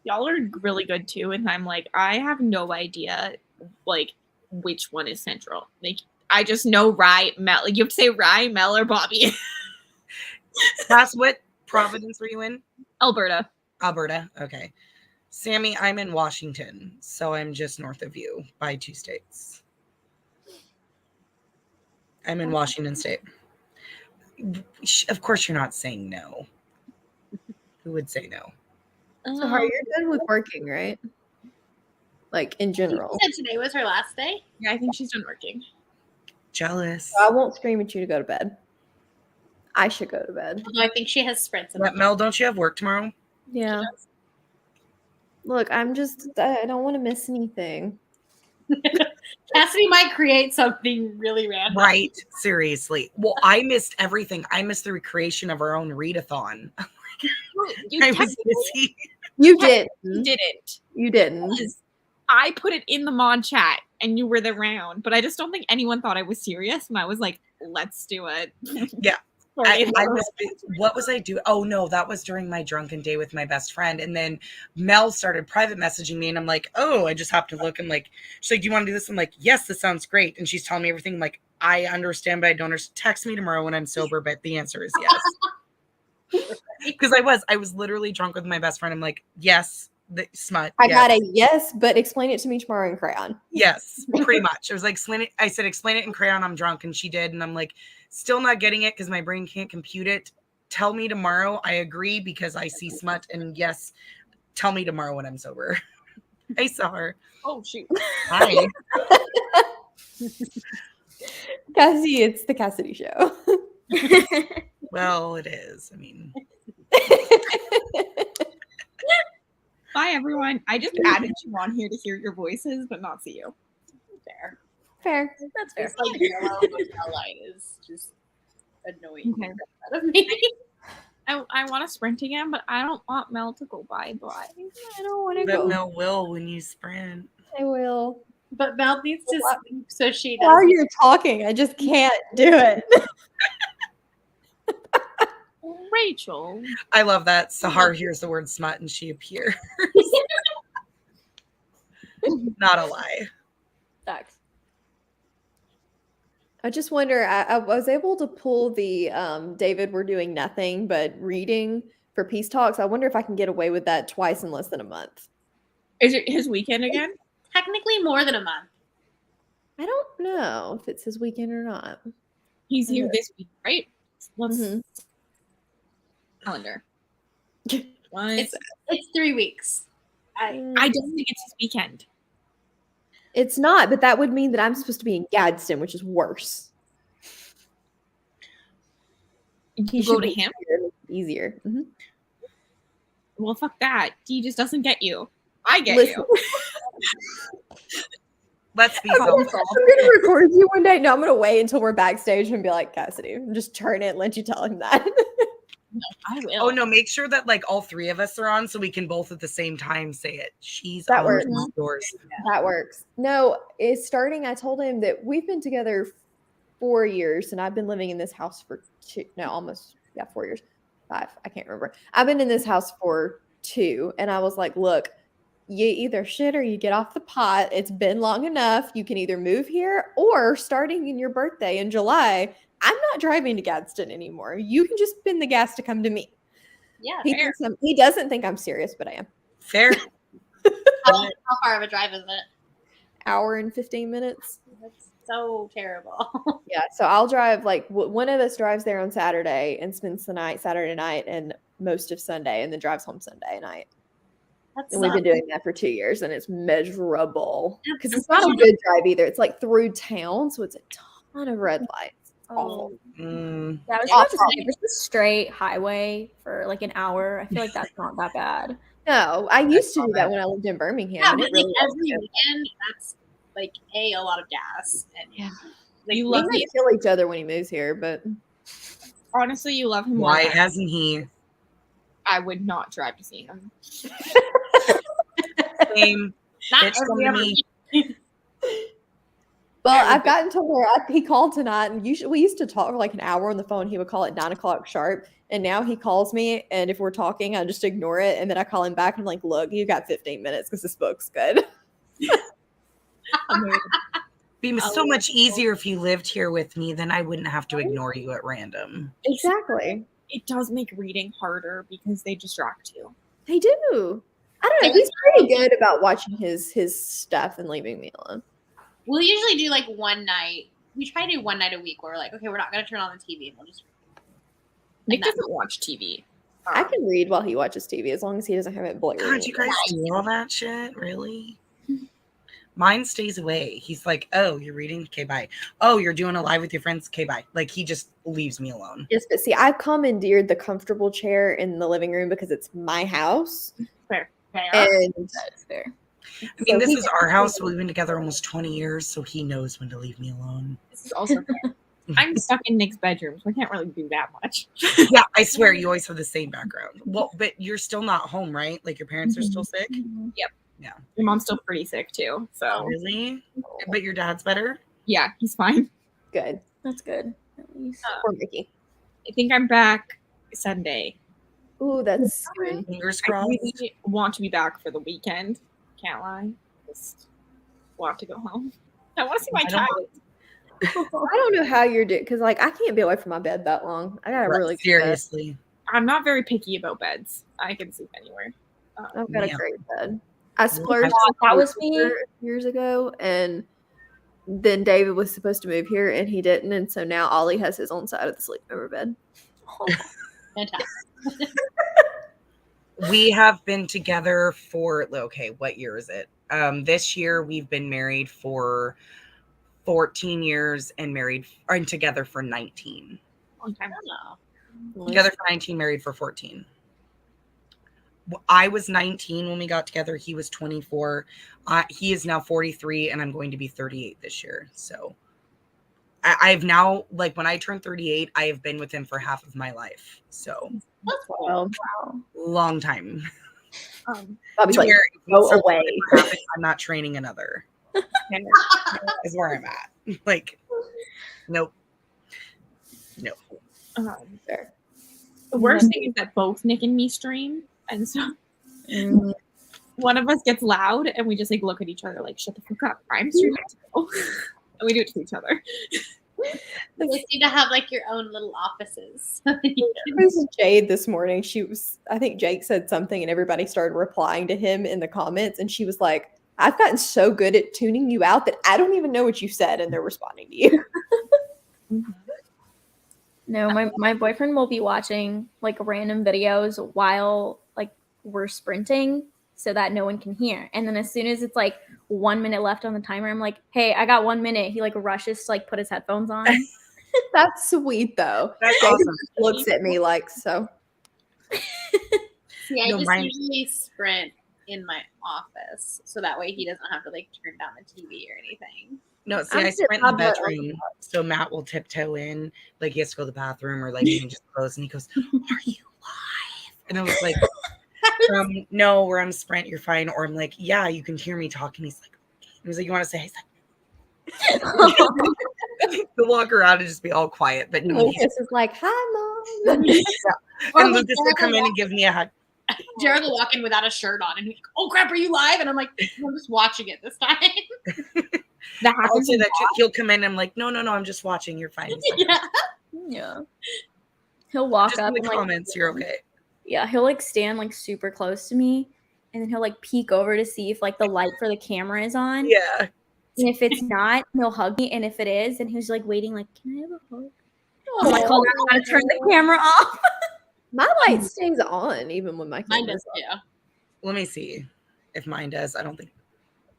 Speaker 1: Y'all are really good too, and I'm like, I have no idea like which one is central. Like, I just know Rye, Mel. Like, you have to say Rye, Mel, or Bobby.
Speaker 5: that's what province were you in?
Speaker 1: Alberta.
Speaker 5: Alberta. Okay. Sammy, I'm in Washington, so I'm just north of you by 2 states. I'm in Washington State. Of course, you're not saying no. Who would say no?
Speaker 2: Sahar, you're done with working, right? Like, in general.
Speaker 4: She said today was her last day.
Speaker 1: Yeah, I think she's done working.
Speaker 5: Jealous.
Speaker 2: I won't scream at you to go to bed. I should go to bed.
Speaker 4: Although I think she has sprints. In
Speaker 5: Mel, don't you have work tomorrow?
Speaker 2: Yeah. Look, I don't want to miss anything.
Speaker 4: Cassidy might create something really random.
Speaker 5: Right. Seriously. Well, I missed everything. I missed the recreation of our own readathon. I was busy.
Speaker 2: You did.
Speaker 1: You didn't.
Speaker 2: You didn't.
Speaker 1: Because I put it in the mod chat and you were the round, but I just don't think anyone thought I was serious. And I was like, let's do it.
Speaker 5: Yeah. What was I doing? Oh no, that was during my drunken day with my best friend. And then Mel started private messaging me and I'm like, oh, I just have to look. And like, she's like, do you want to do this? I'm like, yes, this sounds great. And she's telling me everything. I'm like, I understand, but I don't understand. Text me tomorrow when I'm sober, but the answer is yes. Because I was literally drunk with my best friend. I'm like, yes, the smut.
Speaker 2: I
Speaker 5: yes.
Speaker 2: got a yes, but explain it to me tomorrow in crayon.
Speaker 5: Yes, pretty much. I was like, explain it in crayon. I'm drunk. And she did. And I'm like, still not getting it because my brain can't compute it. Tell me tomorrow. I agree because I see smut. And yes, tell me tomorrow when I'm sober. Hey, Sahar.
Speaker 1: Oh, shoot.
Speaker 5: Hi.
Speaker 2: Cassie, it's the Cassidy show.
Speaker 5: Well, it is. I mean.
Speaker 1: Bye, everyone. I just added you on here to hear your voices, but not see you.
Speaker 4: Fair.
Speaker 2: Fair.
Speaker 4: That's fair. It's like yellow light is just annoying the crap out of me.
Speaker 1: I want to sprint again, but I don't want Mel to go bye-bye.
Speaker 2: I don't want to
Speaker 5: But
Speaker 2: go.
Speaker 5: Mel will when you sprint.
Speaker 2: I will.
Speaker 4: But Mel needs to sleep, so she does.
Speaker 2: While you're talking, I just can't do it.
Speaker 1: Rachel.
Speaker 5: I love that. Sahar hears the word smut and she appears. Not a lie.
Speaker 2: Facts. I just wonder, I was able to pull the David, we're doing nothing but reading for Peace Talks. I wonder if I can get away with that twice in less than a month.
Speaker 1: Is it his weekend again?
Speaker 4: Technically more than a month.
Speaker 2: I don't know if it's his weekend or not.
Speaker 1: He's here this week, right? Let's
Speaker 2: Mhm.
Speaker 1: calendar.
Speaker 4: It's 3 weeks.
Speaker 1: I don't think it's his weekend.
Speaker 2: It's not, but that would mean that I'm supposed to be in Gadsden, which is worse.
Speaker 1: You go to him?
Speaker 2: Easier. Mm-hmm.
Speaker 1: Well, fuck that. He just doesn't get you. I get
Speaker 2: Listen.
Speaker 5: Let's be
Speaker 2: I'm
Speaker 5: self-controlled.
Speaker 2: gonna record you one day. No, I'm gonna wait until we're backstage and be like, Cassidy, just turn it and let you tell him that.
Speaker 1: No, I will.
Speaker 5: Oh no, make sure that like all 3 of us are on so we can both at the same time say it. She's
Speaker 2: That
Speaker 5: on
Speaker 2: works.
Speaker 5: yours.
Speaker 2: That works. No, it's starting. I told him that we've been together 4 years and I've been living in this house for 4 years. 5. I can't remember. I've been in this house for 2. And I was like, look, you either shit or you get off the pot. It's been long enough. You can either move here or starting in your birthday in July, I'm not driving to Gadsden anymore. You can just spend the gas to come to me.
Speaker 4: Yeah,
Speaker 2: He
Speaker 4: fair.
Speaker 2: he doesn't think I'm serious, but I am.
Speaker 5: Fair.
Speaker 4: How far of a drive is it?
Speaker 2: Hour and 15 minutes.
Speaker 4: That's so terrible.
Speaker 2: Yeah, so I'll drive like one of us drives there on Saturday and spends the night Saturday night and most of Sunday, and then drives home Sunday night.
Speaker 4: That's
Speaker 2: And we've been doing that for 2 years, and it's miserable because it's not a good drive either. It's like through town, so it's a ton of red lights. It's awful.
Speaker 5: Mm.
Speaker 6: Yeah, I was
Speaker 2: Awful.
Speaker 6: about to say, if it's a straight highway for like an hour, I feel like that's not that bad.
Speaker 2: No, I used to do that when I lived in Birmingham.
Speaker 4: Yeah,
Speaker 2: and
Speaker 4: but
Speaker 2: it really
Speaker 4: like every weekend, that's like a lot of gas. And
Speaker 2: Yeah.
Speaker 4: like,
Speaker 1: You
Speaker 2: we
Speaker 1: love
Speaker 2: might kill each other when he moves here, but
Speaker 1: Honestly, you love him.
Speaker 5: Why
Speaker 1: more than
Speaker 5: hasn't he?
Speaker 1: I would not drive to see him.
Speaker 5: Same.
Speaker 4: not
Speaker 5: Bitch,
Speaker 4: every
Speaker 5: come to
Speaker 4: other
Speaker 5: me.
Speaker 4: weekend.
Speaker 2: well, I've gotten to where he called tonight, and we used to talk for like an hour on the phone. He would call at 9:00 sharp, and now he calls me, and if we're talking, I just ignore it, and then I call him back, and I'm like, "Look, you got 15 minutes because this book's good."
Speaker 5: Be so much easier if you lived here with me, then I wouldn't have to ignore you at random.
Speaker 2: Exactly,
Speaker 1: It does make reading harder because they distract you.
Speaker 2: they do. I don't know. He's pretty good about watching his stuff and leaving me alone.
Speaker 4: We'll usually do like one night. We try to do one night a week where we're like, okay, we're not going to turn on the TV and we'll just
Speaker 1: Nick
Speaker 4: Like that.
Speaker 1: doesn't watch TV.
Speaker 2: I can read while he watches TV as long as he doesn't have it blaring.
Speaker 5: God, you guys do all that shit? Really? Mine stays away. He's like, oh, you're reading? Okay, bye. Oh, you're doing a live with your friends? Okay, bye. Like, he just leaves me alone.
Speaker 2: Yes, but see, I've commandeered the comfortable chair in the living room because it's my house.
Speaker 1: Fair.
Speaker 2: And
Speaker 6: That's fair.
Speaker 5: I mean, this
Speaker 2: he-
Speaker 5: is our house. We've been together almost 20 years, so he knows when to leave me alone.
Speaker 1: This is also fair. I'm stuck in Nick's bedroom, so I can't really do that much.
Speaker 5: Yeah, I swear, you always have the same background. Well, but you're still not home, right? Like, your parents are still sick?
Speaker 1: Your mom's still pretty sick too, so
Speaker 5: Really? But your dad's better?
Speaker 1: yeah, he's fine.
Speaker 2: good
Speaker 6: That's good. At least.
Speaker 2: for Mickey.
Speaker 1: I think I'm back Sunday.
Speaker 2: Ooh, that's soon.
Speaker 5: Fingers
Speaker 1: I
Speaker 5: crossed.
Speaker 1: really want to be back for the weekend. Can't lie. Just want to go home. I want to see my
Speaker 5: I don't
Speaker 1: cat.
Speaker 2: I don't know how you're doing because, like, I can't be away from my bed that long. I gotta
Speaker 5: Right,
Speaker 2: really
Speaker 5: seriously.
Speaker 1: I'm not very picky about beds. I can sleep anywhere.
Speaker 2: I've got
Speaker 5: Yeah.
Speaker 2: a great bed. I splurged
Speaker 6: thought that
Speaker 2: on
Speaker 6: was me.
Speaker 2: furniture years ago, and then David was supposed to move here, and he didn't, and so now Ollie has his own side of the sleepover bed.
Speaker 4: fantastic.
Speaker 5: We have been together for, okay, what year is it? This year we've been married for 14 years and together for 19.
Speaker 1: Long time.
Speaker 5: Together for 19, married for 14. I was 19 when we got together. He was 24. He is now 43, and I'm going to be 38 this year. So I've now, like, when I turned 38, I have been with him for half of my life. So
Speaker 2: Wow.
Speaker 5: long time.
Speaker 2: Bobby's
Speaker 5: To
Speaker 2: like,
Speaker 5: where if
Speaker 2: go
Speaker 5: something
Speaker 2: away.
Speaker 5: ever happens, I'm not training another. Is where I'm at. Like, nope.
Speaker 2: Fair.
Speaker 1: The worst thing is that both Nick and me stream, and so one of us gets loud, and we just like look at each other like, "Shut the fuck up! I'm streaming too." And we do it to each other.
Speaker 4: You just need to have like your own little offices.
Speaker 2: It was Jade this morning. I think Jake said something, and everybody started replying to him in the comments, and she was like, I've gotten so good at tuning you out that I don't even know what you said, and they're responding to you.
Speaker 6: No, my boyfriend will be watching like random videos while like we're sprinting so that no one can hear. And then as soon as it's like 1 minute left on the timer, I'm like, hey, I got 1 minute. He like rushes to like put his headphones on.
Speaker 2: That's sweet, though.
Speaker 5: That's
Speaker 2: Jake
Speaker 5: awesome.
Speaker 2: looks at me like, so.
Speaker 4: See, I
Speaker 5: No,
Speaker 4: just
Speaker 5: mine-
Speaker 4: usually sprint in my office, so that way he doesn't have to like turn down the TV or anything.
Speaker 5: No, see,
Speaker 2: I'm
Speaker 5: I
Speaker 2: just
Speaker 5: sprint in the
Speaker 2: about-
Speaker 5: bedroom, so Matt will tiptoe in, like he has to go to the bathroom or like he can just close, and he goes, "Are you live?" And I was like, "No, we're on Sprint. You're fine." Or I'm like, "Yeah, you can hear me talking." He's like, "You want to say?" He's like, he'll walk around and just be all quiet, but no,
Speaker 2: Lucas is like, hi, Mom.
Speaker 5: and Lucas will come in and give me a hug.
Speaker 4: Jared will walk in without a shirt on, and he's like, "Oh crap, are you live?" And I'm like, "I'm just watching it this time."
Speaker 1: That happens.
Speaker 5: Also, that he'll come in and I'm like, no, I'm just watching. You're fine.
Speaker 4: Yeah.
Speaker 6: Yeah. He'll walk
Speaker 5: Just
Speaker 6: up
Speaker 5: in the
Speaker 6: and like
Speaker 5: comments, you're okay.
Speaker 6: yeah, he'll like stand like super close to me, and then he'll like peek over to see if like the light for the camera is on.
Speaker 5: Yeah.
Speaker 6: And if it's not, he'll hug me. And if it is, then he's like waiting, like, can I have a hug? I'm like, hold on, I gotta turn the camera off.
Speaker 2: My light stays on even when my
Speaker 4: Mine
Speaker 2: camera's
Speaker 4: does
Speaker 2: on.
Speaker 4: too.
Speaker 5: Let me see if mine does. I don't think.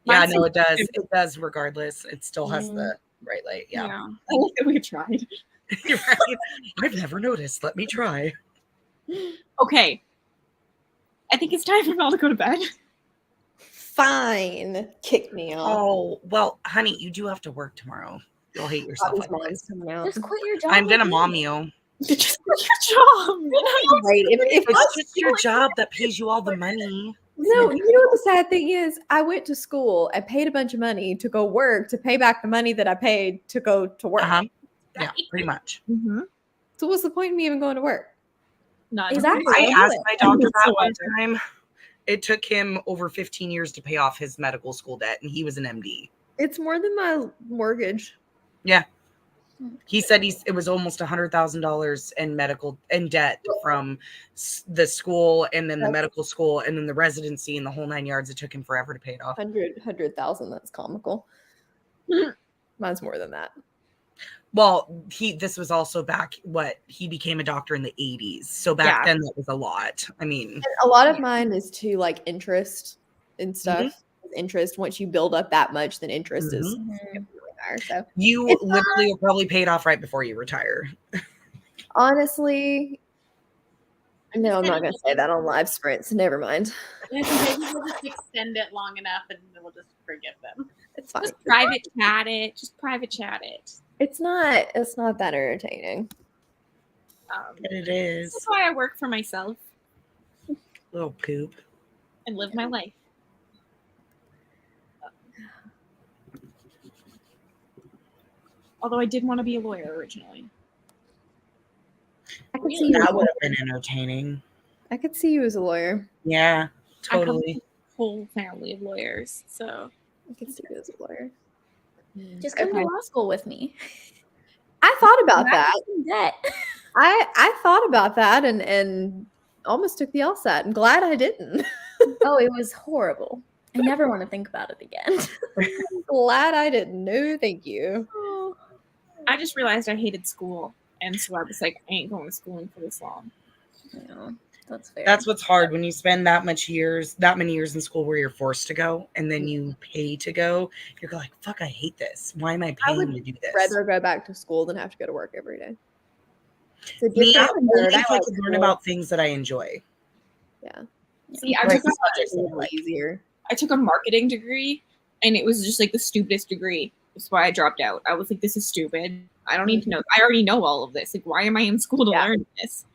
Speaker 1: Mine
Speaker 5: Yeah, no,
Speaker 1: seems
Speaker 5: it does.
Speaker 1: to-
Speaker 5: It does regardless. It still has the bright light. Yeah.
Speaker 1: I like that we tried.
Speaker 5: You're right. I've never noticed. Let me try.
Speaker 1: Okay. I think it's time for Mel to go to bed.
Speaker 2: Fine. Kick me off.
Speaker 5: Oh, well, honey, you do have to work tomorrow. You'll hate yourself.
Speaker 2: Bobby's mom's
Speaker 5: Otherwise.
Speaker 2: coming out.
Speaker 6: Just quit your job.
Speaker 5: I'm gonna
Speaker 6: like
Speaker 5: mom
Speaker 6: me.
Speaker 5: you.
Speaker 1: Just quit your job.
Speaker 2: Right. If
Speaker 5: It's just your job that pays you all the money.
Speaker 2: No, you know what the sad thing is? I went to school and paid a bunch of money to go work to pay back the money that I paid to go to work.
Speaker 5: Uh-huh. Yeah, pretty much.
Speaker 1: Mm-hmm.
Speaker 2: So what's the point of me even going to work?
Speaker 1: Not
Speaker 6: Exactly.
Speaker 5: I
Speaker 6: Don't do
Speaker 5: asked
Speaker 6: it.
Speaker 5: my doctor that one time. It took him over 15 years to pay off his medical school debt, and he was an MD.
Speaker 2: It's more than my mortgage.
Speaker 5: Yeah. He said it was almost $100,000 in medical in debt from the school and then the medical school and then the residency and the whole 9 yards. It took him forever to pay it off.
Speaker 2: 100,000. That's comical. Mine's more than that.
Speaker 5: Well, this was also back he became a doctor in the 80s. So back then that was a lot. I mean,
Speaker 2: And a lot of mine is to like interest and stuff. Interest, once you build up that much, then interest is significantly higher. So
Speaker 5: you
Speaker 2: It's
Speaker 5: literally will probably pay it off right before you retire.
Speaker 2: honestly, no, I'm not gonna say that on live sprints. Never mind.
Speaker 4: And I think maybe we'll just extend it long enough, and then we'll just forgive them.
Speaker 2: It's fine.
Speaker 1: Just private chat it. Just private chat it.
Speaker 2: It's not that entertaining.
Speaker 5: But it is.
Speaker 1: That's why I work for myself
Speaker 5: Little poop.
Speaker 1: and live my life. Although I did want to be a lawyer originally.
Speaker 2: I could see you.
Speaker 5: That would have been entertaining.
Speaker 2: I could see you as a lawyer.
Speaker 5: Yeah,
Speaker 1: I come
Speaker 5: totally.
Speaker 1: from a whole family of lawyers, so
Speaker 2: I could see you as a lawyer.
Speaker 6: Just come to law school with me.
Speaker 2: I thought about that.
Speaker 6: Debt.
Speaker 2: I thought about that and almost took the LSAT. I'm glad I didn't.
Speaker 6: Oh, it was horrible. I never want to think about it again.
Speaker 2: Glad I didn't. No, thank you.
Speaker 1: I just realized I hated school, and so I was like, I ain't going to school for this long.
Speaker 6: Yeah, that's fair.
Speaker 5: That's what's hard when you spend that many years in school where you're forced to go and then you pay to go. You're like, fuck, I hate this. Why am I paying to do this?
Speaker 2: Rather go back to school than have to go to work every day. It's a
Speaker 5: Me,
Speaker 2: different
Speaker 5: only
Speaker 2: word. I
Speaker 5: if I
Speaker 2: like
Speaker 5: could learn
Speaker 2: school.
Speaker 5: about things that I enjoy.
Speaker 2: Yeah.
Speaker 1: See, I
Speaker 5: Like
Speaker 1: took
Speaker 5: subjects that I
Speaker 2: It's
Speaker 5: like.
Speaker 2: easier.
Speaker 1: a marketing degree, and it was just like the stupidest degree. That's why I dropped out. I was like, this is stupid. I don't need to know. I already know all of this. Like, why am I in school to learn this?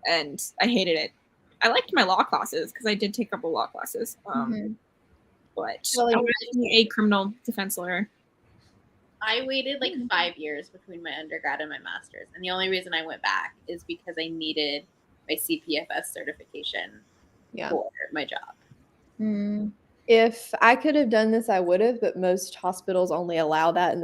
Speaker 1: And I hated it. I liked my law classes because I did take a couple law classes. But
Speaker 2: Well,
Speaker 1: I wanted to be a criminal defense lawyer.
Speaker 4: I waited like 5 years between my undergrad and my master's, and the only reason I went back is because I needed my CPFS certification for my job.
Speaker 2: If I could have done this, I would have, but most hospitals only allow that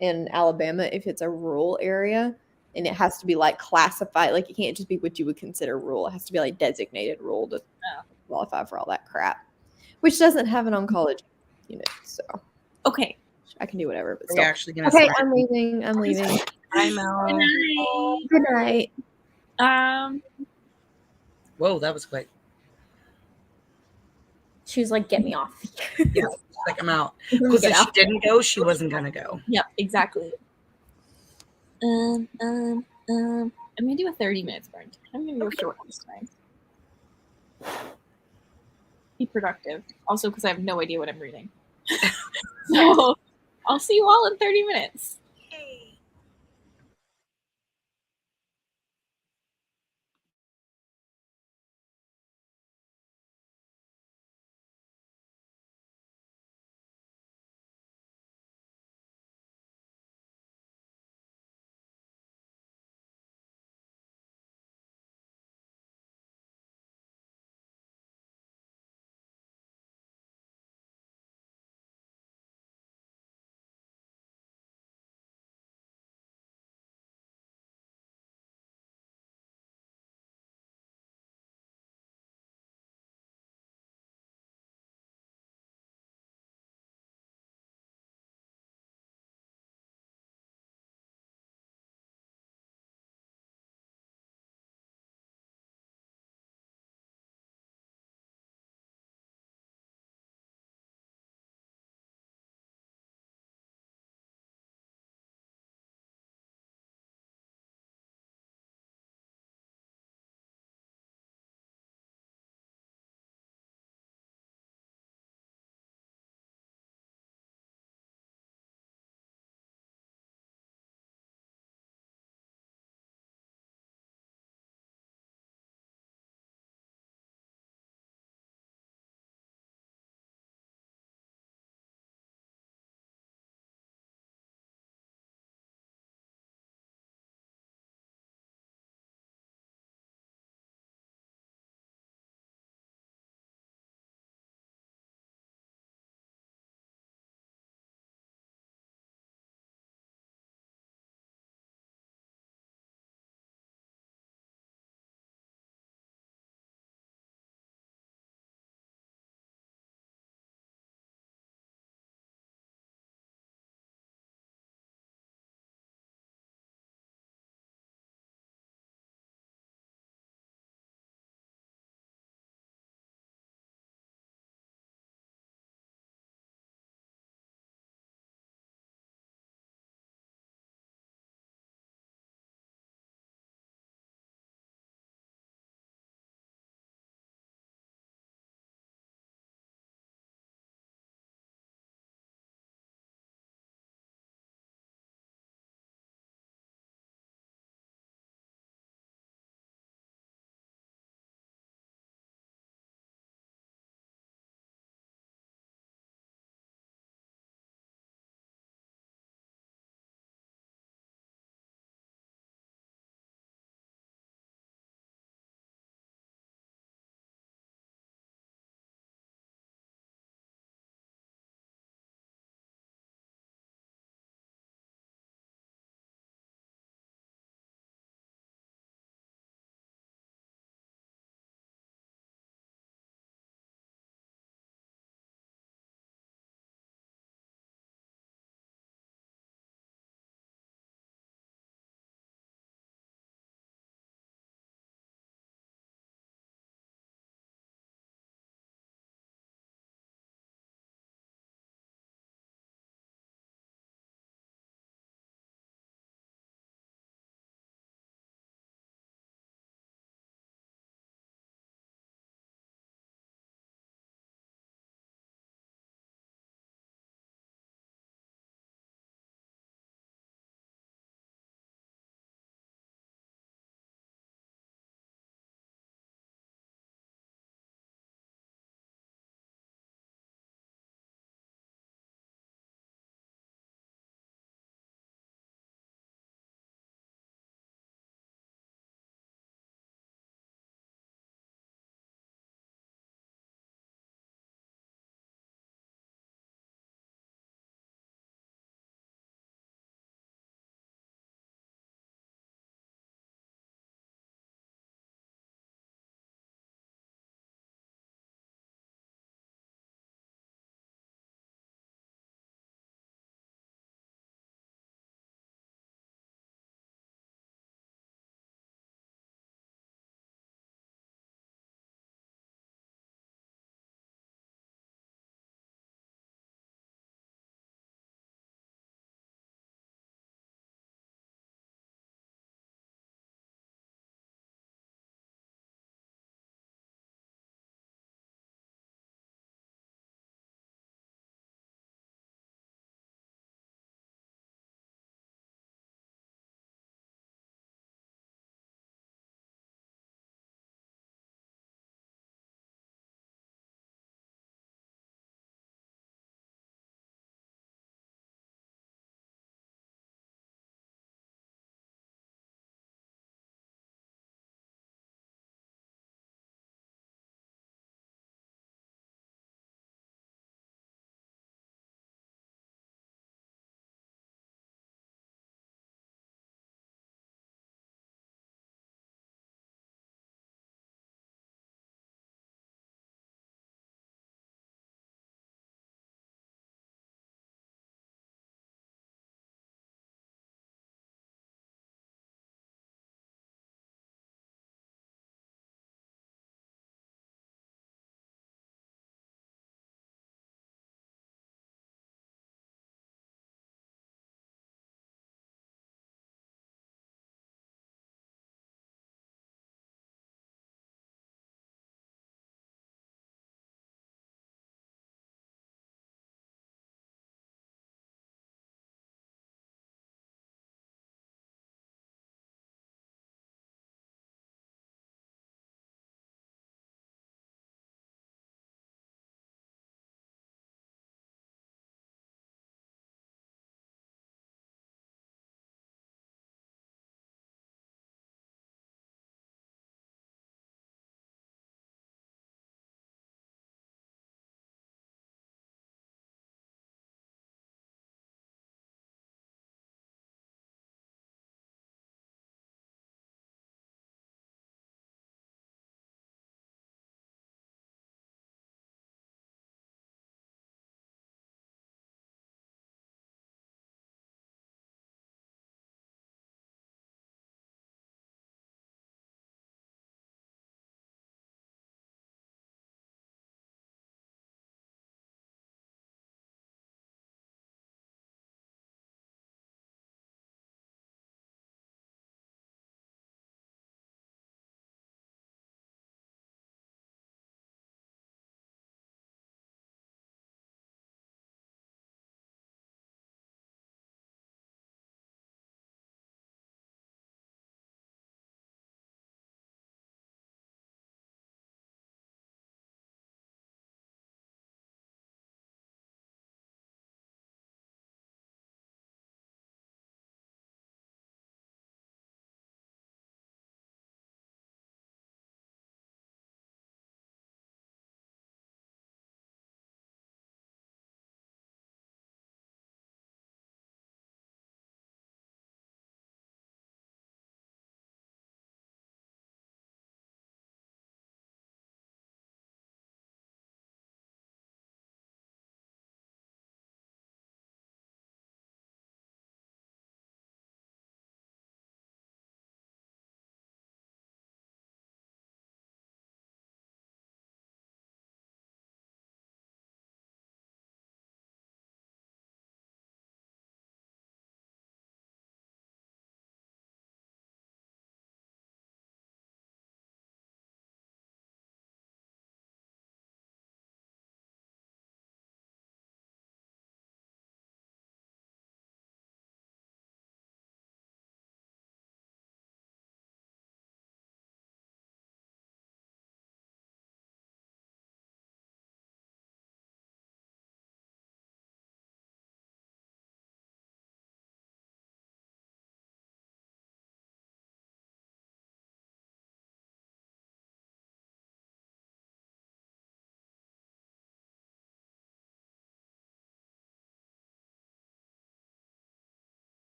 Speaker 2: in Alabama if it's a rural area, and it has to be like classified. Like it can't just be what you would consider rural. It has to be like designated rural to qualify for all that crap, which doesn't have an oncology unit. So
Speaker 1: Okay.
Speaker 2: I can do whatever. But
Speaker 5: Are we
Speaker 2: still.
Speaker 5: actually gonna
Speaker 2: Okay,
Speaker 5: start?
Speaker 2: I'm leaving. I'm leaving.
Speaker 5: Bye, Mel.
Speaker 2: Good night.
Speaker 5: Whoa, that was quick.
Speaker 6: She was like, get me off.
Speaker 5: Yeah, like I'm out. Because if she didn't go, she wasn't gonna go.
Speaker 1: Yep, exactly. I'm gonna do a 30-minute sprint. I'm gonna go short this time. Be productive. Also, because I have no idea what I'm reading. So I'll see you all in 30 minutes.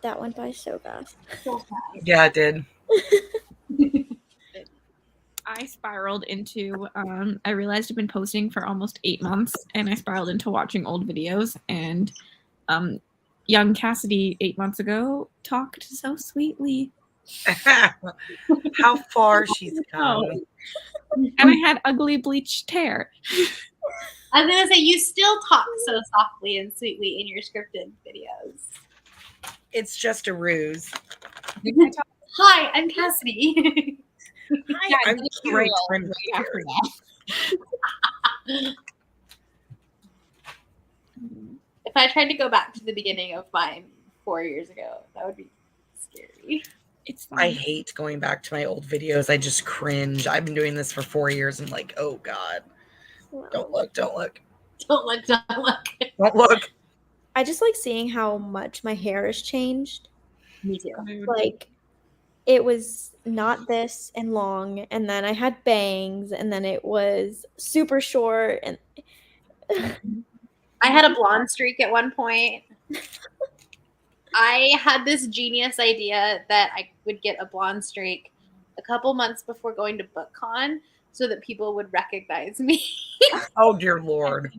Speaker 6: That went by so fast.
Speaker 5: Yeah, it did.
Speaker 1: I spiraled into I realized I've been posting for almost 8 months, and I spiraled into watching old videos, and young Cassidy 8 months ago talked so sweetly.
Speaker 5: How far she's come.
Speaker 1: Oh. And I had ugly bleached hair.
Speaker 4: I was gonna say you still talk so softly and sweetly in your scripted videos.
Speaker 5: It's just a ruse.
Speaker 4: Hi, I'm Cassidy.
Speaker 5: Hi,
Speaker 1: Yeah,
Speaker 5: I'm
Speaker 1: it's
Speaker 5: cute.
Speaker 1: real
Speaker 5: I'm
Speaker 1: right
Speaker 5: cute.
Speaker 1: after that.
Speaker 4: If I tried to go back to the beginning of mine 4 years ago, that would be scary.
Speaker 1: It's fine.
Speaker 5: I hate going back to my old videos. I just cringe. I've been doing this for 4 years. I'm like, oh God.
Speaker 6: Wow.
Speaker 5: Don't look.
Speaker 4: Don't look, don't look.
Speaker 5: Don't look.
Speaker 6: I just like seeing how much my hair has changed.
Speaker 4: Me too.
Speaker 6: Like, it was not this and long, and then I had bangs, and then it was super short, and
Speaker 4: I had a blonde streak at one point. I had this genius idea that I would get a blonde streak a couple months before going to BookCon so that people would recognize me.
Speaker 5: Oh, dear Lord.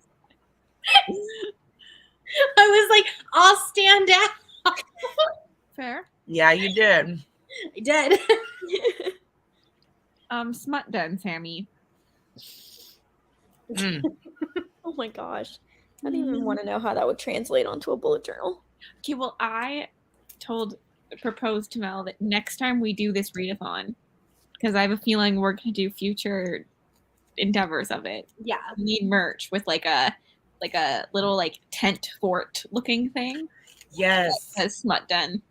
Speaker 4: I was like, I'll stand out.
Speaker 1: Fair.
Speaker 5: Yeah, you did.
Speaker 4: I did.
Speaker 1: Smut den, Sammy.
Speaker 5: Mm.
Speaker 6: oh my gosh. I don't even want to know how that would translate onto a bullet journal.
Speaker 1: Okay, well, I proposed to Mel that next time we do this readathon, because I have a feeling we're going to do future endeavors of it.
Speaker 4: Yeah.
Speaker 1: We need merch with like a little like tent fort looking thing.
Speaker 5: Yes.
Speaker 1: That says smut den.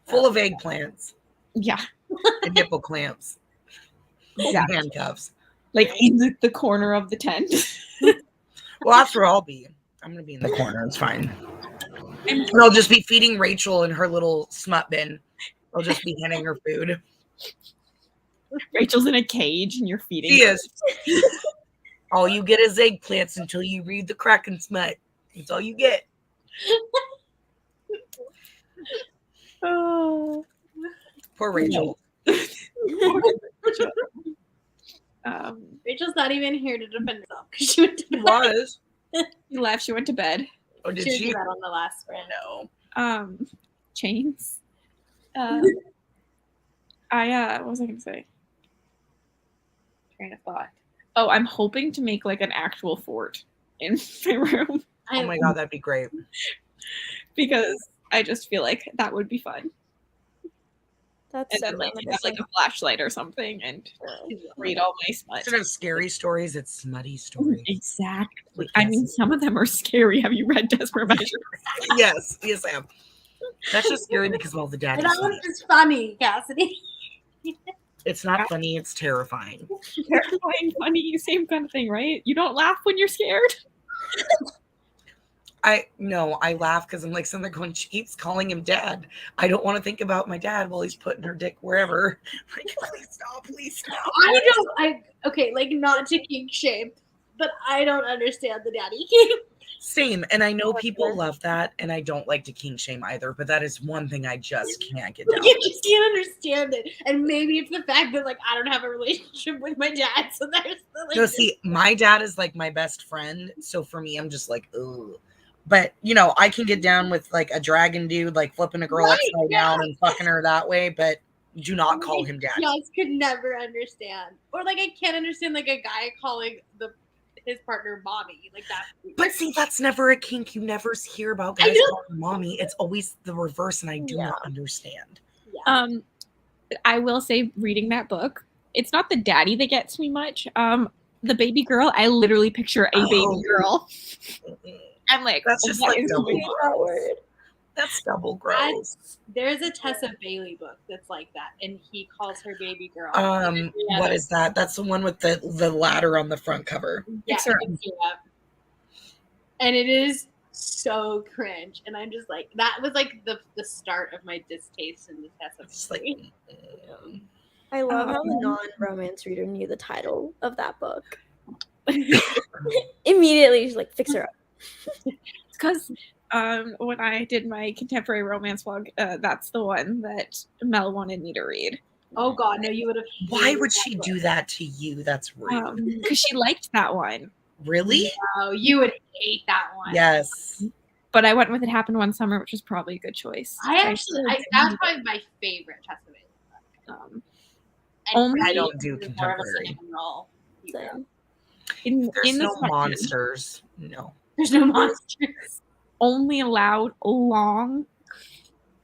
Speaker 5: Full of eggplants
Speaker 1: Yeah.
Speaker 5: and nipple clamps.
Speaker 1: Yeah.
Speaker 5: Handcuffs.
Speaker 1: Like in the corner of the tent.
Speaker 5: Well, that's where I'll be. I'm going to be in the corner. It's fine. And I'll just be feeding Rachel in her little smut bin. I'll just be handing her food.
Speaker 1: Rachel's in a cage and you're feeding
Speaker 5: She
Speaker 1: her.
Speaker 5: is. All you get is eggplants until you read the Kraken smut. That's all you get.
Speaker 1: Oh.
Speaker 5: Poor Rachel.
Speaker 4: Rachel's not even here to defend herself because she went to
Speaker 5: She
Speaker 4: bed.
Speaker 5: was.
Speaker 1: She left. She went to bed.
Speaker 5: Oh, did
Speaker 4: She
Speaker 5: she?
Speaker 4: did that on the last sprint.
Speaker 5: No.
Speaker 1: Chains. What was I gonna say? Train of thought. Oh, I'm hoping to make like an actual fort in my room
Speaker 5: Oh my God, that'd be great.
Speaker 1: because I just feel like that would be fun.
Speaker 6: That's
Speaker 1: And
Speaker 6: so
Speaker 1: then like have
Speaker 6: reminiscent.
Speaker 1: like a flashlight or something and read all my smut.
Speaker 5: Instead of scary stories, it's smutty stories.
Speaker 1: Exactly. I mean, some of them are scary. Have you read Desperate Measures?
Speaker 5: Yes, I am. That's just scary because of all the
Speaker 4: But
Speaker 5: daddy.
Speaker 4: that was just funny, Cassidy.
Speaker 5: It's not funny, it's terrifying.
Speaker 1: Terrifying, funny, same kind of thing, right? You don't laugh when you're scared.
Speaker 5: I laugh because I'm like sitting there going, she keeps calling him dad. I don't want to think about my dad while he's putting her dick wherever. Like, please stop.
Speaker 4: Okay, like not to kink shame, but I don't understand the daddy king.
Speaker 5: Same. And I know people love that, and I don't like to kink shame either, but that is one thing I just can't get down
Speaker 4: Like, I
Speaker 5: with.
Speaker 4: just can't understand it. And maybe it's the fact that like I don't have a relationship with my dad, so there's the like
Speaker 5: No, see, my dad is like my best friend, so for me, I'm just like, ugh. But I can get down with like a dragon dude, like flipping a girl upside down and fucking her that way, but do not call him dad.
Speaker 4: Just could never understand. Or like I can't understand like a guy calling his partner mommy. Like that.
Speaker 5: But see, that's never a kink. You never hear about guys calling mommy. It's always the reverse, and I do not understand.
Speaker 4: Yeah.
Speaker 1: I will say, reading that book, it's not the daddy that gets me much. The baby girl, I literally picture a baby girl. I'm like,
Speaker 5: That's just
Speaker 1: what
Speaker 5: like
Speaker 1: is
Speaker 5: double
Speaker 1: going on?
Speaker 5: gross. That's double gross.
Speaker 4: There's a Tessa Bailey book that's like that, and he calls her baby girl.
Speaker 5: What is that? That's the one with the ladder on the front cover.
Speaker 4: Yeah,
Speaker 1: Fix her up.
Speaker 4: and it is so cringe, and I'm just like, that was like the start of my distaste in the Tessa
Speaker 5: It's like,
Speaker 4: Bailey.
Speaker 6: I love how the non-romance reader knew the title of that book. Immediately, she's like, fix her up.
Speaker 1: Because when I did my contemporary romance vlog. That's the one that Mel wanted me to read.
Speaker 4: Oh God, no! You would have.
Speaker 5: Why would she do that to you? That's rude.
Speaker 1: Because she liked that one.
Speaker 5: Really?
Speaker 4: Oh, you would hate that one.
Speaker 5: Yes.
Speaker 1: But I went with It Happened One Summer, which was probably a good choice.
Speaker 4: That's probably my favorite Tessa Bailey book.
Speaker 1: Only
Speaker 5: I don't do
Speaker 4: more of a
Speaker 5: contemporary.
Speaker 4: cinnamon roll.
Speaker 6: Same.
Speaker 5: There's no
Speaker 1: section,
Speaker 5: monsters. No.
Speaker 4: There's no monsters.
Speaker 1: only allowed long,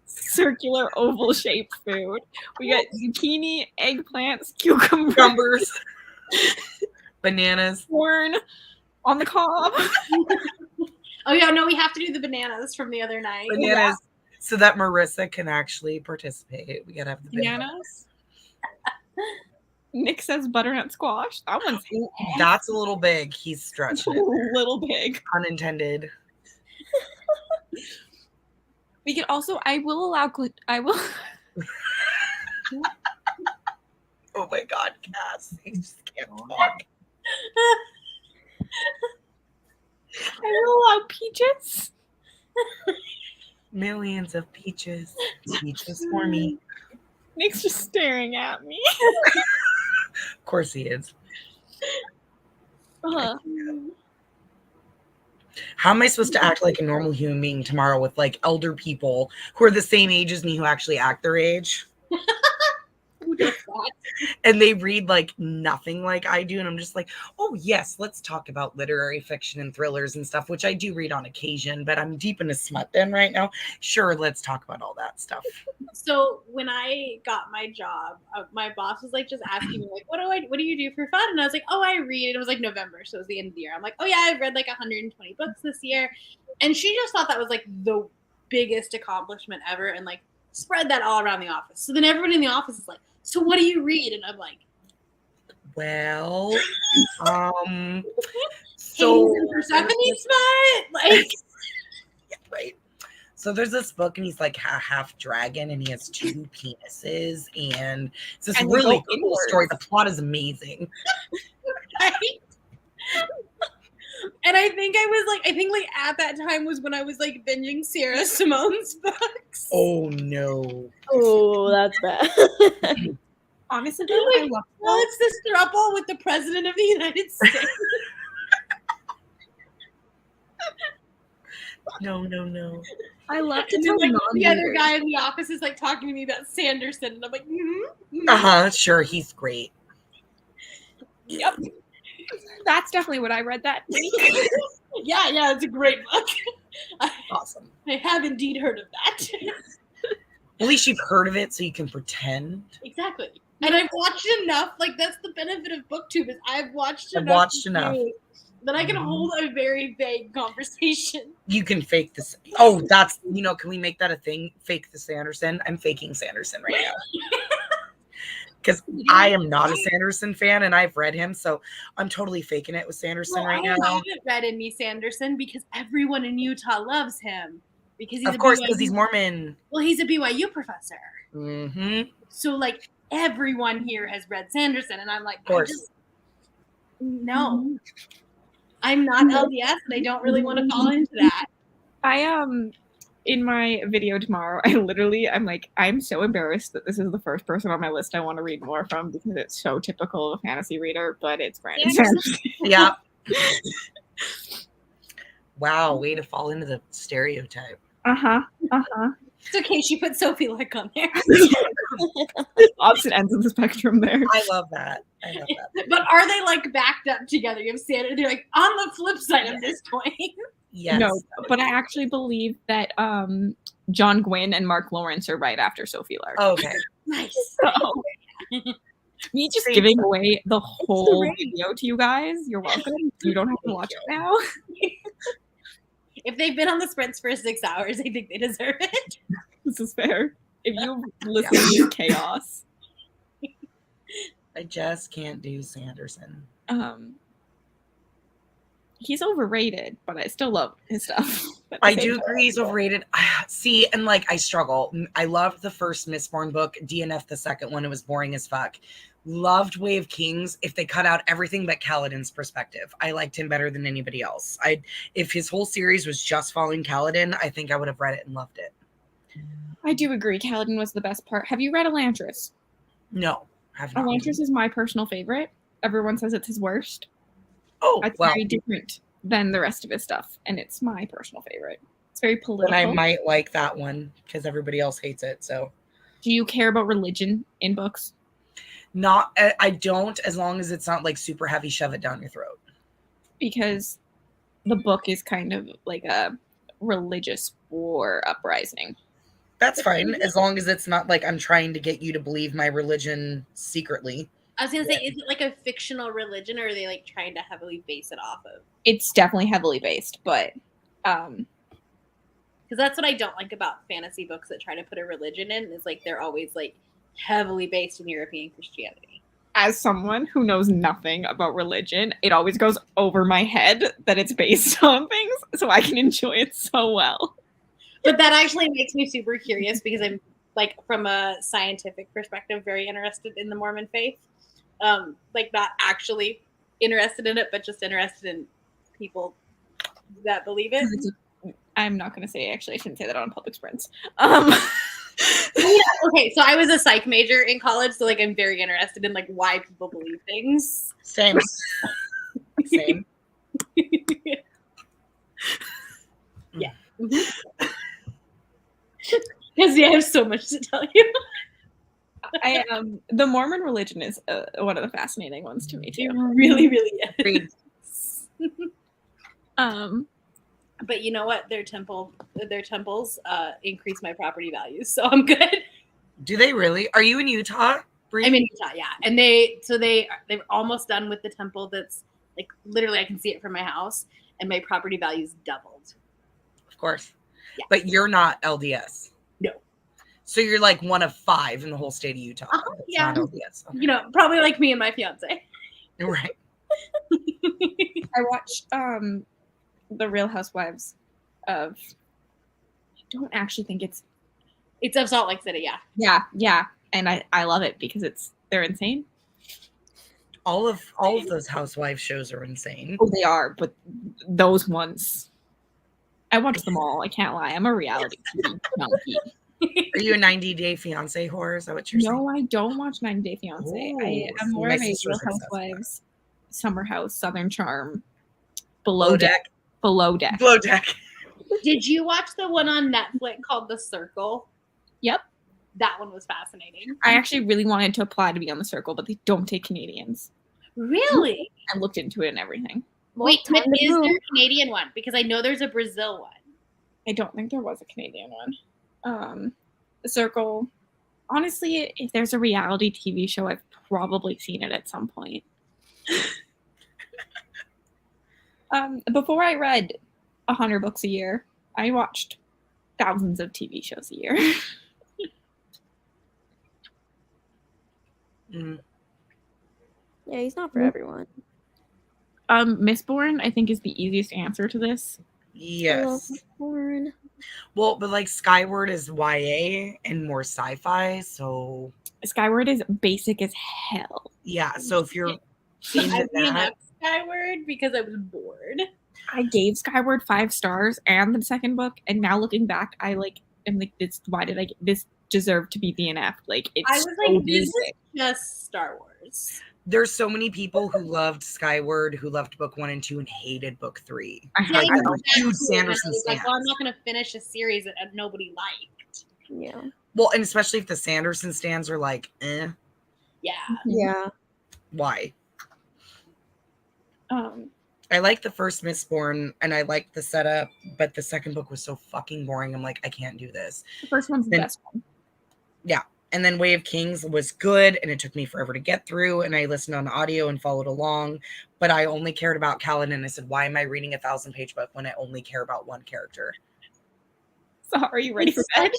Speaker 1: circular, oval-shaped food. We got zucchini, eggplants,
Speaker 5: Cucumbers, bananas.
Speaker 1: corn on the cob.
Speaker 4: Oh yeah, no, we have to do the bananas from the other night.
Speaker 5: Bananas. So that Marissa can actually participate. We gotta have the
Speaker 1: Bananas. Nick says butternut squash. That one's
Speaker 5: That's a little big. He's stretching it.
Speaker 1: a little big.
Speaker 5: Unintended.
Speaker 1: We can also. I will allow. I will.
Speaker 5: Oh my God, Cass. He just can't talk.
Speaker 1: I will allow peaches.
Speaker 5: Millions of peaches. Peaches for me.
Speaker 1: Nick's just staring at me.
Speaker 5: Of course he is. How am I supposed to act like a normal human being tomorrow with like elder people who are the same age as me who actually act their age?
Speaker 4: Who does that?
Speaker 5: And they read like nothing like I do. And I'm just like, oh, yes, let's talk about literary fiction and thrillers and stuff, which I do read on occasion, but I'm deep into smut den right now. Sure, let's talk about all that stuff.
Speaker 4: So when I got my job, my boss was like just asking me like, what do you do for fun? And I was like, oh, I read. And it was like November, so it was the end of the year. I'm like, oh yeah, I've read like 120 books this year. And she just thought that was like the biggest accomplishment ever and like spread that all around the office. So then everyone in the office is like, so what do you read? And I'm like,
Speaker 5: well,
Speaker 4: so Persephone smut? Like,
Speaker 5: yeah, right. So there's this book, and he's like half dragon, and he has two penises, and it's this
Speaker 1: And
Speaker 5: really
Speaker 1: go
Speaker 5: cool
Speaker 1: inwards.
Speaker 5: story. The plot is amazing.
Speaker 4: right? And I think at that time was when I was like binging Sarah Simone's books.
Speaker 5: Oh no!
Speaker 6: Oh, that's bad.
Speaker 1: Honestly,
Speaker 4: You're
Speaker 1: I
Speaker 4: like,
Speaker 1: love
Speaker 4: well, it's this throuple with the president of the United States.
Speaker 5: No.
Speaker 1: I love to
Speaker 4: And
Speaker 1: tell
Speaker 4: then like the other
Speaker 1: non-readers.
Speaker 4: guy in the office is like talking to me about Sanderson, and I'm like, mm-hmm.
Speaker 5: Sure, he's great.
Speaker 1: Yep. That's definitely what I read that week.
Speaker 4: Yeah, it's a great book.
Speaker 5: Awesome.
Speaker 4: I have indeed heard of that.
Speaker 5: At least you've heard of it, so you can pretend.
Speaker 4: Exactly. And I've watched enough. Like that's the benefit of BookTube is I've watched enough. That I can hold a very vague conversation.
Speaker 5: You can fake this. Oh, that's, can we make that a thing? Fake the Sanderson? I'm faking Sanderson right now. Because I am not a Sanderson fan, and I've read him, so I'm totally faking it with Sanderson right now.
Speaker 4: I haven't read any Sanderson because everyone in Utah loves him. Because
Speaker 5: Because he's Mormon.
Speaker 4: Well, he's a BYU professor.
Speaker 5: Mm-hmm.
Speaker 4: So, like, everyone here has read Sanderson, and I'm like,
Speaker 5: Of course.
Speaker 4: No. I'm not LDS, and I don't really want to fall into that.
Speaker 1: In my video tomorrow, I'm so embarrassed that this is the first person on my list I want to read more from because it's so typical of a fantasy reader, but it's Brandon Sanderson.
Speaker 5: Yeah. Wow, way to fall into the stereotype.
Speaker 4: It's okay, she put Sophie Lick on there.
Speaker 1: Opposite ends of the spectrum there.
Speaker 5: I love that.
Speaker 4: But are they like backed up together? You have Sandra, they're like on the flip side of this coin.
Speaker 5: Yes.
Speaker 1: No, but I actually believe that John Gwynn and Mark Lawrence are right after Sophie Lark.
Speaker 5: Okay.
Speaker 4: Nice.
Speaker 1: So, me just giving away the whole video to you guys. You're welcome. You don't have to watch it now.
Speaker 4: If they've been on the sprints for 6 hours, I think they deserve it.
Speaker 1: This is fair. If you listen to chaos.
Speaker 5: I just can't do Sanderson.
Speaker 1: He's overrated, but I still love his stuff.
Speaker 5: I do agree he's overrated. See, and like I struggle. I loved the first Mistborn book, DNF the second one. It was boring as fuck. Loved Way of Kings if they cut out everything but Kaladin's perspective. I liked him better than anybody else. If his whole series was just following Kaladin, I think I would have read it and loved it.
Speaker 1: I do agree. Kaladin was the best part. Have you read Elantris?
Speaker 5: No, have not.
Speaker 1: Elantris is my personal favorite. Everyone says it's his worst.
Speaker 5: Oh,
Speaker 1: It's
Speaker 5: well,
Speaker 1: very different than the rest of his stuff, and it's my personal favorite. It's very political.
Speaker 5: then I might like that one because everybody else hates it. So,
Speaker 1: do you care about religion in books?
Speaker 5: not I don't, as long as it's not like super heavy, shove it down your throat.
Speaker 1: Because the book is kind of like a religious war uprising.
Speaker 5: That's fine, as long as it's not like I'm trying to get you to believe my religion secretly.
Speaker 4: I was gonna say, is it like a fictional religion, or are they like trying to heavily base it off of?
Speaker 1: It's definitely heavily based, but
Speaker 4: because that's what I don't like about fantasy books that try to put a religion in, is like they're always like heavily based in European Christianity.
Speaker 1: as someone who knows nothing about religion, it always goes over my head that it's based on things, so I can enjoy it so well.
Speaker 4: But that actually makes me super curious because I'm like, from a scientific perspective, very interested in the Mormon faith. Like not actually interested in it, but just interested in people that believe it.
Speaker 1: I'm not going to say, actually, I shouldn't say that on public sprints.
Speaker 4: Okay, so I was a psych major in college, so like I'm very interested in like why people believe things.
Speaker 5: Same. Same.
Speaker 4: Yeah. Because I have so much to tell you.
Speaker 1: The Mormon religion is one of the fascinating ones to me too.
Speaker 4: It really, really is. But you know what? Their temples increase my property values, so I'm good.
Speaker 5: Do they really? Are you in Utah, Bree?
Speaker 4: I'm in Utah, yeah. And they're almost done with the temple that's like literally I can see it from my house, and my property values doubled.
Speaker 5: Of course.
Speaker 4: Yeah.
Speaker 5: But you're not LDS.
Speaker 4: No.
Speaker 5: So you're like one of 5 in the whole state of Utah. That's
Speaker 4: yeah.
Speaker 5: Not LDS. Okay.
Speaker 4: You know, probably like me and my fiance.
Speaker 5: Right.
Speaker 1: I watched The Real Housewives of. I don't actually think it's
Speaker 4: of Salt Lake City, yeah.
Speaker 1: Yeah, and I love it because they're insane.
Speaker 5: All of those housewife shows are insane.
Speaker 1: Oh, they are, but those ones, I watch them all. I can't lie. I'm a reality TV junkie.
Speaker 5: Are you a 90 Day Fiance whore? Is that what you're saying?
Speaker 1: No, I don't watch 90 Day Fiance. I'm more
Speaker 5: my
Speaker 1: of a
Speaker 5: sister's
Speaker 1: Real
Speaker 5: obsessed with
Speaker 1: Housewives, Summer House, Southern Charm, Below Deck.
Speaker 5: Below Deck.
Speaker 4: Did you watch the one on Netflix called The Circle?
Speaker 1: Yep.
Speaker 4: That one was fascinating.
Speaker 1: I actually really wanted to apply to be on The Circle, but they don't take Canadians.
Speaker 4: Really?
Speaker 1: I looked into it and everything.
Speaker 4: Wait, but is there a Canadian one? Because I know there's a Brazil one.
Speaker 1: I don't think there was a Canadian one. The Circle, honestly, if there's a reality TV show, I've probably seen it at some point. Before I read 100 books a year, I watched thousands of TV shows a year.
Speaker 6: Yeah, he's not for everyone.
Speaker 1: Mistborn, I think, is the easiest answer to this.
Speaker 5: Yes.
Speaker 6: Mistborn.
Speaker 5: Well, but like Skyward is YA and more sci-fi, so
Speaker 1: Skyward is basic as hell.
Speaker 5: yeah. So if you're
Speaker 4: I
Speaker 5: into
Speaker 4: gave
Speaker 5: that,
Speaker 4: up Skyward because I was bored.
Speaker 1: I gave Skyward 5 stars and the second book, and now looking back, I am like, this deserved to be DNF? Like, it's
Speaker 4: I was
Speaker 1: so
Speaker 4: like, this is
Speaker 1: basic.
Speaker 4: just Star Wars.
Speaker 5: there's so many people who loved Skyward, who loved book 1 and 2 and hated book 3.
Speaker 1: I
Speaker 4: Yeah,
Speaker 1: heard
Speaker 5: I'm
Speaker 1: that.
Speaker 5: a huge
Speaker 4: exactly.
Speaker 5: Sanderson
Speaker 4: And I was like,
Speaker 5: stan.
Speaker 4: well, I'm not going to finish a series that nobody liked.
Speaker 6: Yeah.
Speaker 5: Well, and especially if the Sanderson stans are like,
Speaker 4: Yeah.
Speaker 6: Yeah.
Speaker 5: why?
Speaker 1: Um,
Speaker 5: I like the first Mistborn and I liked the setup, but the second book was so fucking boring. I'm like, I can't do this.
Speaker 1: the first one's the
Speaker 5: Then-
Speaker 1: best one.
Speaker 5: And then Way of Kings was good, and it took me forever to get through, and I listened on audio and followed along, but I only cared about Kaladin. I said, why am I reading a 1,000-page book when I only care about one character?
Speaker 1: So, are you ready for bed?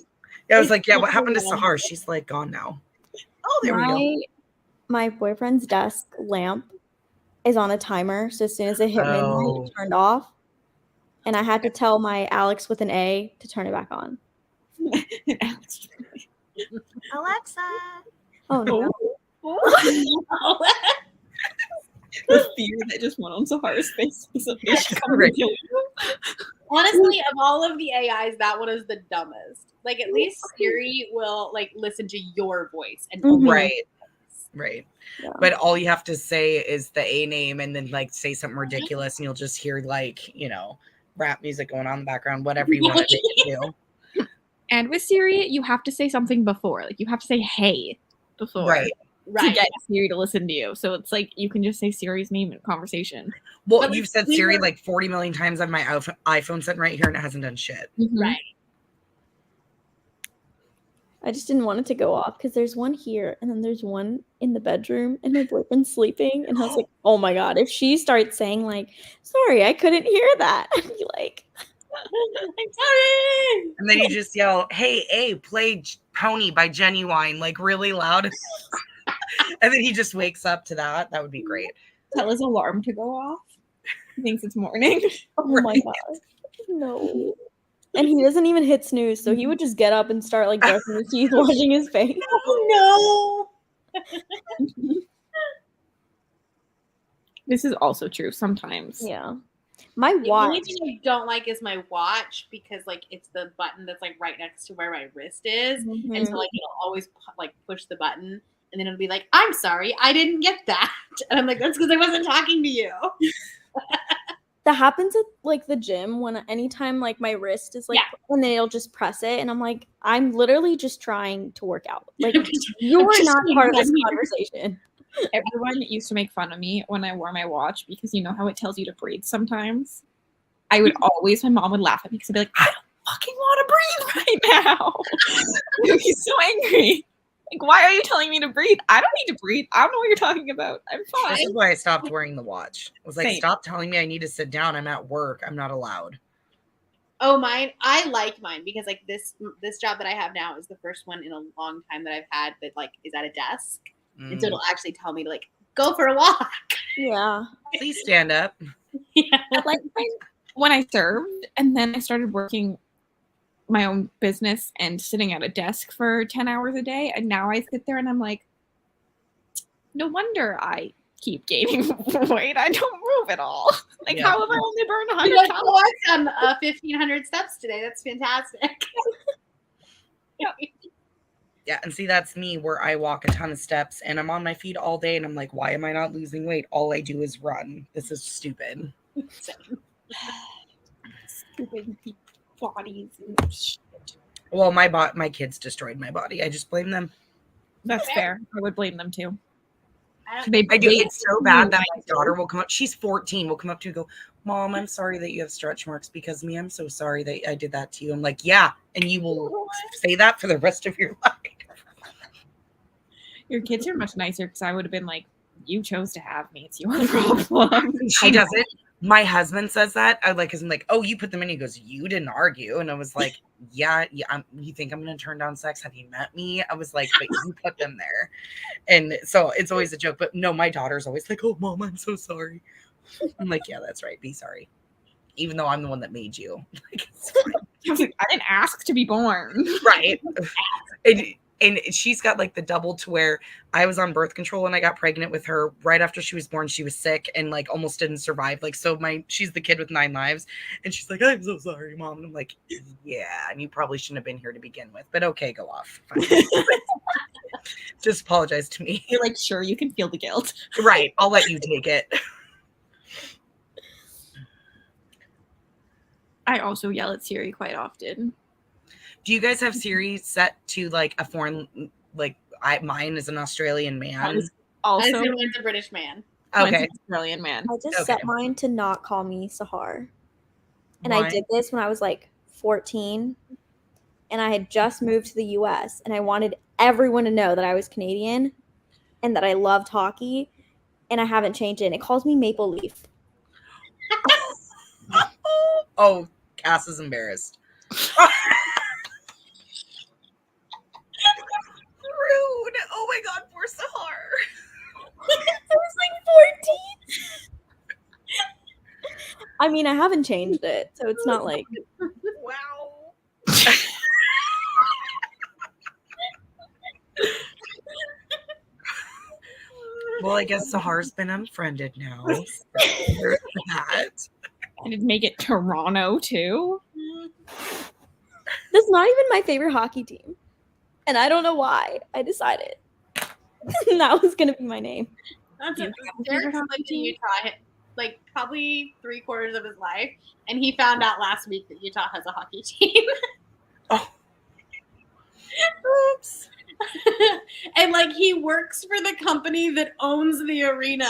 Speaker 5: Yeah, I was like, yeah, what happened to Sahar? She's like gone now. Oh, there we go.
Speaker 6: My boyfriend's desk lamp is on a timer, so as soon as it hit midnight,
Speaker 5: Oh.
Speaker 6: it turned off. And I had to tell my Alex with an A to turn it back on.
Speaker 1: Alex.
Speaker 5: Alexa.
Speaker 6: Oh no.
Speaker 1: The fear that just went on Sahara's face. Someday she's coming to
Speaker 5: Right.
Speaker 1: kill you.
Speaker 4: Honestly, of all of the AIs, that one is the dumbest. Like, at least Siri will like listen to your voice and only your
Speaker 5: Right.
Speaker 4: voice.
Speaker 5: Right.
Speaker 2: Yeah.
Speaker 5: But all you have to say is the A name and then like say something ridiculous and you'll just hear like, you know, rap music going on in the background, whatever you want to make it do.
Speaker 1: And with Siri, you have to say something before. Like you have to say "Hey" before
Speaker 5: Right.
Speaker 1: to
Speaker 4: Right.
Speaker 1: get Siri to listen to you. So it's like you can just say Siri's name in conversation.
Speaker 5: Well,
Speaker 4: But, like,
Speaker 5: you've said
Speaker 4: we
Speaker 5: Siri
Speaker 4: were-
Speaker 5: like 40 million times on my iPhone sitting right here and it hasn't done shit.
Speaker 4: Right.
Speaker 6: I just didn't want it to go off because there's one here and then there's one in the bedroom and my boyfriend's sleeping and I was like, oh my god, if she starts saying like, sorry, I couldn't hear that, I'd be like,
Speaker 4: I'm sorry.
Speaker 5: And then you just yell, hey, A, play Pony by Genuine, like really loud. And then he just wakes up to that. That would be great.
Speaker 1: Tell his alarm to go off. He thinks it's morning.
Speaker 6: oh my god, no. And he doesn't even hit snooze, so he would just get up and start like brushing his teeth, washing his face.
Speaker 4: Oh
Speaker 1: This is also true sometimes.
Speaker 6: Yeah. My
Speaker 4: no. The
Speaker 6: watch.
Speaker 4: only thing I don't like is my watch because like it's the button that's like right next to where my wrist is, and so like it'll always like push the button, and then it'll be like, "I'm sorry, I didn't get that," and I'm like, "That's because I wasn't talking to you."
Speaker 6: That happens at like the gym when anytime like my wrist is like,
Speaker 4: Yeah.
Speaker 6: and then it'll just press it, and I'm like, I'm literally just trying to work out. Like
Speaker 4: I'm just
Speaker 6: you're not
Speaker 4: being
Speaker 6: part of this
Speaker 4: funny.
Speaker 6: conversation.
Speaker 1: Everyone used to make fun of me when I wore my watch because you know how it tells you to breathe sometimes. I would always, my mom would laugh at me because I'd be like, I don't fucking want to breathe right now. I'd be so angry. Like, why are you telling me to breathe? I don't need to breathe. I don't know what you're talking about. I'm
Speaker 5: This
Speaker 1: fine.
Speaker 5: is why I stopped wearing the watch. I was like,
Speaker 1: Same.
Speaker 5: stop telling me I need to sit down. I'm at work. I'm not allowed.
Speaker 4: Oh, mine. I like mine because like this job that I have now is the first one in a long time that I've had that like is at a desk, and so it'll actually tell me to like go for a walk.
Speaker 6: Yeah.
Speaker 5: Please stand up.
Speaker 4: Yeah.
Speaker 1: Like when I served and then I started working my own business and sitting at a desk for 10 hours a day, and now I sit there and I'm like, no wonder I keep gaining weight. I don't move at all. Like,
Speaker 5: Yeah.
Speaker 1: how have I only burned
Speaker 4: You
Speaker 1: 100
Speaker 4: know,
Speaker 1: calories?
Speaker 4: I've done 1,500 steps today. That's fantastic.
Speaker 5: Yeah, and see, that's me where I walk a ton of steps and I'm on my feet all day and I'm like, why am I not losing weight? All I do is run. This is stupid.
Speaker 1: Stupid bodies and shit.
Speaker 5: Well, my kids destroyed my body. I just blame them.
Speaker 1: That's fair. I would blame them too.
Speaker 4: I
Speaker 5: I do.
Speaker 1: They-
Speaker 5: It's so bad that my daughter will come up. She's 14. Will come up to me and go, Mom, I'm sorry that you have stretch marks because of me. I'm so sorry that I did that to you. I'm like, yeah. And you will say that for the rest of your life.
Speaker 1: Your kids are much nicer because I would have been like, you chose to have me. It's your problem.
Speaker 5: She doesn't. My husband says that. I like, cause I'm like, oh, you put them in. He goes, you didn't argue. And I was like, yeah. You think I'm going to turn down sex? Have you met me? I was like, but you put them there. And so it's always a joke. But no, my daughter's always like, oh, Mom, I'm so sorry. I'm like, yeah, that's right. Be sorry. Even though I'm the one that made you. Like, it's fine.
Speaker 1: I was like, I didn't ask to be born.
Speaker 5: Right. And she's got like the double to where I was on birth control and I got pregnant with her right after she was born. She was sick and like almost didn't survive. Like, so she's the kid with 9 lives. And she's like, I'm so sorry, Mom. And I'm like, yeah, and you probably shouldn't have been here to begin with. But okay, go off. Fine. Just apologize to me.
Speaker 1: You're like, sure, you can feel the guilt.
Speaker 5: Right. I'll let you take it.
Speaker 1: I also yell at Siri quite often.
Speaker 5: Do you guys have Siri set to like a foreign, like mine is an Australian man?
Speaker 1: That is
Speaker 4: I
Speaker 1: also
Speaker 4: assume it's a British man.
Speaker 1: mine's
Speaker 5: Okay.
Speaker 1: an Australian man.
Speaker 6: I just
Speaker 5: Okay.
Speaker 6: set mine to not call me Sahar. And
Speaker 5: Why?
Speaker 6: I did this when I was like 14 and I had just moved to the US and I wanted everyone to know that I was Canadian and that I loved hockey and I haven't changed it. And it calls me Maple Leaf.
Speaker 5: Oh, Cass is embarrassed. Rude. Oh my God, poor Sahar.
Speaker 6: I was like 14. I mean, I haven't changed it, so it's not like
Speaker 5: Wow. Well, I guess Sahar's been unfriended now. So there's that.
Speaker 1: And it'd make it Toronto too.
Speaker 6: That's not even my favorite hockey team. And I don't know why. I decided that was going to be my name.
Speaker 4: That's
Speaker 1: Do you
Speaker 4: it.
Speaker 1: have a
Speaker 4: Derek's
Speaker 1: favorite hockey
Speaker 4: lived in
Speaker 1: team?
Speaker 4: Utah like probably 3/4 of his life, and he found out last week that Utah has a hockey team.
Speaker 5: Oh. Oops.
Speaker 4: And like he works for the company that owns the arena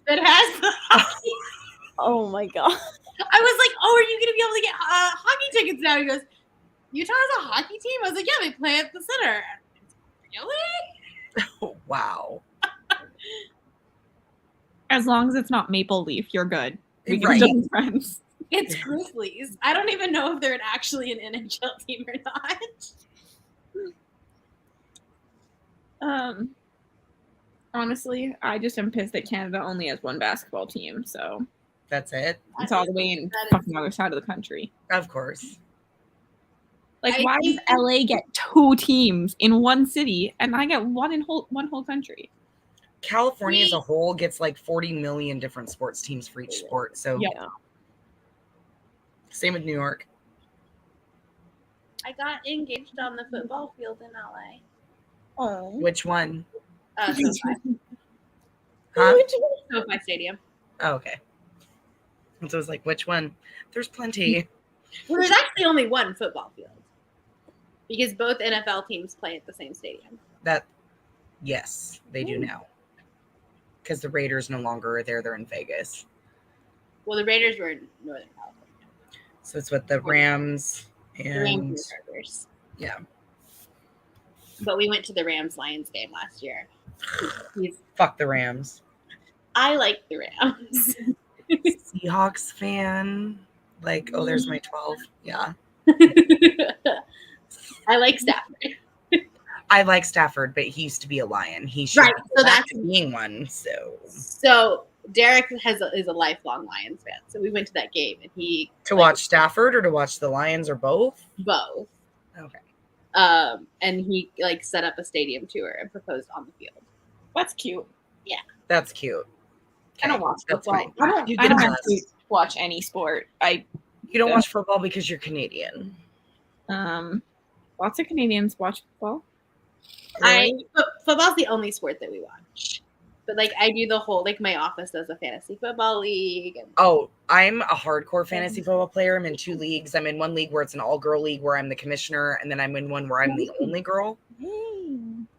Speaker 4: that has the hockey.
Speaker 6: Oh my God.
Speaker 4: I was like, "Oh, are you going to be able to get hockey tickets now?" He goes, "Utah has a hockey team." I was like, "Yeah, they play at the center." Really?
Speaker 5: Oh, wow.
Speaker 1: As long as it's not Maple Leaf, you're good. We can
Speaker 5: Right.
Speaker 1: be friends.
Speaker 4: It's Grizzlies. I don't even know if they're actually an NHL team or not.
Speaker 1: Honestly, I just am pissed that Canada only has one basketball team, so
Speaker 5: That's it.
Speaker 1: it's all the way in
Speaker 4: That is-
Speaker 1: fucking other side of the country.
Speaker 5: Of course.
Speaker 1: Like,
Speaker 4: I
Speaker 1: why does
Speaker 4: think-
Speaker 1: LA get 2 teams in one city and I get one whole country?
Speaker 5: California as a whole gets like 40 million different sports teams for each sport. So
Speaker 1: Yeah.
Speaker 5: same with New York.
Speaker 4: I got engaged on the football field in LA.
Speaker 1: Oh.
Speaker 5: Which one?
Speaker 4: SoFi.
Speaker 5: Huh?
Speaker 4: SoFi Stadium.
Speaker 5: Oh, okay. And so it's like, which one? There's plenty.
Speaker 4: Well, there's actually only one football field because both NFL teams play at the same stadium.
Speaker 5: Yes, they do now. Because the Raiders no longer are there. They're in Vegas.
Speaker 4: Well, the Raiders were in Northern California.
Speaker 5: So it's with the Rams
Speaker 4: The Rams and
Speaker 5: and
Speaker 4: the Chargers.
Speaker 5: yeah.
Speaker 4: But we went to the Rams-Lions game last year.
Speaker 5: Fuck the Rams.
Speaker 4: I like the Rams.
Speaker 5: Seahawks fan. Like, oh, there's my 12. Yeah.
Speaker 4: I like Stafford.
Speaker 5: I like Stafford, but he used to be a Lion. He should
Speaker 4: Right,
Speaker 5: go
Speaker 4: so
Speaker 5: back
Speaker 4: that's-
Speaker 5: to being one. So
Speaker 4: So Derek is a lifelong Lions fan. So we went to that game and he
Speaker 5: to watch Stafford or to watch the Lions or both?
Speaker 4: both.
Speaker 5: Okay.
Speaker 4: And he like set up a stadium tour and proposed on the field.
Speaker 1: That's cute.
Speaker 5: That's cute.
Speaker 1: I don't
Speaker 5: Okay,
Speaker 1: watch
Speaker 5: that's
Speaker 1: football.
Speaker 5: fine. You
Speaker 1: I
Speaker 5: get
Speaker 1: don't
Speaker 5: a
Speaker 1: actually
Speaker 5: bus.
Speaker 1: watch any sport.
Speaker 5: You don't watch football because you're Canadian.
Speaker 1: Lots of Canadians watch football.
Speaker 4: Football's the only sport that we watch. But like I do the whole like my office does a fantasy football league. And
Speaker 5: Oh, I'm a hardcore fantasy football player. I'm in 2 leagues. I'm in one league where it's an all-girl league where I'm the commissioner, and then I'm in one where I'm the only girl,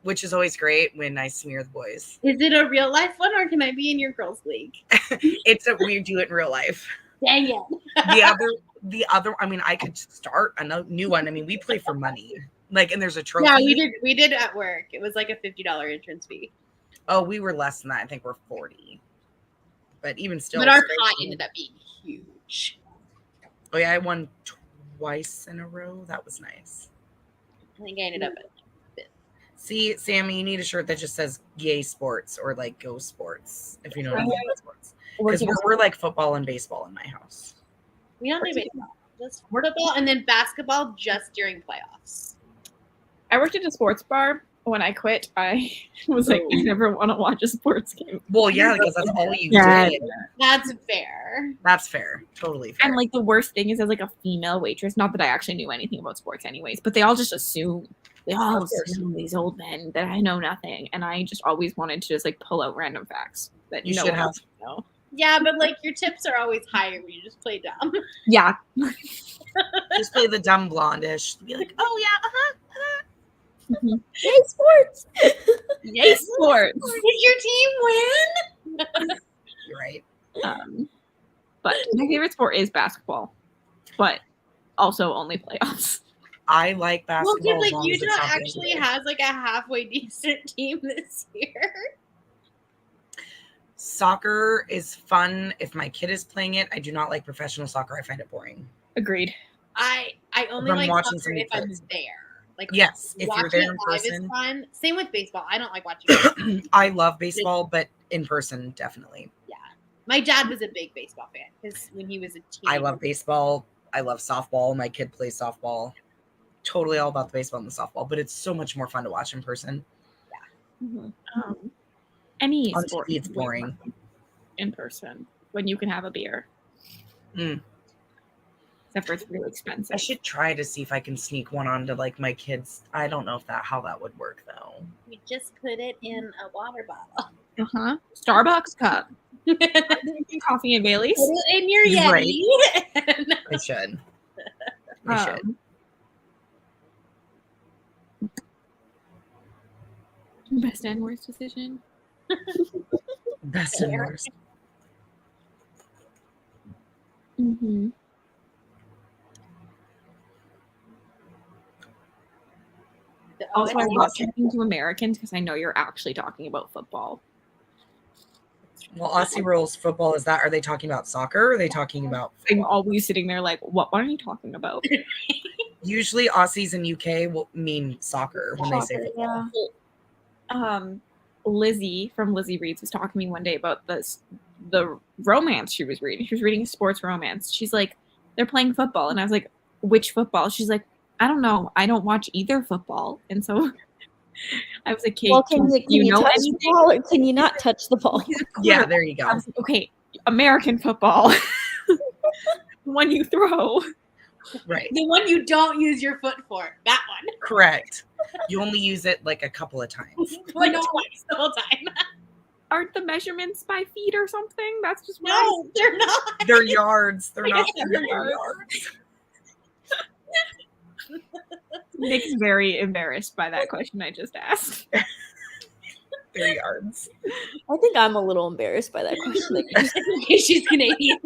Speaker 5: which is always great when I smear the boys.
Speaker 4: is it a real life one or can I be in your girls' league?
Speaker 5: We do it in real life.
Speaker 4: Dang it.
Speaker 5: The other, I mean, I could start a new one. I mean, we play for money. Like, and there's a trophy.
Speaker 4: Yeah, we did at work. It was like a $50 entrance fee.
Speaker 5: Oh, we were less than that. I think we're 40. But even still.
Speaker 4: But our
Speaker 5: it's
Speaker 4: pot
Speaker 5: great.
Speaker 4: ended up being huge.
Speaker 5: Oh yeah, I won twice in a row. That was nice.
Speaker 4: I think I ended up at
Speaker 5: See, Sammy, you need a shirt that just says "Yay Sports" or like "Go Sports" if you know what I mean. Sports, because we're like football and baseball in my house.
Speaker 4: we don't do baseball. Just football and then basketball just during playoffs.
Speaker 1: I worked at a sports bar. When I quit, I was like, I never want to watch a sports game.
Speaker 5: Well, yeah, because that's all you
Speaker 1: Yeah.
Speaker 5: did.
Speaker 4: That's fair.
Speaker 5: That's fair. Totally fair.
Speaker 1: And like the worst thing is as like a female waitress, not that I actually knew anything about sports anyways, but they all just assume these old men that I know nothing. And I just always wanted to just like pull out random facts that
Speaker 5: You
Speaker 1: no
Speaker 5: should
Speaker 1: one
Speaker 5: have.
Speaker 1: else would know.
Speaker 4: Yeah, but like your tips are always higher when you just play dumb.
Speaker 1: Yeah.
Speaker 5: Just play the dumb blondish. Be like, oh yeah,
Speaker 6: Yay, sports!
Speaker 1: Yay, sports.
Speaker 4: Did your team win?
Speaker 5: You're right.
Speaker 1: But my favorite sport is basketball, but also only playoffs.
Speaker 5: I like
Speaker 4: Well,
Speaker 5: basketball.
Speaker 4: because
Speaker 5: as
Speaker 4: like
Speaker 5: long as it's
Speaker 4: Utah
Speaker 5: not the
Speaker 4: actually
Speaker 5: NBA.
Speaker 4: has like a halfway decent team this year.
Speaker 5: Soccer is fun if my kid is playing it. I do not like professional soccer. I find it boring.
Speaker 1: Agreed.
Speaker 4: I only
Speaker 5: I'm
Speaker 4: like
Speaker 5: watching
Speaker 4: soccer
Speaker 5: some
Speaker 4: if I'm
Speaker 5: clips.
Speaker 4: there. Like
Speaker 5: Yes, if you're
Speaker 4: watching
Speaker 5: there
Speaker 4: it
Speaker 5: in
Speaker 4: live is
Speaker 5: person.
Speaker 4: fun. Same with baseball. I don't like watching it.
Speaker 5: I love baseball, but in person, definitely.
Speaker 4: My dad was a big baseball fan because when he was a teenager.
Speaker 5: I love baseball. I love softball. My kid plays softball. Totally all about the baseball and the softball, but it's so much more fun to watch in person.
Speaker 1: Um, Any
Speaker 5: On
Speaker 1: sport
Speaker 5: TV, it's
Speaker 1: is way
Speaker 5: boring.
Speaker 1: more fun in person when you can have a beer.
Speaker 5: Mm.
Speaker 1: Except for it's really expensive.
Speaker 5: I should try to see if I can sneak one onto like my kids. I don't know how that would work though.
Speaker 4: You just put it in a water bottle.
Speaker 1: Starbucks cup. I'm drinking coffee and Bailey's.
Speaker 4: Put it in your
Speaker 5: You're right.
Speaker 4: Yeti.
Speaker 5: I should. I should.
Speaker 1: Best and worst decision.
Speaker 5: Best and worst.
Speaker 1: Mm-hmm. Also, I love talking to Americans because I know you're actually talking about football.
Speaker 5: Well, Aussie rules football is that? Are they talking about soccer? Or are they talking about
Speaker 1: I'm
Speaker 5: football?
Speaker 1: always sitting there like, what are you talking about?
Speaker 5: Usually Aussies in UK will mean soccer when they say football.
Speaker 6: Yeah.
Speaker 1: Lizzie from Lizzie Reads was talking to me one day about the romance she was reading. She was reading a sports romance. She's like, they're playing football. And I was like, which football? She's like, I don't know. I don't watch either football. And so I was like,
Speaker 6: Well, can you
Speaker 1: know
Speaker 6: touch
Speaker 1: anything?
Speaker 6: the ball or can you not touch the ball?
Speaker 5: Yeah, there you
Speaker 1: I
Speaker 5: go.
Speaker 1: was like, okay, American football. When you throw.
Speaker 5: Right.
Speaker 4: The one you don't use your foot for. That one.
Speaker 5: Correct. You only use it like a couple of times.
Speaker 4: Like twice the whole time.
Speaker 1: Aren't the measurements by feet or something? That's just what
Speaker 4: No, they're not.
Speaker 5: They're yards. They're
Speaker 1: I
Speaker 5: not
Speaker 1: guess they're yards. Nick's very embarrassed by that question I just asked.
Speaker 5: They're yards.
Speaker 6: I think I'm a little embarrassed by that question.
Speaker 4: Okay, she's Canadian.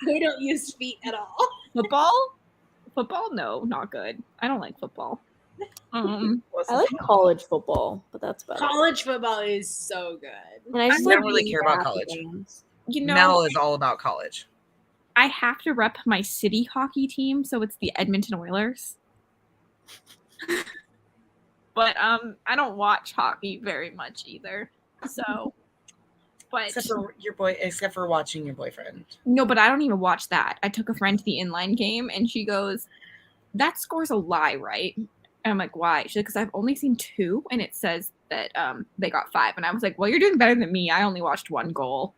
Speaker 4: They don't use feet at all.
Speaker 1: Football? No, not good. I don't like football.
Speaker 6: I like college football, but that's about it.
Speaker 4: College football is so good.
Speaker 6: And I just
Speaker 5: I don't
Speaker 6: like
Speaker 5: really
Speaker 6: being
Speaker 5: care about
Speaker 6: at the
Speaker 5: college.
Speaker 6: games.
Speaker 1: You know,
Speaker 5: Mel is all about college.
Speaker 1: I have to rep my city hockey team, so it's the Edmonton Oilers. But I don't watch hockey very much either. So, but
Speaker 5: Except for watching your boyfriend.
Speaker 1: no, but I don't even watch that. I took a friend to the inline game, and she goes, "That score's a lie, right?" And I'm like, "Why?" She's like, "Because I've only seen 2, and it says that they got 5." And I was like, "Well, you're doing better than me. I only watched 1 goal."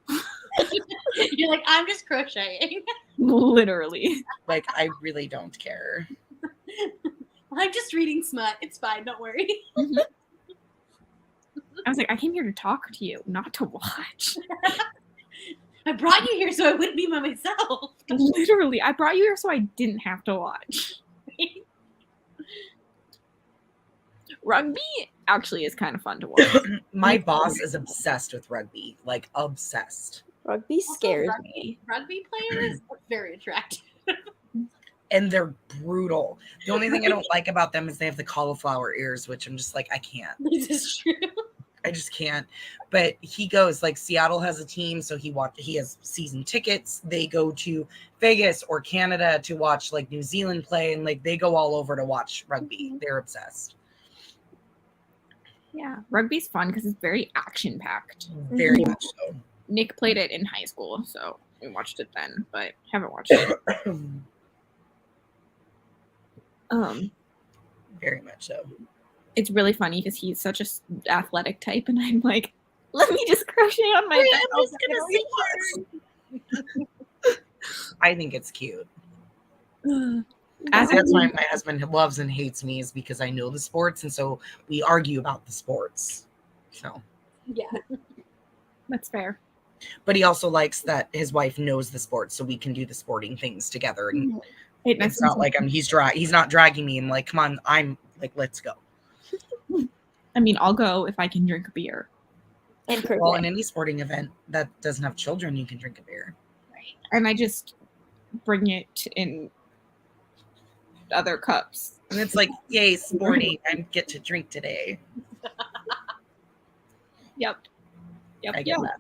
Speaker 4: You're like, I'm just crocheting.
Speaker 1: Literally.
Speaker 5: Like, I really don't care.
Speaker 4: I'm just reading smut. It's fine. Don't worry.
Speaker 1: I was like, I came here to talk to you, not to watch.
Speaker 4: I brought you here so I wouldn't be by myself.
Speaker 1: Literally, I brought you here so I didn't have to watch. Rugby actually is kind of fun to watch.
Speaker 5: My boss is obsessed with rugby. Like, obsessed.
Speaker 6: Rugby scares me.
Speaker 4: Rugby players are very attractive.
Speaker 5: And they're brutal. The only thing I don't like about them is they have the cauliflower ears, which I'm just like, I can't.
Speaker 4: This is true.
Speaker 5: I just can't. But he goes, like, Seattle has a team, so he has season tickets. They go to Vegas or Canada to watch like New Zealand play, and like they go all over to watch rugby. They're obsessed.
Speaker 1: Yeah, rugby's fun because it's very action packed.
Speaker 5: Very much so.
Speaker 1: Nick played it in high school, so we watched it then, but haven't watched it.
Speaker 5: Very much so.
Speaker 1: It's really funny because he's such a athletic type, and I'm like, let me just crochet on my bed.
Speaker 4: I'm just gonna sit here.
Speaker 5: I think it's cute.
Speaker 1: As
Speaker 5: That's why my husband loves and hates me, is because I know the sports, and so we argue about the sports. So,
Speaker 4: Yeah.
Speaker 1: that's fair.
Speaker 5: but he also likes that his wife knows the sports, so we can do the sporting things together. And it's not like he's not dragging me. I'm like, come on, I'm like, let's go.
Speaker 1: I mean, I'll go if I can drink a beer.
Speaker 6: And
Speaker 5: Well, in any sporting event that doesn't have children, you can drink a beer.
Speaker 4: Right.
Speaker 1: And I just bring it in other cups.
Speaker 5: And it's like, yay, sporting! I get to drink today.
Speaker 1: Yep.
Speaker 5: I get that.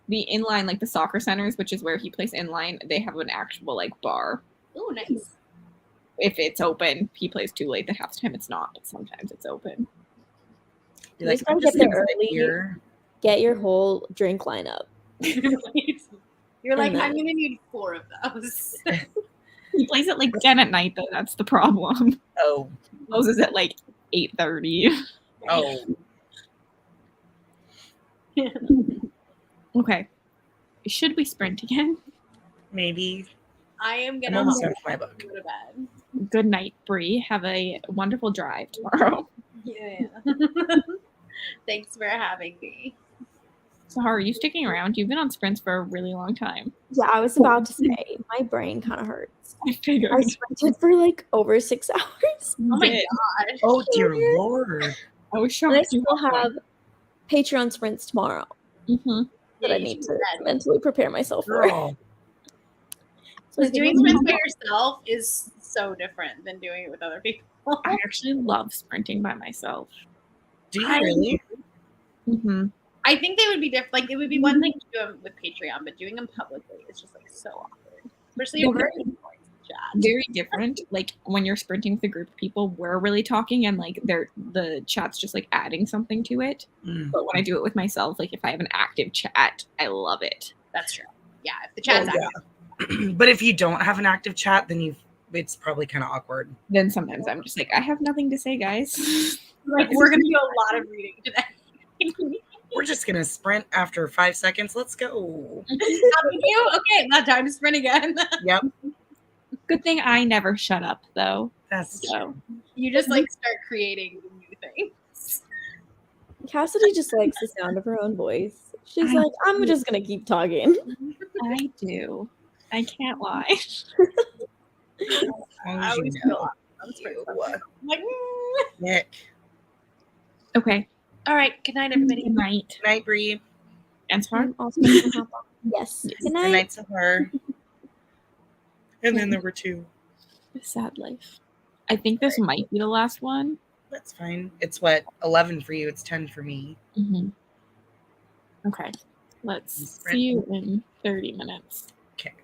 Speaker 1: The inline, like the soccer centers, which is where he plays inline, they have an actual like bar.
Speaker 4: Oh, nice.
Speaker 1: If it's open, he plays too late. The half time it's not, but sometimes it's open.
Speaker 5: You're like,
Speaker 6: Just gotta
Speaker 5: I'm just
Speaker 6: get there
Speaker 5: gonna sit
Speaker 6: early.
Speaker 5: here.
Speaker 6: Get your whole drink lineup.
Speaker 4: You're like,
Speaker 6: And then-
Speaker 4: I'm gonna need 4 of those.
Speaker 1: He plays at like 10 at night, though. That's the problem.
Speaker 5: Oh,
Speaker 1: Closes at like 8:30.
Speaker 5: Oh,
Speaker 1: Okay. Should we sprint again?
Speaker 5: maybe.
Speaker 4: I am
Speaker 5: I'm
Speaker 4: gonna
Speaker 5: almost
Speaker 4: hop
Speaker 5: done with my book.
Speaker 4: go to bed.
Speaker 1: Good night, Bree. Have a wonderful drive tomorrow.
Speaker 4: Yeah. Thanks for having me.
Speaker 1: Sahar, are you sticking around? You've been on sprints for a really long time.
Speaker 6: Yeah, I was about to say my brain kind of hurts.
Speaker 1: I figured.
Speaker 6: I sprinted for like over 6 hours.
Speaker 1: You
Speaker 4: Oh my
Speaker 1: did.
Speaker 4: gosh.
Speaker 5: Oh, dear Lord.
Speaker 1: I was
Speaker 6: And I
Speaker 1: shocked. You
Speaker 6: still
Speaker 1: got
Speaker 6: have Patreon sprints tomorrow
Speaker 1: Mm-hmm.
Speaker 6: that
Speaker 4: Yeah,
Speaker 6: I
Speaker 4: you
Speaker 6: need
Speaker 4: should
Speaker 6: to
Speaker 4: be ready.
Speaker 6: mentally prepare myself for.
Speaker 5: Girl.
Speaker 6: So I
Speaker 4: Because
Speaker 6: think
Speaker 4: doing
Speaker 6: I'm
Speaker 4: sprints
Speaker 6: gonna-
Speaker 4: by yourself is so different than doing it with other people.
Speaker 1: I actually love sprinting by myself.
Speaker 5: Do you really?
Speaker 1: Mm-hmm.
Speaker 4: I think they would be different. Like, it would be one thing to do them with Patreon, but doing them publicly is just like so awkward. Especially if
Speaker 1: They're
Speaker 4: you're in chat.
Speaker 1: Very different. Like when you're sprinting with a group of people, we're really talking and like the chat's just like adding something to it.
Speaker 5: Mm.
Speaker 1: But when I do it with myself, like if I have an active chat, I love it.
Speaker 4: That's true. Yeah, if the chat's
Speaker 5: Well,
Speaker 4: active.
Speaker 5: But if you don't have an active chat, then it's probably kind of awkward.
Speaker 1: Then sometimes I'm just like, I have nothing to say, guys.
Speaker 4: Like, we're going to do a lot of reading today.
Speaker 5: We're just going to sprint after 5 seconds. Let's go.
Speaker 4: Haven't you? Okay, now time to sprint again.
Speaker 5: Yep.
Speaker 1: Good thing I never shut up though.
Speaker 5: That's
Speaker 1: So
Speaker 4: You just like start creating new things.
Speaker 6: Cassidy just likes the sound of her own voice. She's like, I'm just gonna keep talking.
Speaker 1: I do. I can't lie.
Speaker 5: as long
Speaker 4: I
Speaker 5: as you
Speaker 4: always feel
Speaker 5: know.
Speaker 4: awkward on sprint sometimes. I'm like,
Speaker 5: Nick.
Speaker 1: Okay.
Speaker 4: all right, good night, everybody.
Speaker 1: Good night.
Speaker 5: Good night, Bree.
Speaker 1: And Sahar?
Speaker 6: I'm also gonna hop on. Yes. Good
Speaker 5: Good
Speaker 6: night.
Speaker 5: night to her. And then there were 2.
Speaker 1: The sad life. I think this might be the last one.
Speaker 5: That's fine. It's what, 11 for you. It's 10 for me.
Speaker 1: Mm-hmm. Okay. Let's see you in 30 minutes.
Speaker 5: Okay.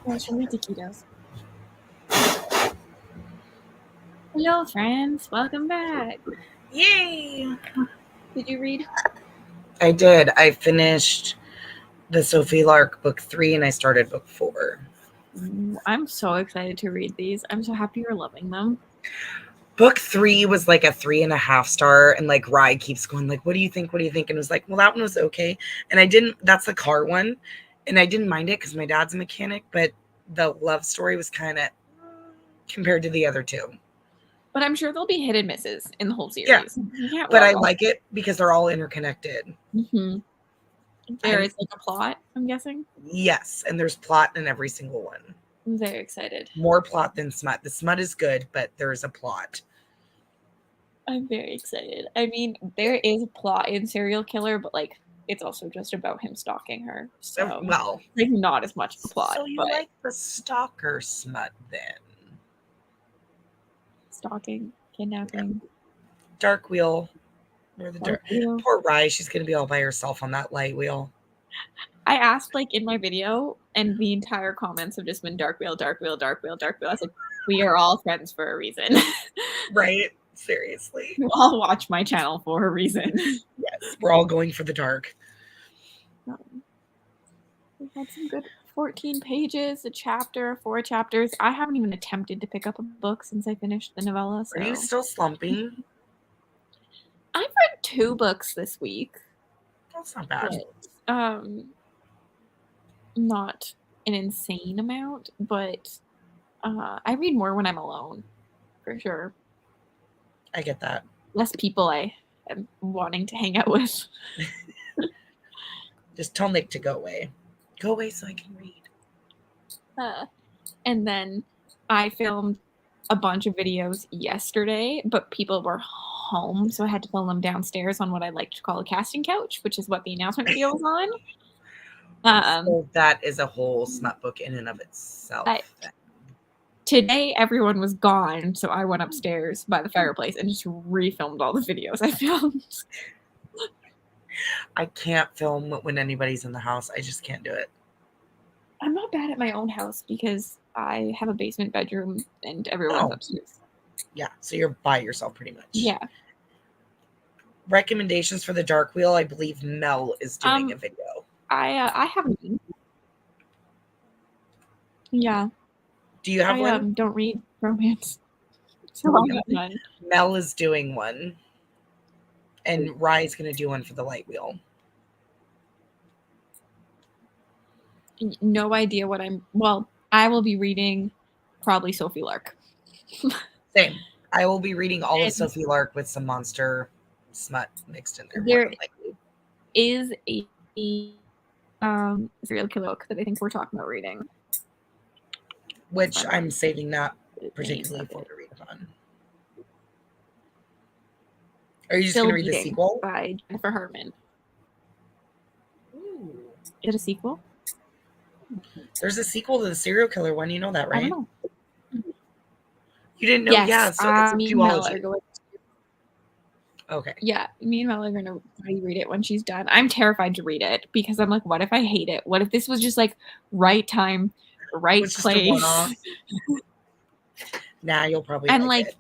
Speaker 1: Yeah, show me taquitos. Hello, friends. Welcome back.
Speaker 5: Yay!
Speaker 1: Did you read?
Speaker 5: I did. I finished the Sophie Lark book 3 and I started book 4.
Speaker 1: I'm so excited to read these. I'm so happy you're loving them.
Speaker 5: Book 3 was like a 3.5 star, and like Rye keeps going like, what do you think? What do you think? And it was like, well, that one was okay. And I didn't, that's the car one. And I didn't mind it because my dad's a mechanic, but the love story was kind of compared to the other two.
Speaker 1: But I'm sure there'll be hit and misses in the whole series.
Speaker 5: Yeah.
Speaker 1: You can't
Speaker 5: But
Speaker 1: love
Speaker 5: I
Speaker 1: all-
Speaker 5: like it because they're all interconnected.
Speaker 1: Mhm. There
Speaker 5: I'm-
Speaker 1: is like a plot, I'm guessing.
Speaker 5: Yes. And there's plot in every single one.
Speaker 1: I'm very excited.
Speaker 5: More plot than smut. The smut is good, but there's a plot.
Speaker 1: I'm very excited. I mean, there is a plot in Serial Killer, but like it's also just about him stalking her. So
Speaker 5: Well,
Speaker 1: like not as much of a plot.
Speaker 5: so you
Speaker 1: but
Speaker 5: like the stalker smut then?
Speaker 1: stalking, kidnapping.
Speaker 5: Dark Wheel. Or the
Speaker 1: Dark Wheel.
Speaker 5: Poor Rye, she's gonna be all by herself on that light wheel.
Speaker 1: I asked like in my video, and the entire comments have just been Dark Wheel, Dark Wheel, Dark Wheel, Dark Wheel. I said, we are all friends for a reason.
Speaker 5: Right? Seriously.
Speaker 1: You all watch my channel for a reason.
Speaker 5: Yes, we're all going for the dark.
Speaker 1: We've had some good 14 pages, a chapter, 4 chapters. I haven't even attempted to pick up a book since I finished the novella. So
Speaker 5: Are you still slumping?
Speaker 1: I've read 2 books this week.
Speaker 5: That's not bad.
Speaker 1: But, not an insane amount, but I read more when I'm alone, for sure.
Speaker 5: I get that.
Speaker 1: Less people I am wanting to hang out with.
Speaker 5: Just tell Nick to go away. Go away so I can read.
Speaker 1: And then I filmed a bunch of videos yesterday, but people were home, so I had to film them downstairs on what I like to call a casting couch, which is what the announcement video was on.
Speaker 5: So that is a whole smut book in and of itself.
Speaker 1: Today, everyone was gone, so I went upstairs by the fireplace and just refilmed all the videos I filmed.
Speaker 5: I can't film when anybody's in the house. I just can't do it.
Speaker 1: I'm not bad at my own house because I have a basement bedroom and everyone's upstairs.
Speaker 5: Yeah, so you're by yourself pretty much.
Speaker 1: Yeah.
Speaker 5: Recommendations for the Dark Wheel. I believe Mel is doing a video.
Speaker 1: I haven't. Yeah.
Speaker 5: Do you have one?
Speaker 1: Don't read romance. So I have none.
Speaker 5: Mel is doing one. And Rye's going to do one for the Light Wheel.
Speaker 1: No idea what I will be reading probably Sophie Lark.
Speaker 5: Same. I will be reading all of Sophie Lark with some monster smut mixed in there.
Speaker 1: There is a serial killer book that I think we're talking about reading.
Speaker 5: Which I'm saving that particularly for to read upon. Are you just going to read the sequel?
Speaker 1: By Jennifer Hartman.
Speaker 5: Ooh.
Speaker 1: Is it a sequel?
Speaker 5: There's a sequel to the serial killer one. You know that, right?
Speaker 1: I don't know.
Speaker 5: You didn't know?
Speaker 1: Yes,
Speaker 5: Yeah, so it's
Speaker 1: me and Mel are
Speaker 5: duology.
Speaker 1: going.
Speaker 5: Okay.
Speaker 1: Yeah, me and Mel are going to read it when she's done. I'm terrified to read it because I'm like, what if I hate it? What if this was just like right time, right place?
Speaker 5: Nah, you'll probably
Speaker 1: and
Speaker 5: like it.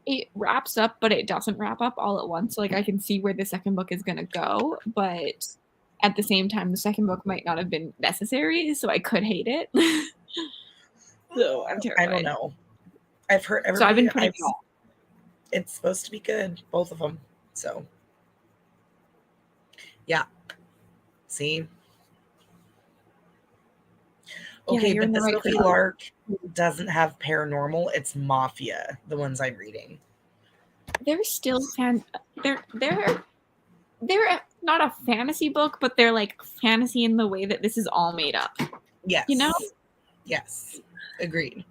Speaker 1: It wraps up, but it doesn't wrap up all at once. Like I can see where the second book is going to go, but at the same time, the second book might not have been necessary, so I could hate it. So I'm terrified.
Speaker 5: I don't know. I've heard everybody.
Speaker 1: So I've been putting it off.
Speaker 5: It's supposed to be good, both of them. So, yeah. See? Okay,
Speaker 1: you're
Speaker 5: but
Speaker 1: in the
Speaker 5: the
Speaker 1: right
Speaker 5: Sophie
Speaker 1: crowd.
Speaker 5: Lark doesn't have paranormal. It's mafia, the ones I'm reading.
Speaker 1: They're still they're not a fantasy book, but they're like fantasy in the way that this is all made up.
Speaker 5: Yes.
Speaker 1: You know?
Speaker 5: Yes. Agreed.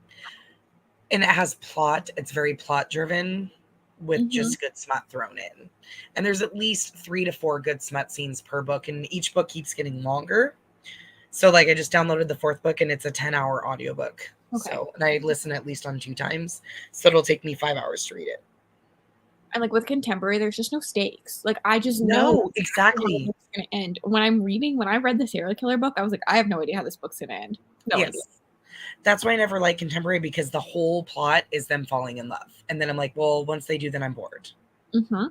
Speaker 5: And it has plot. It's very plot driven with just good smut thrown in. And there's at least 3 to 4 good smut scenes per book, and each book keeps getting longer. So like I just downloaded the 4th book and it's a 10-hour audiobook.
Speaker 1: Okay.
Speaker 5: So, and I listen at least on 2 times. So it'll take me 5 hours to read it.
Speaker 1: And like with contemporary, there's just no stakes. Like I just know
Speaker 5: No, exactly.
Speaker 1: how it's gonna end. When I read the serial killer book, I was like, I have no idea how this book's gonna end. No idea.
Speaker 5: Yes. That's why I never like contemporary, because the whole plot is them falling in love. And then I'm like, well, once they do, then I'm bored.
Speaker 1: Mm-hmm.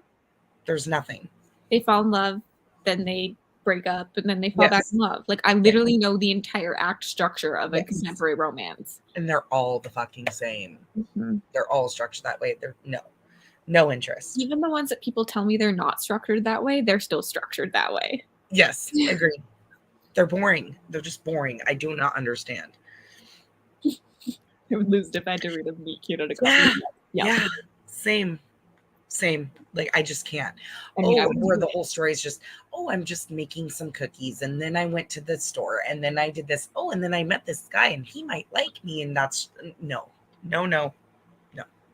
Speaker 5: There's nothing.
Speaker 1: They fall in love, then they break up, and then they fall back
Speaker 5: Yes.
Speaker 1: in love. Like I literally know the entire act structure of a
Speaker 5: Yes.
Speaker 1: contemporary romance.
Speaker 5: And they're all the fucking same.
Speaker 1: Mm-hmm.
Speaker 5: They're all structured that way. They're no interest.
Speaker 1: Even the ones that people tell me they're not structured that way, they're still structured that way.
Speaker 5: Yes, agreed. They're boring. They're just boring. I do not understand.
Speaker 1: I would lose if I had to read a meet cute at a coffee
Speaker 5: Yeah.
Speaker 1: shop.
Speaker 5: Yeah. Same. Like I just can't.
Speaker 1: I mean, I
Speaker 5: Oh,
Speaker 1: would
Speaker 5: where
Speaker 1: do
Speaker 5: the
Speaker 1: it.
Speaker 5: whole story is just, oh, I'm just making some cookies, and then I went to the store, and then I did this. Oh, and then I met this guy, and he might like me, and that's no.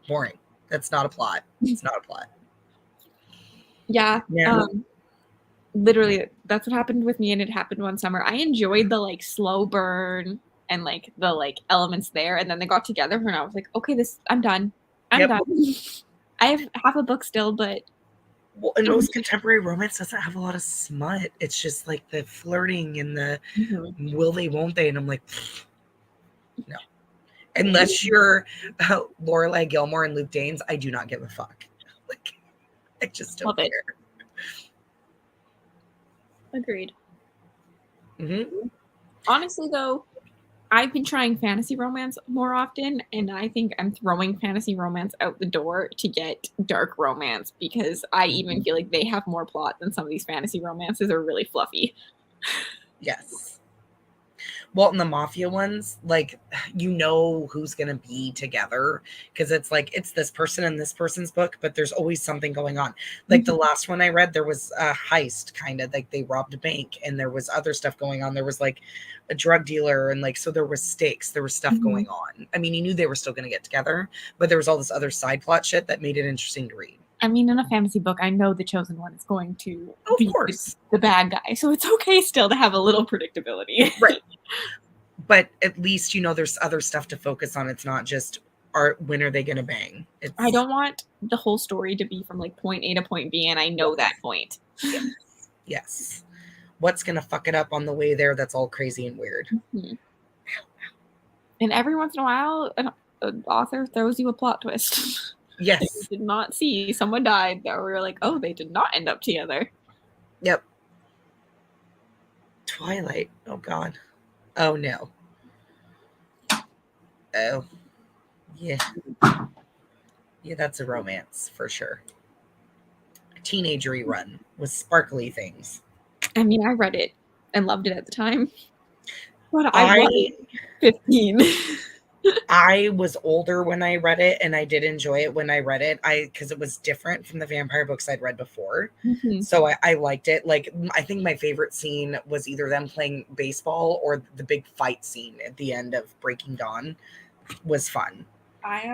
Speaker 5: Boring. That's not a plot. It's not a plot.
Speaker 1: Yeah.
Speaker 5: Yeah.
Speaker 1: Literally, that's what happened with me, and it happened one summer. I enjoyed the like slow burn and like the like elements there, and then they got together, and I was like, okay, I'm done. I'm
Speaker 5: Yep.
Speaker 1: done. I have half a book still, but
Speaker 5: Well, and most contemporary romance doesn't have a lot of smut. It's just like the flirting and the will they, won't they, and I'm like, no. Unless you're Lorelai Gilmore and Luke Danes, I do not give a fuck. Like, I just don't
Speaker 1: Love it.
Speaker 5: care.
Speaker 1: agreed.
Speaker 5: Mm-hmm.
Speaker 1: Honestly, though, I've been trying fantasy romance more often, and I think I'm throwing fantasy romance out the door to get dark romance because I even feel like they have more plot than some of these fantasy romances are really fluffy.
Speaker 5: Yes. Well, in the mafia ones, like, you know who's going to be together, because it's like, it's this person in this person's book, but there's always something going on. Like the last one I read, there was a heist, kind of like they robbed a bank, and there was other stuff going on. There was like a drug dealer, and like, so there was stakes, there was stuff going on. I mean, you knew they were still going to get together, but there was all this other side plot shit that made it interesting to read.
Speaker 1: I mean, in a fantasy book, I know the chosen one is going to
Speaker 5: Of
Speaker 1: be
Speaker 5: course.
Speaker 1: the bad guy, so it's okay still to have a little predictability.
Speaker 5: Right. But at least, you know, there's other stuff to focus on. It's not just, when are they going to bang?
Speaker 1: I don't want the whole story to be from like point A to point B, and I know that point.
Speaker 5: Yes. What's going to fuck it up on the way there that's all crazy and weird?
Speaker 1: Mm-hmm. And every once in a while, an author throws you a plot twist.
Speaker 5: Yes.
Speaker 1: You did not see. Someone died. That we were like, oh, they did not end up together.
Speaker 5: Yep. Twilight. Oh, God. Oh, no. Oh. Yeah. Yeah, that's a romance for sure. A teenagery run with sparkly things.
Speaker 1: I mean, I read it and loved it at the time. But I was 15.
Speaker 5: I was older when I read it, and I did enjoy it when I read it. Because it was different from the vampire books I'd read before.
Speaker 1: Mm-hmm.
Speaker 5: So I liked it. Like, I think my favorite scene was either them playing baseball or the big fight scene at the end of Breaking Dawn was fun.
Speaker 1: I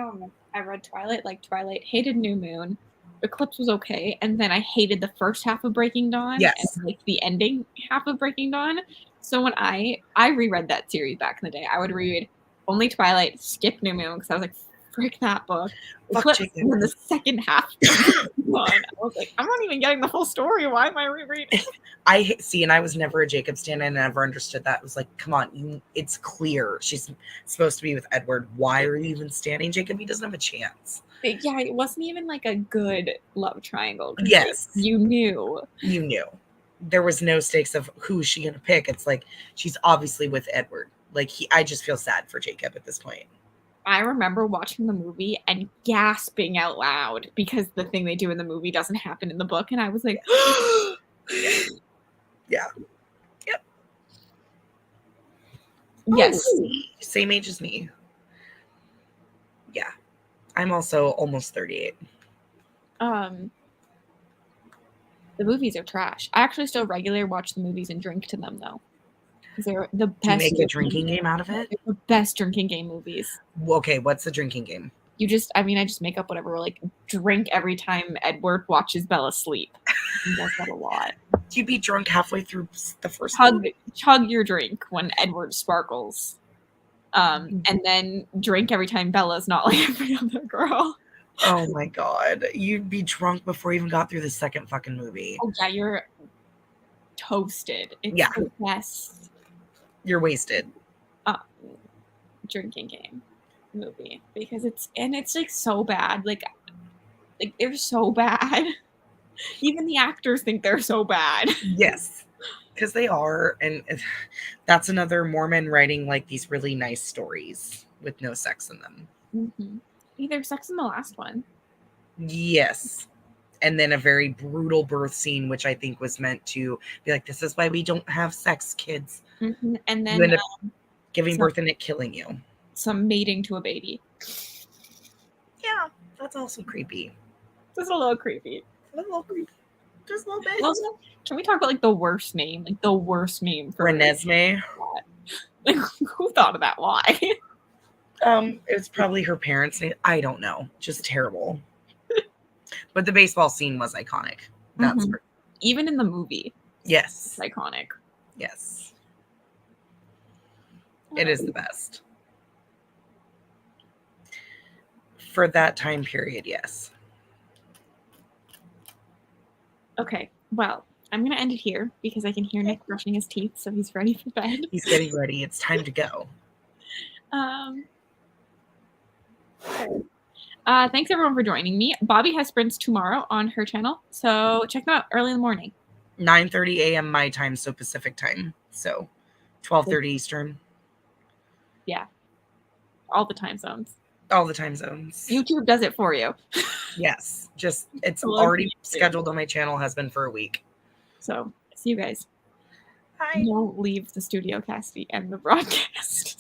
Speaker 1: read Twilight, hated New Moon. Eclipse was okay, and then I hated the first half of Breaking Dawn.
Speaker 5: Yes.
Speaker 1: And like the ending half of Breaking Dawn. So when I reread that series back in the day, I would read only Twilight, skip New Moon, because I was like, frick that book.
Speaker 5: Fuck
Speaker 1: And then the second half I was like, I'm not even getting the whole story. Why am I rereading?
Speaker 5: And I was never a Jacob stan. I never understood that. It was like, come on, it's clear she's supposed to be with Edward. Why are you even standing Jacob? He doesn't have a chance.
Speaker 1: But yeah, it wasn't even like a good love triangle.
Speaker 5: Yes.
Speaker 1: Like, you knew.
Speaker 5: There was no stakes of who's she gonna pick. It's like, she's obviously with Edward. Like, I just feel sad for Jacob at this point.
Speaker 1: I remember watching the movie and gasping out loud because the thing they do in the movie doesn't happen in the book. And I was like,
Speaker 5: yeah. Yep.
Speaker 1: Yes.
Speaker 5: Oh, same age as me. Yeah. I'm also almost 38.
Speaker 1: The movies are trash. I actually still regularly watch the movies and drink to them, though. They're the best.
Speaker 5: Do you make a drinking game out of it?
Speaker 1: They're the best drinking game movies.
Speaker 5: Okay, what's the drinking game?
Speaker 1: I just make up whatever. Like, drink every time Edward watches Bella sleep. He does that a lot.
Speaker 5: Do you be drunk halfway through the first
Speaker 1: Chug your drink when Edward sparkles. And then drink every time Bella's not like every other girl.
Speaker 5: Oh my god. You'd be drunk before you even got through the second fucking movie.
Speaker 1: Oh yeah, you're toasted. It's
Speaker 5: Yeah.
Speaker 1: the best
Speaker 5: You're wasted.
Speaker 1: drinking game movie because it's like so bad. Like they're so bad. Even the actors think they're so bad.
Speaker 5: Yes. Because they are. And that's another Mormon writing like these really nice stories with no sex in them.
Speaker 1: Mm-hmm. There's sex in the last one.
Speaker 5: Yes. And then a very brutal birth scene, which I think was meant to be like, this is why we don't have sex, kids.
Speaker 1: Mm-hmm. And then
Speaker 5: You end up giving birth and it killing you.
Speaker 1: Some mating to a baby.
Speaker 5: Yeah, that's also creepy.
Speaker 1: Just a little creepy.
Speaker 5: A little creepy. Just a little bit.
Speaker 1: Also, can we talk about like the worst name? Like the worst name for
Speaker 5: Renesmee.
Speaker 1: Like who thought of that? Why?
Speaker 5: It's probably her parents' name. I don't know. Just terrible. But the baseball scene was iconic. That's
Speaker 1: even in the movie.
Speaker 5: Yes.
Speaker 1: It's iconic.
Speaker 5: Yes. It is the best. For that time period, yes.
Speaker 1: Okay, well, I'm going to end it here because I can hear Nick brushing his teeth, so he's ready for bed.
Speaker 5: He's getting ready. It's time to go.
Speaker 1: Thanks everyone for joining me. Bobby has sprints tomorrow on her channel, so check them out early in the morning.
Speaker 5: 9:30 a.m. my time, so Pacific time. So 12:30 Eastern.
Speaker 1: Yeah. All the time zones.
Speaker 5: All the time zones.
Speaker 1: YouTube does it for you.
Speaker 5: Yes. Just it's already scheduled on my channel, has been for a week.
Speaker 1: So see you guys.
Speaker 5: Bye.
Speaker 1: Don't leave the studio, Cassie, and the broadcast.